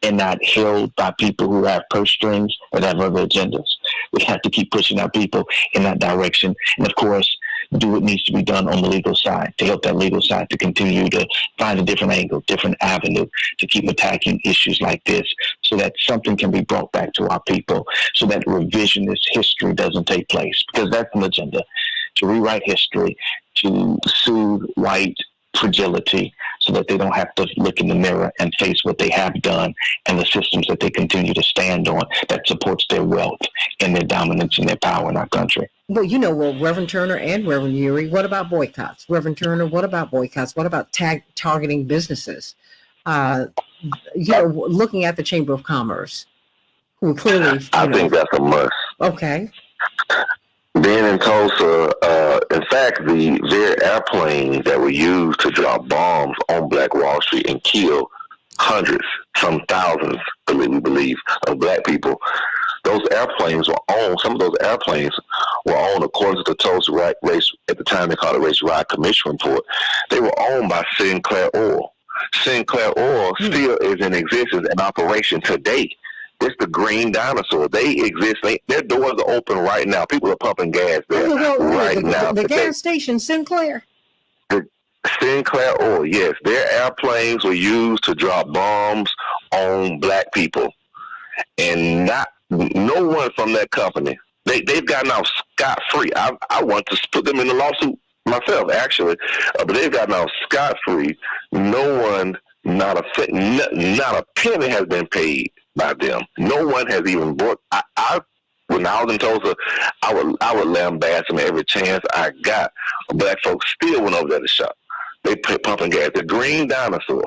and not held by people who have purse strings and have other agendas. We have to keep pushing our people in that direction. And of course, do what needs to be done on the legal side to help that legal side to continue to find a different angle, different avenue to keep attacking issues like this so that something can be brought back to our people so that revisionist history doesn't take place, because that's an agenda, to rewrite history, to soothe white fragility so that they don't have to look in the mirror and face what they have done and the systems that they continue to stand on that supports their wealth and their dominance and their power in our country. Well, Reverend Turner and Reverend Urey, what about boycotts? Reverend Turner, what about boycotts? What about targeting businesses? Looking at the Chamber of Commerce, who clearly... I think that's a must. Okay. Being in Tulsa, in fact, the very airplanes that were used to drop bombs on Black Wall Street and kill hundreds, some thousands, we believe, of black people, those airplanes were owned, some of those airplanes were owned, according to the Tulsa race, at the time they called it Race Riot Commission report, they were owned by Sinclair Oil. Sinclair Oil still is in existence and operation today. It's the green dinosaur. They exist. Their doors are open right now. People are pumping gas there now. The gas station, Sinclair. Sinclair Oil, yes. Their airplanes were used to drop bombs on black people. And no one from that company, they've gotten out scot-free. I want to put them in the lawsuit myself, actually. But they've gotten out scot-free. No one, not a penny has been paid by them. No one has even brought. When I was in Tulsa, I would lambast them every chance I got. Black folks still went over there to shop. They pumping gas. The Green Dinosaur,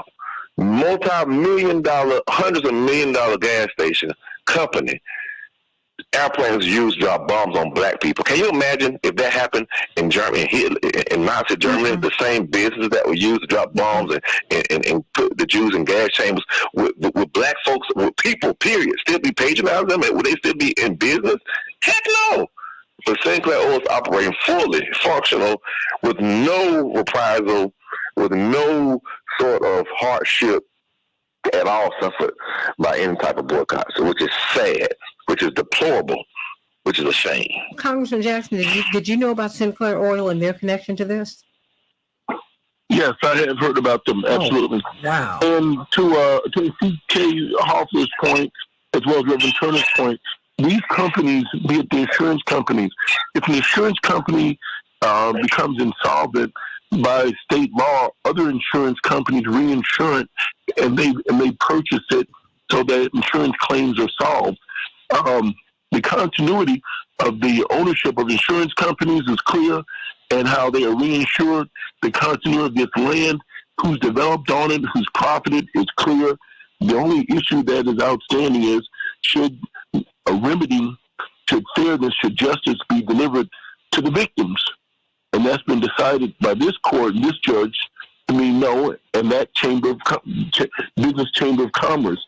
multi-million dollar, hundreds of $1 million gas station company. Airplanes used to drop bombs on black people. Can you imagine if that happened in Germany, in Nazi Germany, the same businesses that were used to drop bombs and put the Jews in gas chambers, with black folks, with people, period, still be patronizing them? Would they still be in business? Heck no. But Sinclair Oil is operating fully functional with no reprisal, with no sort of hardship at all suffered by any type of boycott, which is sad, which is deplorable, which is a shame. Congressman Jackson, did you know about Sinclair Oil and their connection to this? Yes, I have heard about them, absolutely. Oh, wow. And to C.K. Hoffler's point, as well as Reverend Turner's point, these companies, be it the insurance companies, if an insurance company becomes insolvent, by state law, other insurance companies reinsure it, and they purchase it so that insurance claims are solved. The continuity of the ownership of insurance companies is clear, and how they are reinsured. The continuity of this land, who's developed on it, who's profited, is clear. The only issue that is outstanding is, should a remedy, should fairness, should justice be delivered to the victims? And that's been decided by this court and this judge to mean no, and that business chamber of commerce.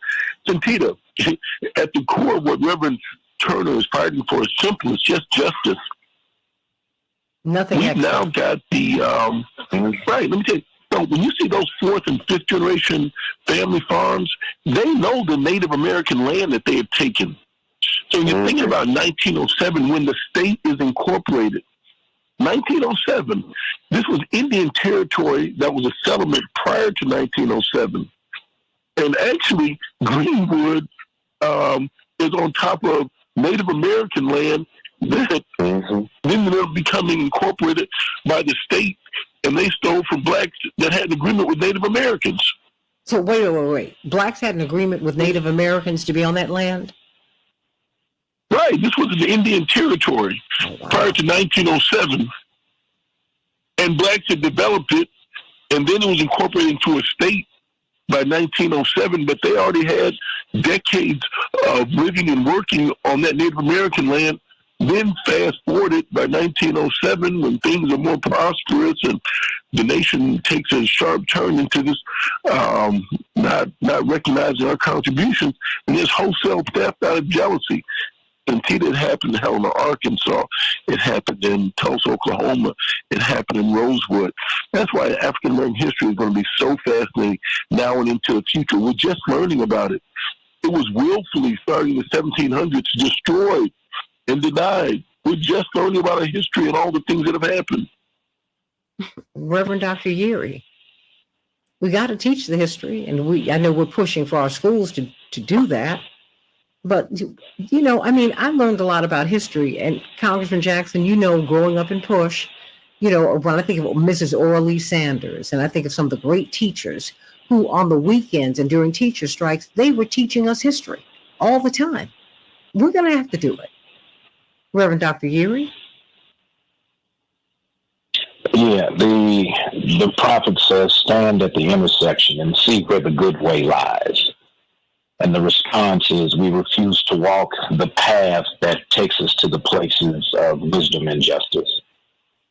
Santita, at the core of what Reverend Turner is fighting for is simple. It's just justice. Nothing We've extra. now got the right. Let me tell you. So when you see those fourth and fifth generation family farms, they know the Native American land that they have taken. So when you're thinking about 1907, when the state is incorporated, 1907, this was Indian territory that was a settlement prior to 1907. And actually, Greenwood is on top of Native American land that then ended up becoming incorporated by the state, and they stole from blacks that had an agreement with Native Americans. So wait. Blacks had an agreement with Native Americans to be on that land? Right. This was the Indian territory prior to 1907. And blacks had developed it, and then it was incorporated into a state by 1907, but they already had decades of living and working on that Native American land. Then fast forwarded by 1907, when things are more prosperous and the nation takes a sharp turn into this, not recognizing our contributions, and there's wholesale theft out of jealousy. Santita, it happened in Helena, Arkansas. It happened in Tulsa, Oklahoma. It happened in Rosewood. That's why African American history is going to be so fascinating now and into the future. We're just learning about it. It was willfully, starting in the 1700s, destroyed and denied. We're just learning about our history and all the things that have happened. Reverend Dr. Yeary, we got to teach the history, and I know we're pushing for our schools to do that. But, I learned a lot about history. And Congressman Jackson, growing up in Push, when I think of Mrs. Orly Sanders, and I think of some of the great teachers who on the weekends and during teacher strikes, they were teaching us history all the time. We're going to have to do it. Reverend Dr. Yeary? Yeah, the prophet says, stand at the intersection and see where the good way lies. And the response is, we refuse to walk the path that takes us to the places of wisdom and justice.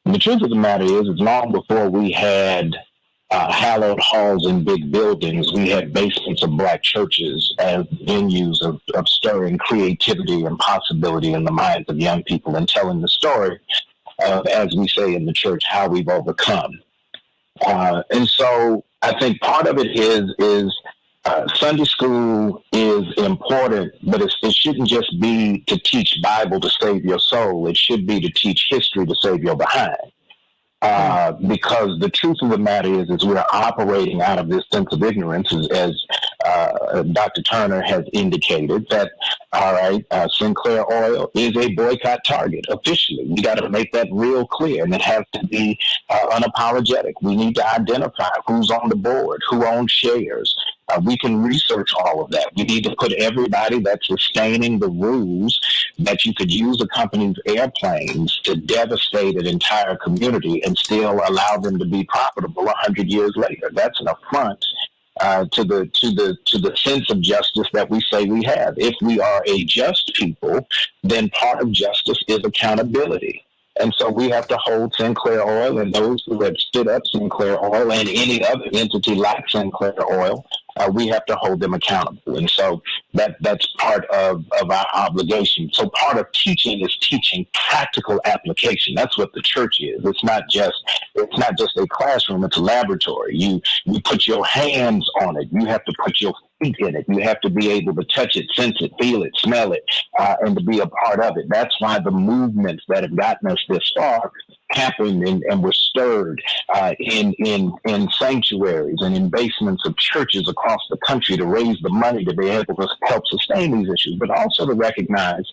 And the truth of the matter is, long before we had hallowed halls and big buildings, we had basements of black churches as venues of stirring creativity and possibility in the minds of young people and telling the story of, as we say in the church, how we've overcome. And so I think part of it is Sunday school is important, but it shouldn't just be to teach Bible to save your soul. It should be to teach history to save your behind. Because the truth of the matter is we're operating out of this sense of ignorance, as Dr. Turner has indicated, that, all right, Sinclair Oil is a boycott target officially. We got to make that real clear, and it has to be unapologetic. We need to identify who's on the board, who owns shares. We can research all of that. We need to put everybody that's sustaining the rules that you could use a company's airplanes to devastate an entire community and still allow them to be profitable 100 years later. That's an affront to the sense of justice that we say we have. If we are a just people, then part of justice is accountability. And so we have to hold Sinclair Oil and those who have stood up Sinclair Oil and any other entity like Sinclair Oil, we have to hold them accountable. And so that's part of our obligation. So part of teaching is teaching practical application. That's what the church is. It's not just a classroom, it's a laboratory. You put your hands on it. You have to put your feet in it. You have to be able to touch it, sense it, feel it, smell it, and to be a part of it. That's why the movements that have gotten us this far happened and were stirred in sanctuaries and in basements of churches across the country to raise the money to be able to help sustain these issues, but also to recognize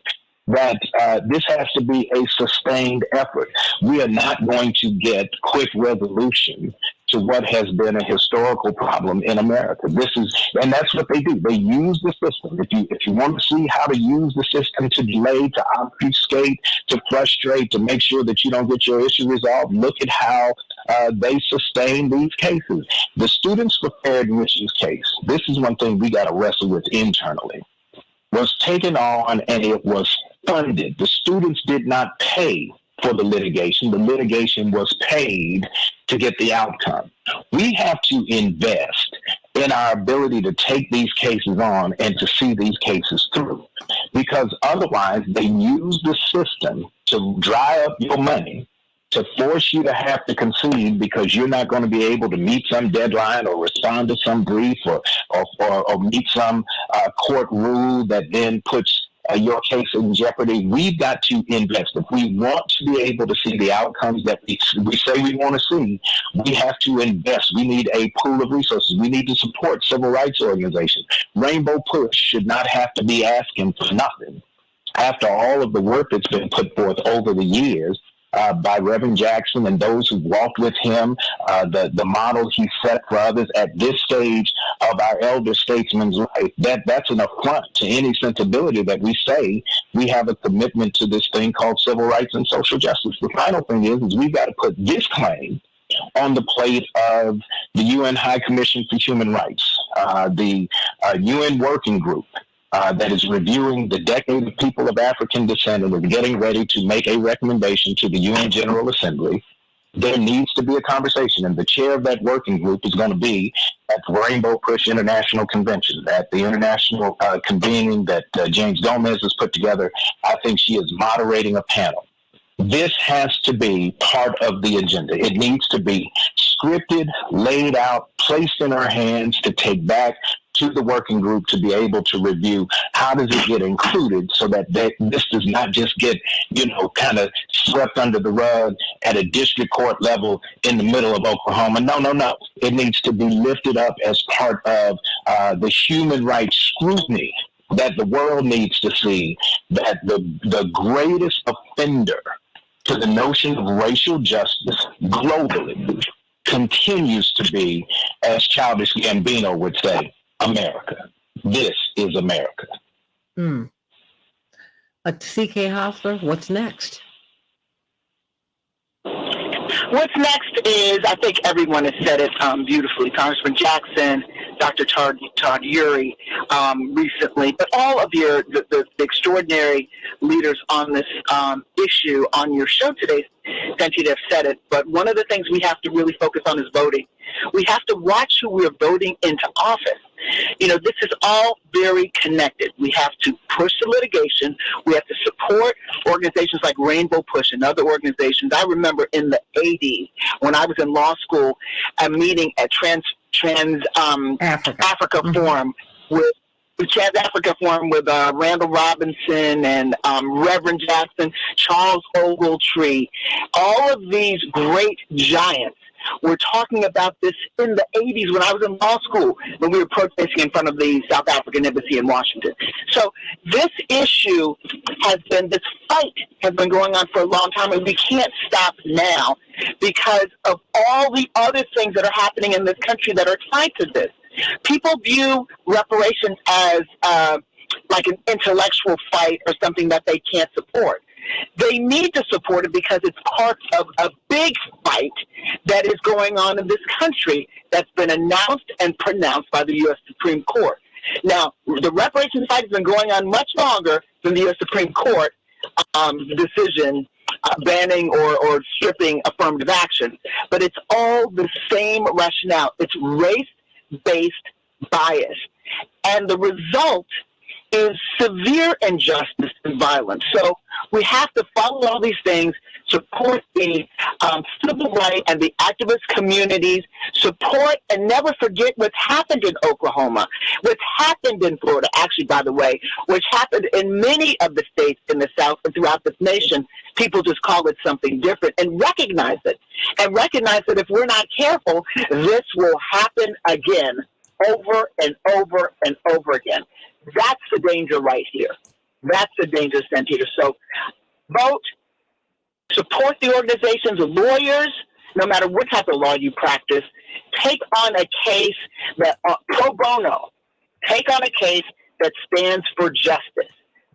that this has to be a sustained effort. We are not going to get quick resolution to what has been a historical problem in America. And that's what they do. They use the system. If you want to see how to use the system to delay, to obfuscate, to frustrate, to make sure that you don't get your issue resolved, look at how they sustain these cases. The Students for Fair Admissions case, this is one thing we got to wrestle with internally, was taken on and it was funded. The students did not pay for the litigation. The litigation was paid to get the outcome. We have to invest in our ability to take these cases on and to see these cases through, because otherwise they use the system to dry up your money, to force you to have to concede because you're not going to be able to meet some deadline or respond to some brief or meet some court rule that then puts your case in jeopardy. We've got to invest. If we want to be able to see the outcomes that we say we want to see, we have to invest. We need a pool of resources. We need to support civil rights organizations. Rainbow Push should not have to be asking for nothing. After all of the work that's been put forth over the years, by Reverend Jackson and those who walked with him, the model he set for others at this stage of our elder statesman's life, that's an affront to any sensibility that we say we have a commitment to this thing called civil rights and social justice. The final thing is we've got to put this claim on the plate of the UN High Commission for Human Rights, the UN Working Group, that is reviewing the decade of people of African descent and is getting ready to make a recommendation to the UN General Assembly. There needs to be a conversation, and the chair of that working group is going to be at the Rainbow Push International Convention, at the international convening that James Gomez has put together. I think she is moderating a panel. This has to be part of the agenda. It needs to be scripted, laid out, placed in our hands to take back to the working group to be able to review how does it get included so that this does not just get, kind of swept under the rug at a district court level in the middle of Oklahoma. No. It needs to be lifted up as part of the human rights scrutiny that the world needs to see, that the greatest offender to the notion of racial justice globally continues to be, as Childish Gambino would say, America. This is America. C.K. Hostler, what's next? What's next is, I think everyone has said it beautifully. Congressman Jackson, Dr. Todd Eury recently, but all of the extraordinary leaders on this issue on your show today, Santita, have said it. But one of the things we have to really focus on is voting. We have to watch who we're voting into office. This is all very connected. We have to push the litigation. We have to support organizations like Rainbow Push and other organizations. I remember in the 80s when I was in law school, a meeting at Trans Africa Forum with the Trans Africa Forum with Randall Robinson and Reverend Jackson, Charles Ogletree, all of these great giants. We're talking about this in the 80s when I was in law school, when we were protesting in front of the South African Embassy in Washington. So this issue this fight has been going on for a long time, and we can't stop now because of all the other things that are happening in this country that are tied to this. People view reparations as like an intellectual fight or something that they can't support. They need to support it because it's part of a big fight that is going on in this country that's been announced and pronounced by the U.S. Supreme Court. Now, the reparations fight has been going on much longer than the U.S. Supreme Court decision banning or stripping affirmative action, but it's all the same rationale. It's race-based bias, and the result is severe injustice and violence. So we have to follow all these things, support the civil rights and the activist communities, support and never forget what's happened in Oklahoma, what's happened in Florida, actually, by the way, which happened in many of the states in the South and throughout this nation. People just call it something different and recognize it. And recognize that if we're not careful, this will happen again, over and over and over again. That's the danger right here. That's the danger, Santita. So vote, support the organizations of lawyers, no matter what type of law you practice. Take on a case that, pro bono, take on a case that stands for justice.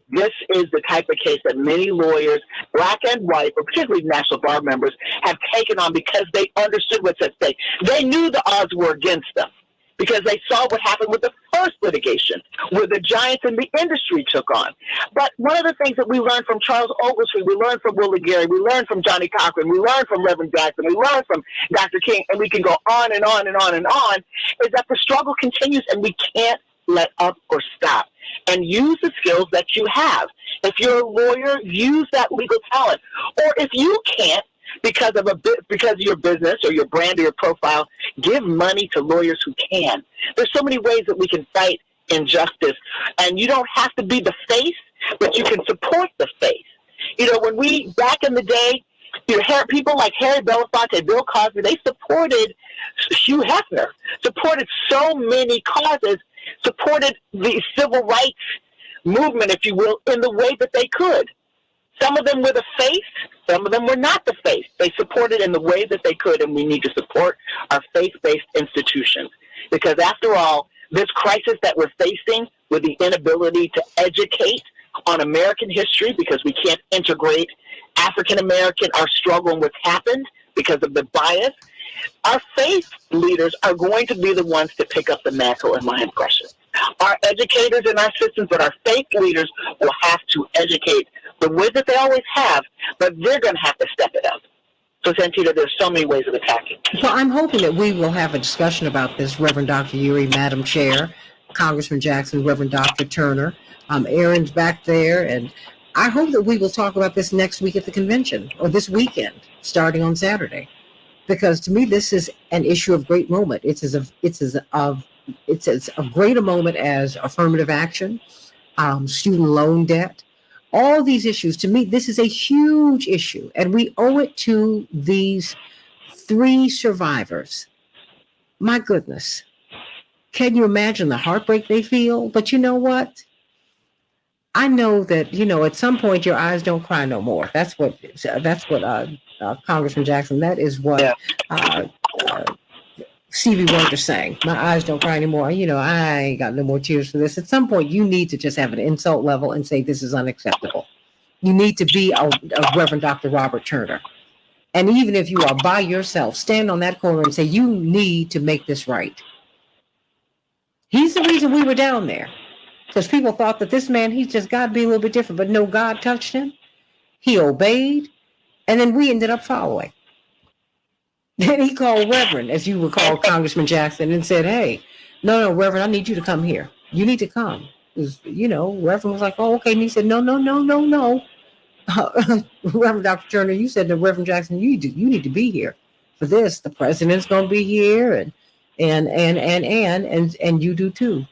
This is the type of case that many lawyers, black and white, but particularly National Bar members, have taken on because they understood what's at stake. They knew the odds were against them because they saw what happened with the first litigation, where the giants in the industry took on. But one of the things that we learned from Charles Ogletree, we learned from Willie Gary, we learned from Johnny Cochran, we learned from Reverend Jackson, we learned from Dr. King, and we can go on and on and on and on, is that the struggle continues and we can't let up or stop. And use the skills that you have. If you're a lawyer, use that legal talent. Or if you can't, because of your business or your brand or your profile, give money to lawyers who can. There's so many ways that we can fight injustice, and you don't have to be the face, but you can support the face. You know, when we back in the day, people like Harry Belafonte, Bill Cosby, they supported Hugh Hefner, supported so many causes, supported the civil rights movement, if you will, in the way that they could. Some of them were the face, some of them were not the face. They supported in the way that they could, and we need to support our faith-based institutions. Because after all, this crisis that we're facing with the inability to educate on American history, because we can't integrate African American, our struggle and what's happened because of the bias, our faith leaders are going to be the ones to pick up the mantle, in my impression. Our educators and our systems, but our faith leaders will have to educate the way that they always have, but they're going to have to step it up. So, Santita, there's so many ways of attacking. So I'm hoping that we will have a discussion about this, Reverend Dr. Uri, Madam Chair, Congressman Jackson, Reverend Dr. Turner, Aaron's back there, and I hope that we will talk about this next week at the convention, or this weekend, starting on Saturday. Because to me, this is an issue of great moment. It's as great a moment as affirmative action, student loan debt, all these issues. To me, this is a huge issue, and we owe it to these 3 survivors. My goodness, can you imagine the heartbreak they feel? But you know what? I know that, at some point your eyes don't cry no more. That's what Congressman Jackson, that is what Stevie Wonder sang. My eyes don't cry anymore. I ain't got no more tears for this. At some point, you need to just have an insult level and say this is unacceptable. You need to be a Reverend Dr. Robert Turner. And even if you are by yourself, stand on that corner and say, you need to make this right. He's the reason we were down there. Because people thought that this man, he's just got to be a little bit different. But no, God touched him. He obeyed. And then we ended up following. Then he called Reverend, as you recall, Congressman Jackson, and said, hey, no, Reverend, I need you to come here. You need to come. Reverend was like, oh, okay. And he said, no. Reverend Dr. Turner, you said to Reverend Jackson, you need to be here for this. The president's going to be here and you do too.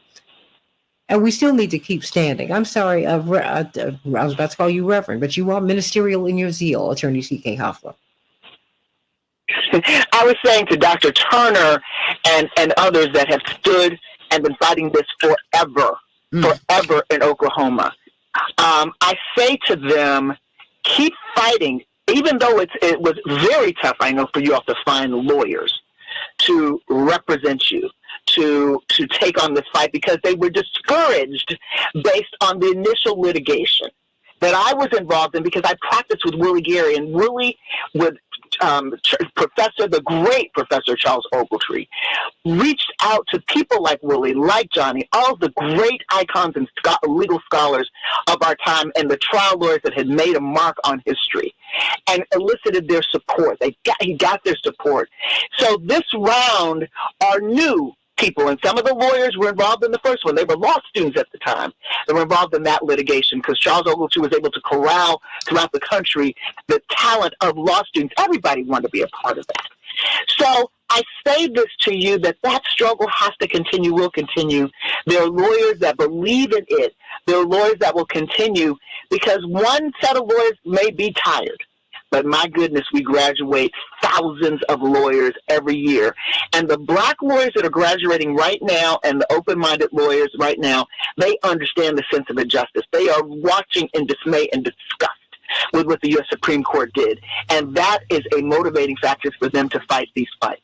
And we still need to keep standing. I'm sorry, I was about to call you Reverend, but you are ministerial in your zeal, Attorney C.K. Hoffler. I was saying to Dr. Turner and others that have stood and been fighting this forever in Oklahoma. I say to them, keep fighting, even though it was very tough, I know, for you all to find lawyers to represent you, to take on this fight, because they were discouraged based on the initial litigation that I was involved in, because I practiced with Willie Gary, and Willie with the great Professor Charles Ogletree, reached out to people like Willie, like Johnny, all the great icons and legal scholars of our time, and the trial lawyers that had made a mark on history, and elicited their support. He got their support. So this round are new people, and some of the lawyers were involved in the first one. They were law students at the time. They were involved in that litigation because Charles Ogletree was able to corral throughout the country the talent of law students. Everybody wanted to be a part of that. So I say this to you, that struggle has to continue, will continue. There are lawyers that believe in it. There are lawyers that will continue, because one set of lawyers may be tired, but my goodness, we graduate thousands of lawyers every year. And the black lawyers that are graduating right now and the open-minded lawyers right now, they understand the sense of injustice. They are watching in dismay and disgust with what the U.S. Supreme Court did. And that is a motivating factor for them to fight these fights.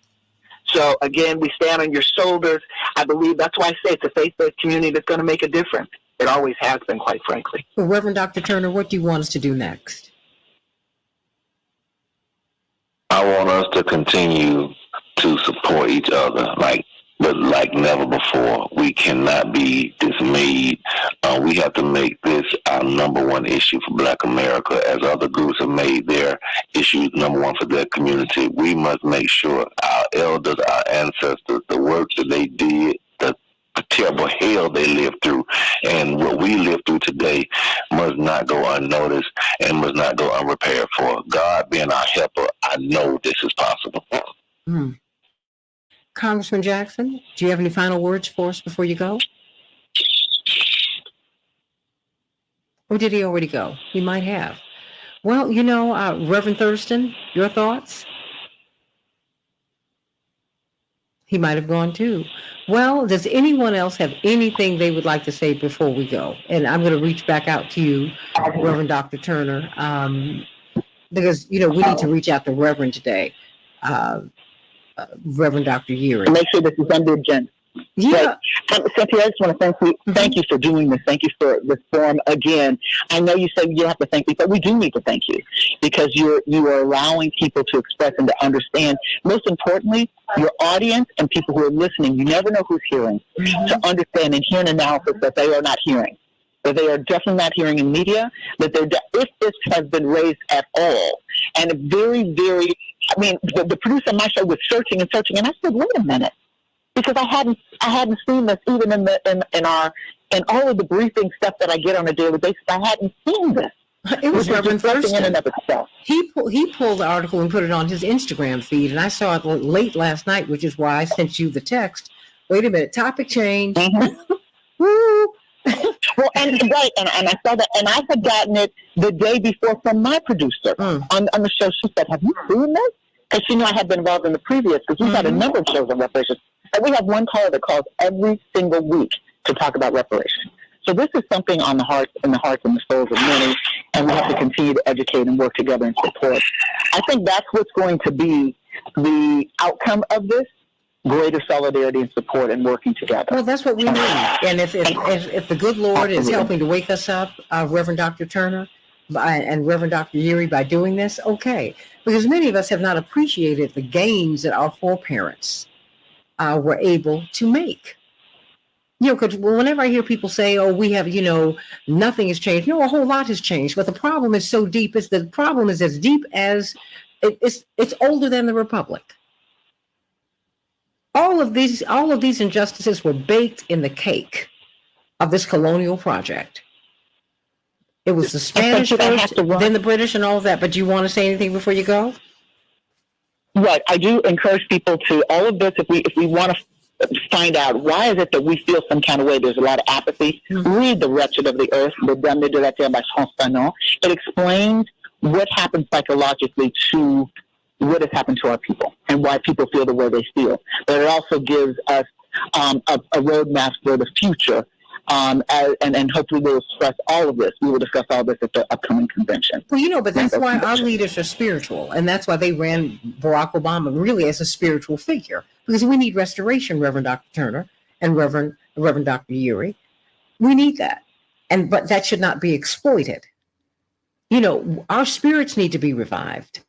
So, again, we stand on your shoulders. I believe that's why I say it's a faith-based community that's going to make a difference. It always has been, quite frankly. Well, Reverend Dr. Turner, what do you want us to do next? I want us to continue to support each other but like never before. We cannot be dismayed. We have to make this our number one issue for Black America, as other groups have made their issues number one for their community. We must make sure our elders, our ancestors, the work that they did, the terrible hell they lived through, and what we live through today must not go unnoticed and must not go unrepaired for. God being our helper, I know this is possible. Congressman Jackson, do you have any final words for us before you go? Or did he already go? He might have. Well, Reverend Thurston, your thoughts? He might have gone too. Well, does anyone else have anything they would like to say before we go? And I'm going to reach back out to you, Reverend Dr. Turner, because, we need to reach out to Reverend today, Reverend Dr. Yeary. Make sure this is on the agenda. Yeah. Cynthia, I just want to thank you. Thank you for doing this. Thank you for this forum again. I know you said you have to thank me, but we do need to thank you because you are allowing people to express and to understand. Most importantly, your audience and people who are listening. You never know who's hearing to understand and hear an analysis that they are not hearing. That they are definitely not hearing in media. That if this has been raised at all, and very, very. I mean, the producer on my show was searching, and I said, wait a minute. Because I hadn't seen this even in all of the briefing stuff that I get on a daily basis. I hadn't seen this. It was Reverend Thurston. In and of itself. He pulled the article and put it on his Instagram feed, and I saw it late last night, which is why I sent you the text. Wait a minute, topic change. Woo! Well, and I saw that, and I had gotten it the day before from my producer on the show. She said, "Have you seen this?" Because she knew I had been involved in the previous. Because we've had a number of shows on reparations. And we have one caller that calls every single week to talk about reparations. So this is something on the hearts and the souls of many, and we have to continue to educate and work together and support. I think that's what's going to be the outcome of this, greater solidarity and support and working together. Well, that's what we need. And if the good Lord is helping to wake us up, Reverend Dr. Turner and Reverend Dr. Yeary, by doing this, okay. Because many of us have not appreciated the gains that our foreparents were able to make. Because whenever I hear people say, oh, we have, nothing has changed. No, a whole lot has changed. But the problem is so deep. The problem is as deep as it's older than the Republic. All of these injustices were baked in the cake of this colonial project. It was the Spanish first, then the British and all of that. But do you want to say anything before you go? Right. I do encourage people to all of this. If we want to find out why is it that we feel some kind of way, there's a lot of apathy. Read The Wretched of the Earth, Le Damné de la Terre by France Fanon. It explains what happens psychologically to what has happened to our people and why people feel the way they feel. But it also gives us a roadmap for the future. And hopefully we'll discuss all of this. We will discuss all this at the upcoming convention. Well, but that's why our leaders are spiritual. And that's why they ran Barack Obama really as a spiritual figure. Because we need restoration, Reverend Dr. Turner and Reverend Dr. Yeary. We need that. But that should not be exploited. Our spirits need to be revived.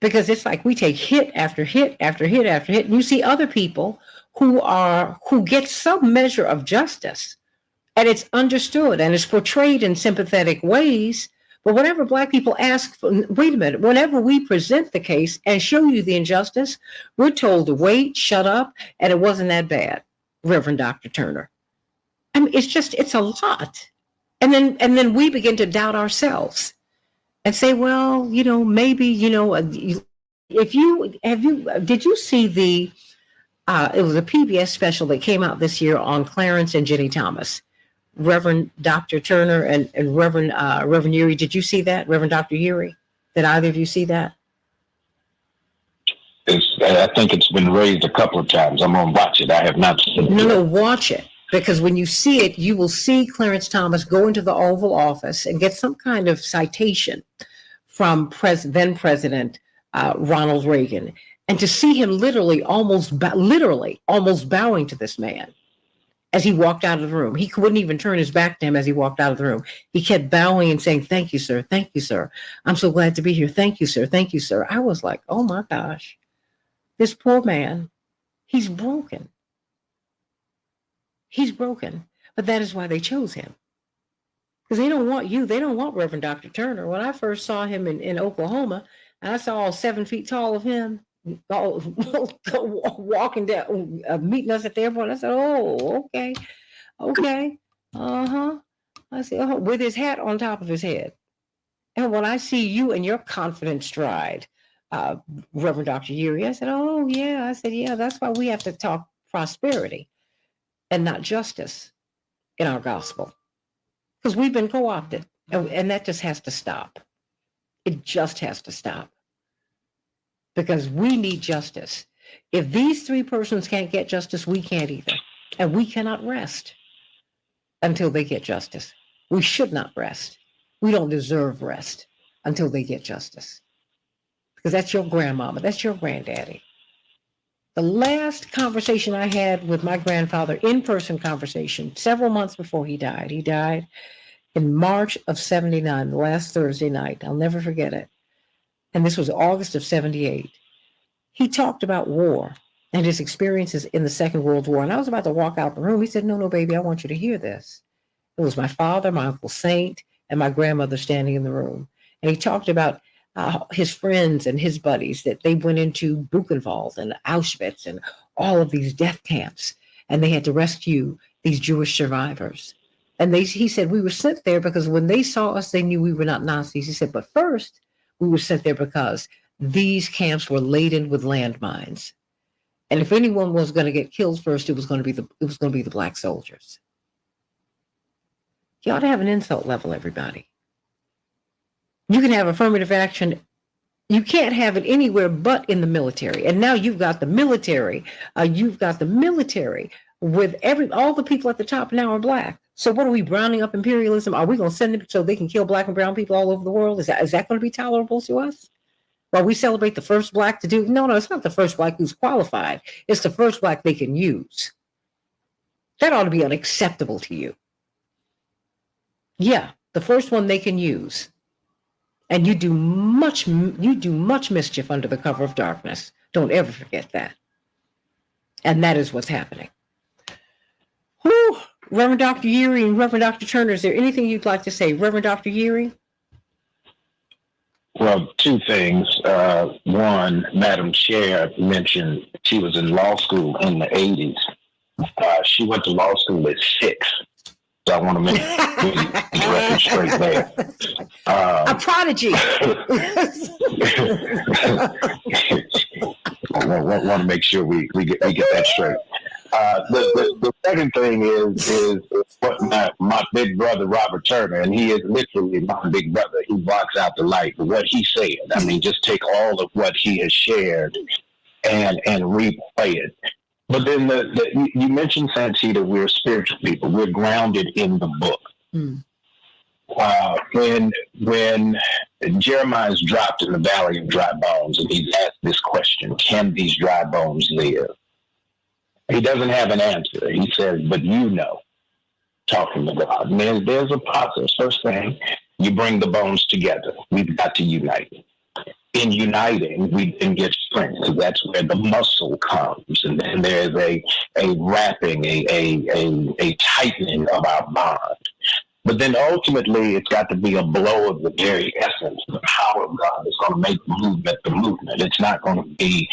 Because it's like we take hit after hit after hit after hit. And you see other people who get some measure of justice. And it's understood and it's portrayed in sympathetic ways. But whenever Black people ask, wait a minute, whenever we present the case and show you the injustice, we're told to wait, shut up, and it wasn't that bad, Reverend Dr. Turner. I mean, it's a lot. And then we begin to doubt ourselves and say, well, maybe, did you see it was a PBS special that came out this year on Clarence and Jenny Thomas. Reverend Dr. Turner and Reverend Yeary. Did you see that, Reverend Dr. Yeary? Did either of you see that? I think it's been raised a couple of times. I'm going to watch it. I have not seen it. No, watch it. Because when you see it, you will see Clarence Thomas go into the Oval Office and get some kind of citation from then President Ronald Reagan. And to see him literally almost bowing to this man as he walked out of the room. He wouldn't even turn his back to him as he walked out of the room. He kept bowing and saying, "Thank you, sir. Thank you, sir. I'm so glad to be here. Thank you, sir. Thank you, sir." I was like, oh my gosh, this poor man, he's broken. He's broken. But that is why they chose him. Because they don't want you. They don't want Reverend Dr. Turner. When I first saw him in Oklahoma, and I saw all 7 feet tall of him walking down, meeting us at the airport, I said, oh, okay. I said, oh, with his hat on top of his head. And when I see you in your confident stride, Reverend Dr. Yuri, I said, oh, yeah. I said, yeah, that's why we have to talk prosperity and not justice in our gospel. Because we've been co-opted, and that just has to stop. It just has to stop. Because we need justice. If these 3 persons can't get justice, we can't either. And we cannot rest until they get justice. We should not rest. We don't deserve rest until they get justice. Because that's your grandmama, that's your granddaddy. The last conversation I had with my grandfather, in-person conversation, several months before he died. He died in March of 79, the last Thursday night. I'll never forget it. And this was August of 78. He talked about war and his experiences in the Second World War. And I was about to walk out the room. He said, no, baby, I want you to hear this. It was my father, my Uncle Saint, and my grandmother standing in the room. And he talked about his friends and his buddies, that they went into Buchenwald and Auschwitz and all of these death camps. And they had to rescue these Jewish survivors. And he said, we were sent there because when they saw us, they knew we were not Nazis. He said, but first, we were sent there because these camps were laden with landmines. And if anyone was going to get killed first, it was going to be the black soldiers. You ought to have an insult level, everybody. You can have affirmative action. You can't have it anywhere but in the military. And now you've got the military. With all the people at the top now are black. So what are we, browning up imperialism? Are we going to send them so they can kill black and brown people all over the world? Is that going to be tolerable to us? Well, we celebrate the first black to do. No, it's not the first black who's qualified. It's the first black they can use. That ought to be unacceptable to you. Yeah, the first one they can use. And you do much mischief under the cover of darkness. Don't ever forget that. And that is what's happening. Whew. Reverend Dr. Yuri and Reverend Dr. Turner, is there anything you'd like to say? Reverend Dr. Yuri? Well, 2 things. One, Madam Chair mentioned she was in law school in the 80s. She went to law school at 6. So I want to make the record straight there. A prodigy. I want to make sure we get that straight. The second thing is what my big brother Robert Turner, and he is literally my big brother. He blocks out the light. But what he said, I mean, just take all of what he has shared and replay it. But then you mentioned, Santita, we're spiritual people. We're grounded in the book. When Jeremiah is dropped in the valley of dry bones, and he's asked this question, can these dry bones live? He doesn't have an answer. He says, but you know, talking to God. And there's a process. First thing, you bring the bones together. We've got to unite. In uniting, we can get strength, because that's where the muscle comes. And then there's a wrapping, a tightening of our bond. But then ultimately, it's got to be a blow of the very essence. The power of God is going to make the movement. It's not going to be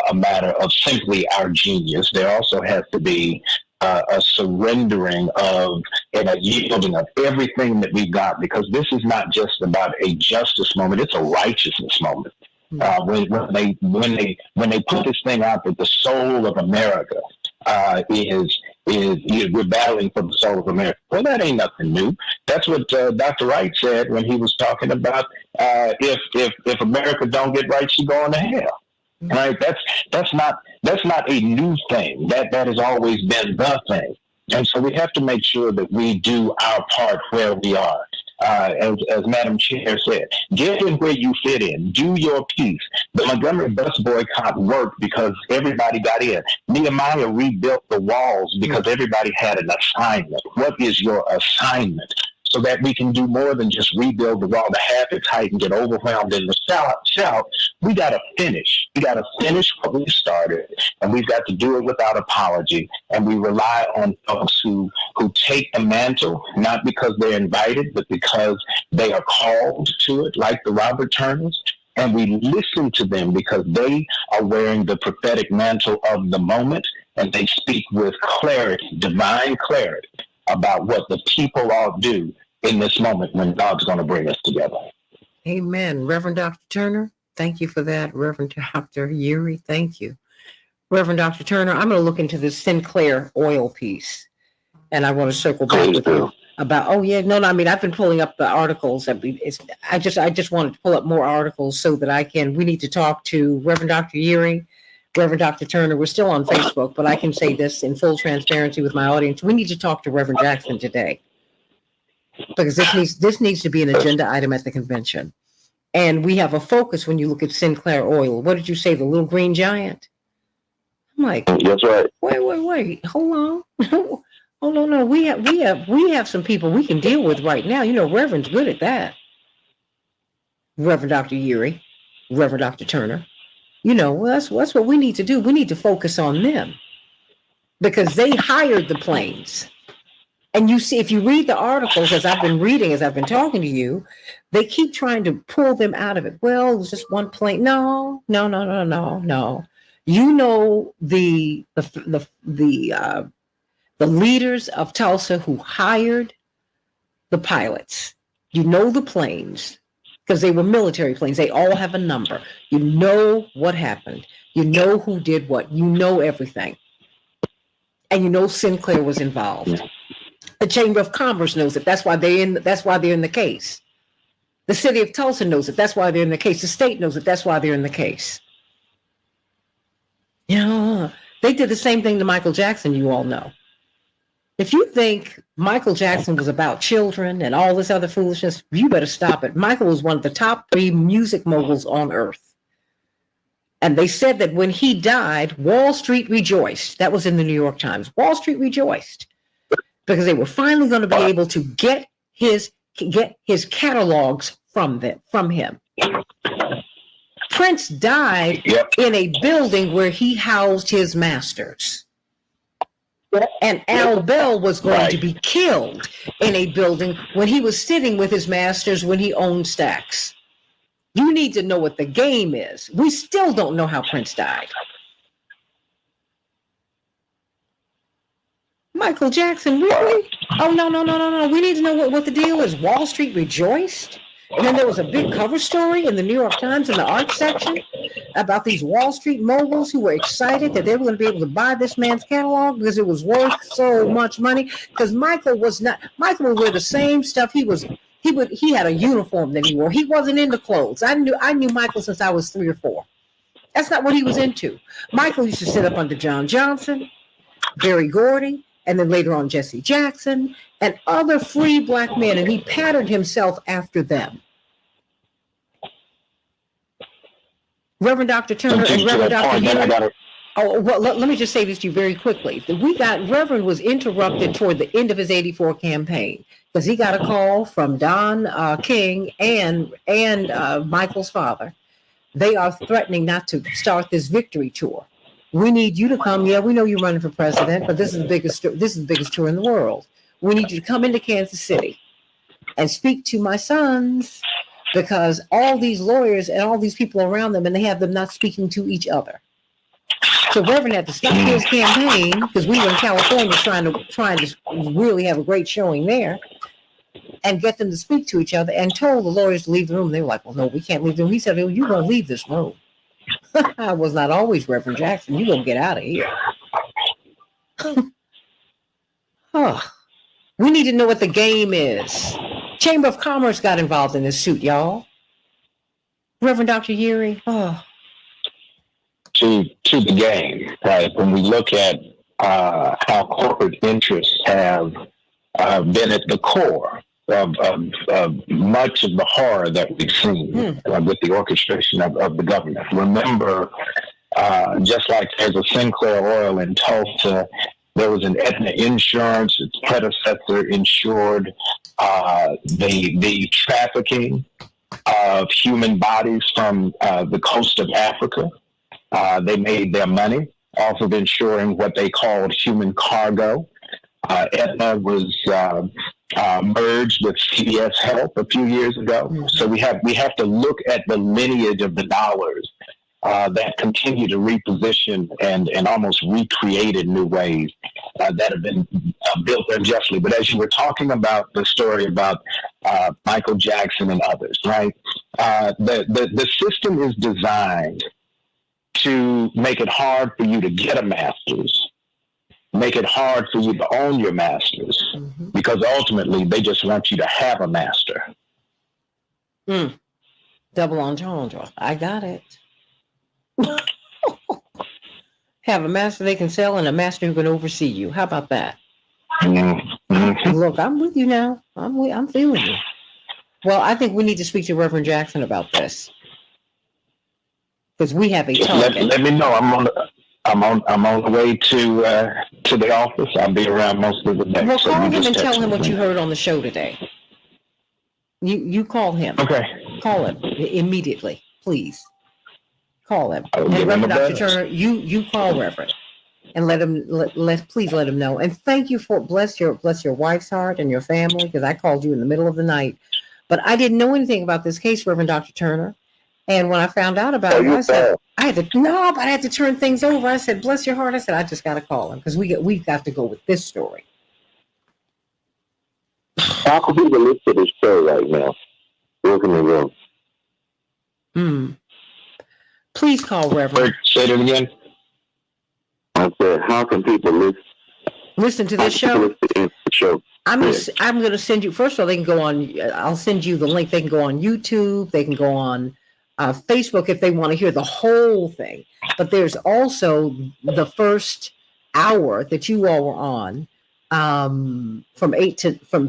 a matter of simply our genius. There also has to be a surrendering of and a yielding of everything that we've got, because this is not just about a justice moment; it's a righteousness moment. When they put this thing out that the soul of America we're battling for the soul of America. Well, that ain't nothing new. That's what Dr. Wright said when he was talking about if America don't get right, she going to hell. Right? That's not a new thing. That has always been the thing. And so we have to make sure that we do our part where we are. As Madam Chair said, get in where you fit in. Do your piece. The Montgomery bus boycott worked because everybody got in. Nehemiah rebuilt the walls because everybody had an assignment. What is your assignment? So that we can do more than just rebuild the wall to have it tight and get overwhelmed in the shout. We got to finish. We got to finish what we started, and we've got to do it without apology. And we rely on folks who take the mantle, not because they're invited, but because they are called to it, like the Robert Turners. And we listen to them because they are wearing the prophetic mantle of the moment, and they speak with clarity, divine clarity, about what the people all do in this moment when God's going to bring us together. Amen. Reverend Dr. Turner, thank you for that. Reverend Dr. Yuri, thank you. Reverend Dr. Turner, I'm going to look into this Sinclair oil piece, and I want to circle back with you about, I mean, I've been pulling up the articles. I just wanted to pull up more articles so that we need to talk to Reverend Dr. Yuri, Reverend Dr. Turner. We're still on Facebook, but I can say this in full transparency with my audience. We need to talk to Reverend Jackson today because this needs to be an agenda item at the convention. And we have a focus when you look at Sinclair Oil. What did you say? The little green giant? I'm like, that's right. Wait. Hold on. Hold on. No, we have some people we can deal with right now. You know, Reverend's good at that. Reverend Dr. Yuri, Reverend Dr. Turner. You know, that's what we need to do. We need to focus on them because they hired the planes. And you see, if you read the articles, as I've been talking to you, they keep trying to pull them out of it. Well, it was just one plane. No. You know, the leaders of Tulsa who hired the pilots. You know the planes. Because they were military planes. They all have a number. You know what happened. You know who did what. You know everything. And you know Sinclair was involved. The Chamber of Commerce knows it. That's why they're in the case. The city of Tulsa knows it. That's why they're in the case. The state knows it. That's why they're in the case. Yeah. They did the same thing to Michael Jackson, you all know. If you think Michael Jackson was about children and all this other foolishness, you better stop it. Michael was one of the top 3 music moguls on earth. And they said that when he died, Wall Street rejoiced. That was in the New York Times. Wall Street rejoiced because they were finally going to be able to get his catalogs from him. Prince died in a building where he housed his masters. And Al Bell was going to be killed in a building when he was sitting with his masters when he owned Stax. You need to know what the game is. We still don't know how Prince died. Michael Jackson, really? Oh, no. We need to know what the deal is. Wall Street rejoiced. And then there was a big cover story in the New York Times in the art section about these Wall Street moguls who were excited that they were going to be able to buy this man's catalog because it was worth so much money. Because Michael would wear the same stuff. He had a uniform that he wore. He wasn't into clothes. I knew Michael since I was 3 or 4. That's not what he was into. Michael used to sit up under John Johnson, Berry Gordy, and then later on Jesse Jackson and other free black men, and he patterned himself after them. Reverend Dr. Turner and Reverend Dr. Yuri. Oh, well, let me just say this to you very quickly. Reverend was interrupted toward the end of his 84 campaign because he got a call from Don King and Michael's father. They are threatening not to start this victory tour. We need you to come. Yeah, we know you're running for president, but this is the biggest tour in the world. We need you to come into Kansas City and speak to my sons because all these lawyers and all these people around them, and they have them not speaking to each other. So Reverend had to stop his campaign because we were in California trying to really have a great showing there and get them to speak to each other and told the lawyers to leave the room. They were like, well, no, we can't leave the room. He said, oh, you're going to leave this room. I was not always Reverend Jackson. You're going to get out of here. Oh, we need to know what the game is. Chamber of Commerce got involved in this suit, y'all. Reverend Dr. Yeri. Oh. To the game, right? When we look at how corporate interests have been at the core of much of the horror that we've seen with the orchestration of the government. Remember, just like there's a Sinclair Oil in Tulsa, there was an Aetna Insurance. Its predecessor insured the trafficking of human bodies from the coast of Africa. They made their money off of insuring what they called human cargo. Aetna was merged with CVS Health a few years ago. So we have to look at the lineage of the dollars that continue to reposition and almost recreate in new ways that have been built unjustly. But as you were talking about the story about Michael Jackson and others, right? The system is designed to make it hard for you to get a master's, make it hard for you to own your master's, because ultimately they just want you to have a master. Double entendre. I got it. Have a master they can sell and a master who can oversee you. How about that? Look, I'm with you now. I'm feeling you. Well, I think we need to speak to Reverend Jackson about this. Because we have a target. Let me know. I'm on the way to the office. I'll be around most of the day. Well, call him and tell him what you heard on the show today. You call him. Okay. Call him immediately, please. Call him. And Reverend Dr. Turner, you call Reverend and please let him know. And thank you for bless your wife's heart and your family, because I called you in the middle of the night, but I didn't know anything about this case, Reverend Dr. Turner. And when I found out about it, I said, I had to turn things over. I said, bless your heart. I said, I just got to call him because we've got to go with this story. How can people listen to this show right now? Working the room. Please call Reverend. Say it again. I said, how can people listen to this show? I'm going to send you, first of all, they can go on, I'll send you the link. They can go on YouTube. They can go on Facebook if they want to hear the whole thing. But there's also the first hour that you all were on from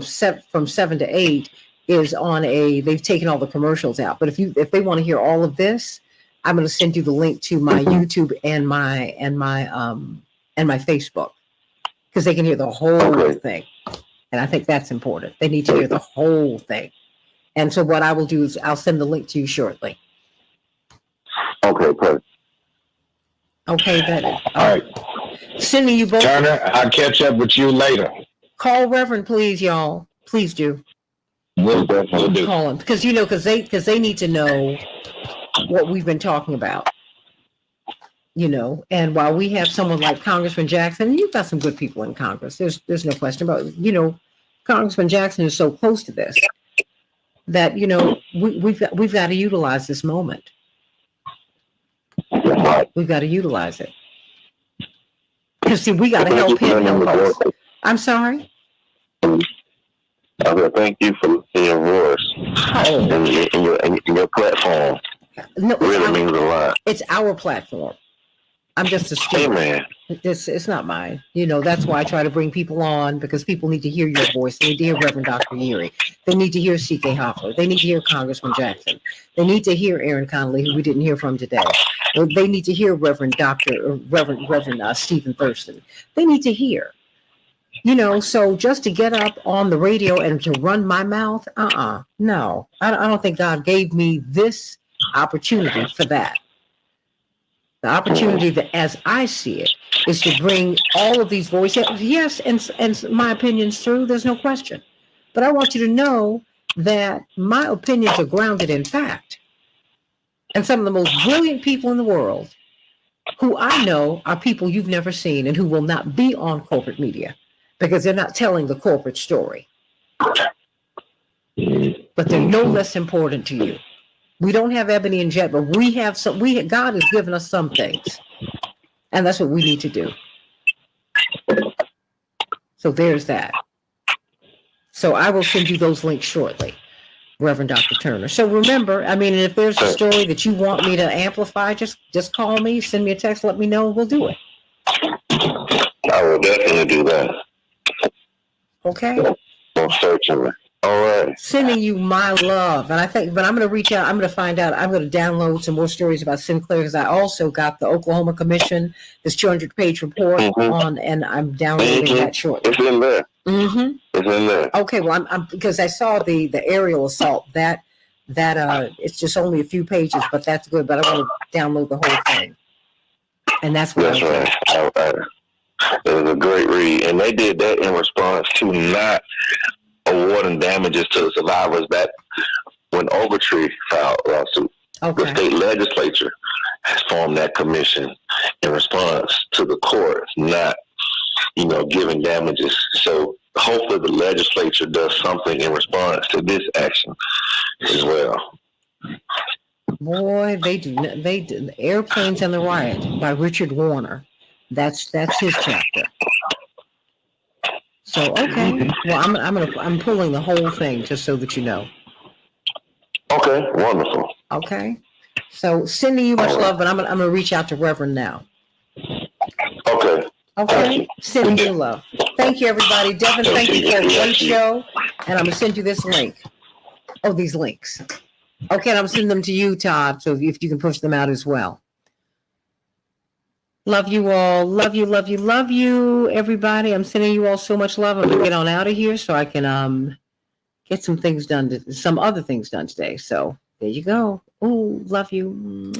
7 to 8 is on they've taken all the commercials out. But if they want to hear all of this, I'm going to send you the link to my YouTube and my Facebook, because they can hear the whole thing. And I think that's important. They need to hear the whole thing. And so what I will do is I'll send the link to you shortly. Okay, perfect. Okay, Betty. All right. Sending you both. Turner, I'll catch up with you later. Call Reverend, please, y'all. Please do. We'll do. Call him because they need to know what we've been talking about. And while we have someone like Congressman Jackson, you've got some good people in Congress. There's no question about it. Congressman Jackson is so close to this that we've got to utilize this moment. We've got to utilize it. Because see, we got to help him help us. I'm sorry. Thank you for your voice and your platform. No, it really means a lot. It's our platform. I'm just a student. Hey, man. It's not mine. That's why I try to bring people on, because people need to hear your voice. They need to hear Reverend Dr. Yeri. They need to hear C.K. Hoffler. They need to hear Congressman Jackson. They need to hear Aaron Connolly, who we didn't hear from today. They need to hear Reverend Stephen Thurston. They need to hear. So just to get up on the radio and to run my mouth, no. I don't think God gave me this opportunity for that. The opportunity that, as I see it, is to bring all of these voices. Yes, and my opinions through, there's no question. But I want you to know that my opinions are grounded in fact. And some of the most brilliant people in the world, who I know are people you've never seen and who will not be on corporate media because they're not telling the corporate story. But they're no less important to you. We don't have ebony and jet, but we have some. God has given us some things, and that's what we need to do. So there's that. So I will send you those links shortly, Reverend Dr. Turner. So remember, I mean, if there's a story that you want me to amplify, just call me, send me a text, let me know, we'll do it. I will definitely do that. Okay. Most certainly. All right. Sending you my love. And but I'm going to reach out. I'm going to find out. I'm going to download some more stories about Sinclair because I also got the Oklahoma Commission, this 200-page report on, and I'm downloading that shortly. It's in there. Mm-hmm. It's in there. Okay. Well, I'm because I saw the aerial assault that it's just only a few pages, but that's good. But I want to download the whole thing. And that's what That's right. All right. It was a great read. And they did that in response to not awarding damages to the survivors back when Ogletree filed a lawsuit. Okay. The state legislature has formed that commission in response to the court not, giving damages. So hopefully the legislature does something in response to this action as well. Boy, they do. Airplanes and the Riot by Richard Warner. That's his chapter. So okay, well I'm pulling the whole thing just so that you know. Okay, wonderful. Okay, so sending you much love, but I'm gonna reach out to Reverend now. Okay. Okay, sending you love. Thank you, everybody. Devin, thank you for one show, and I'm gonna send you this link. Oh, these links. Okay, and I'm sending them to you, Todd. So if you can push them out as well. Love you all. Love you, love you, love you, everybody. I'm sending you all so much love. I'm going to get on out of here so I can get some other things done today. So there you go. Oh, love you.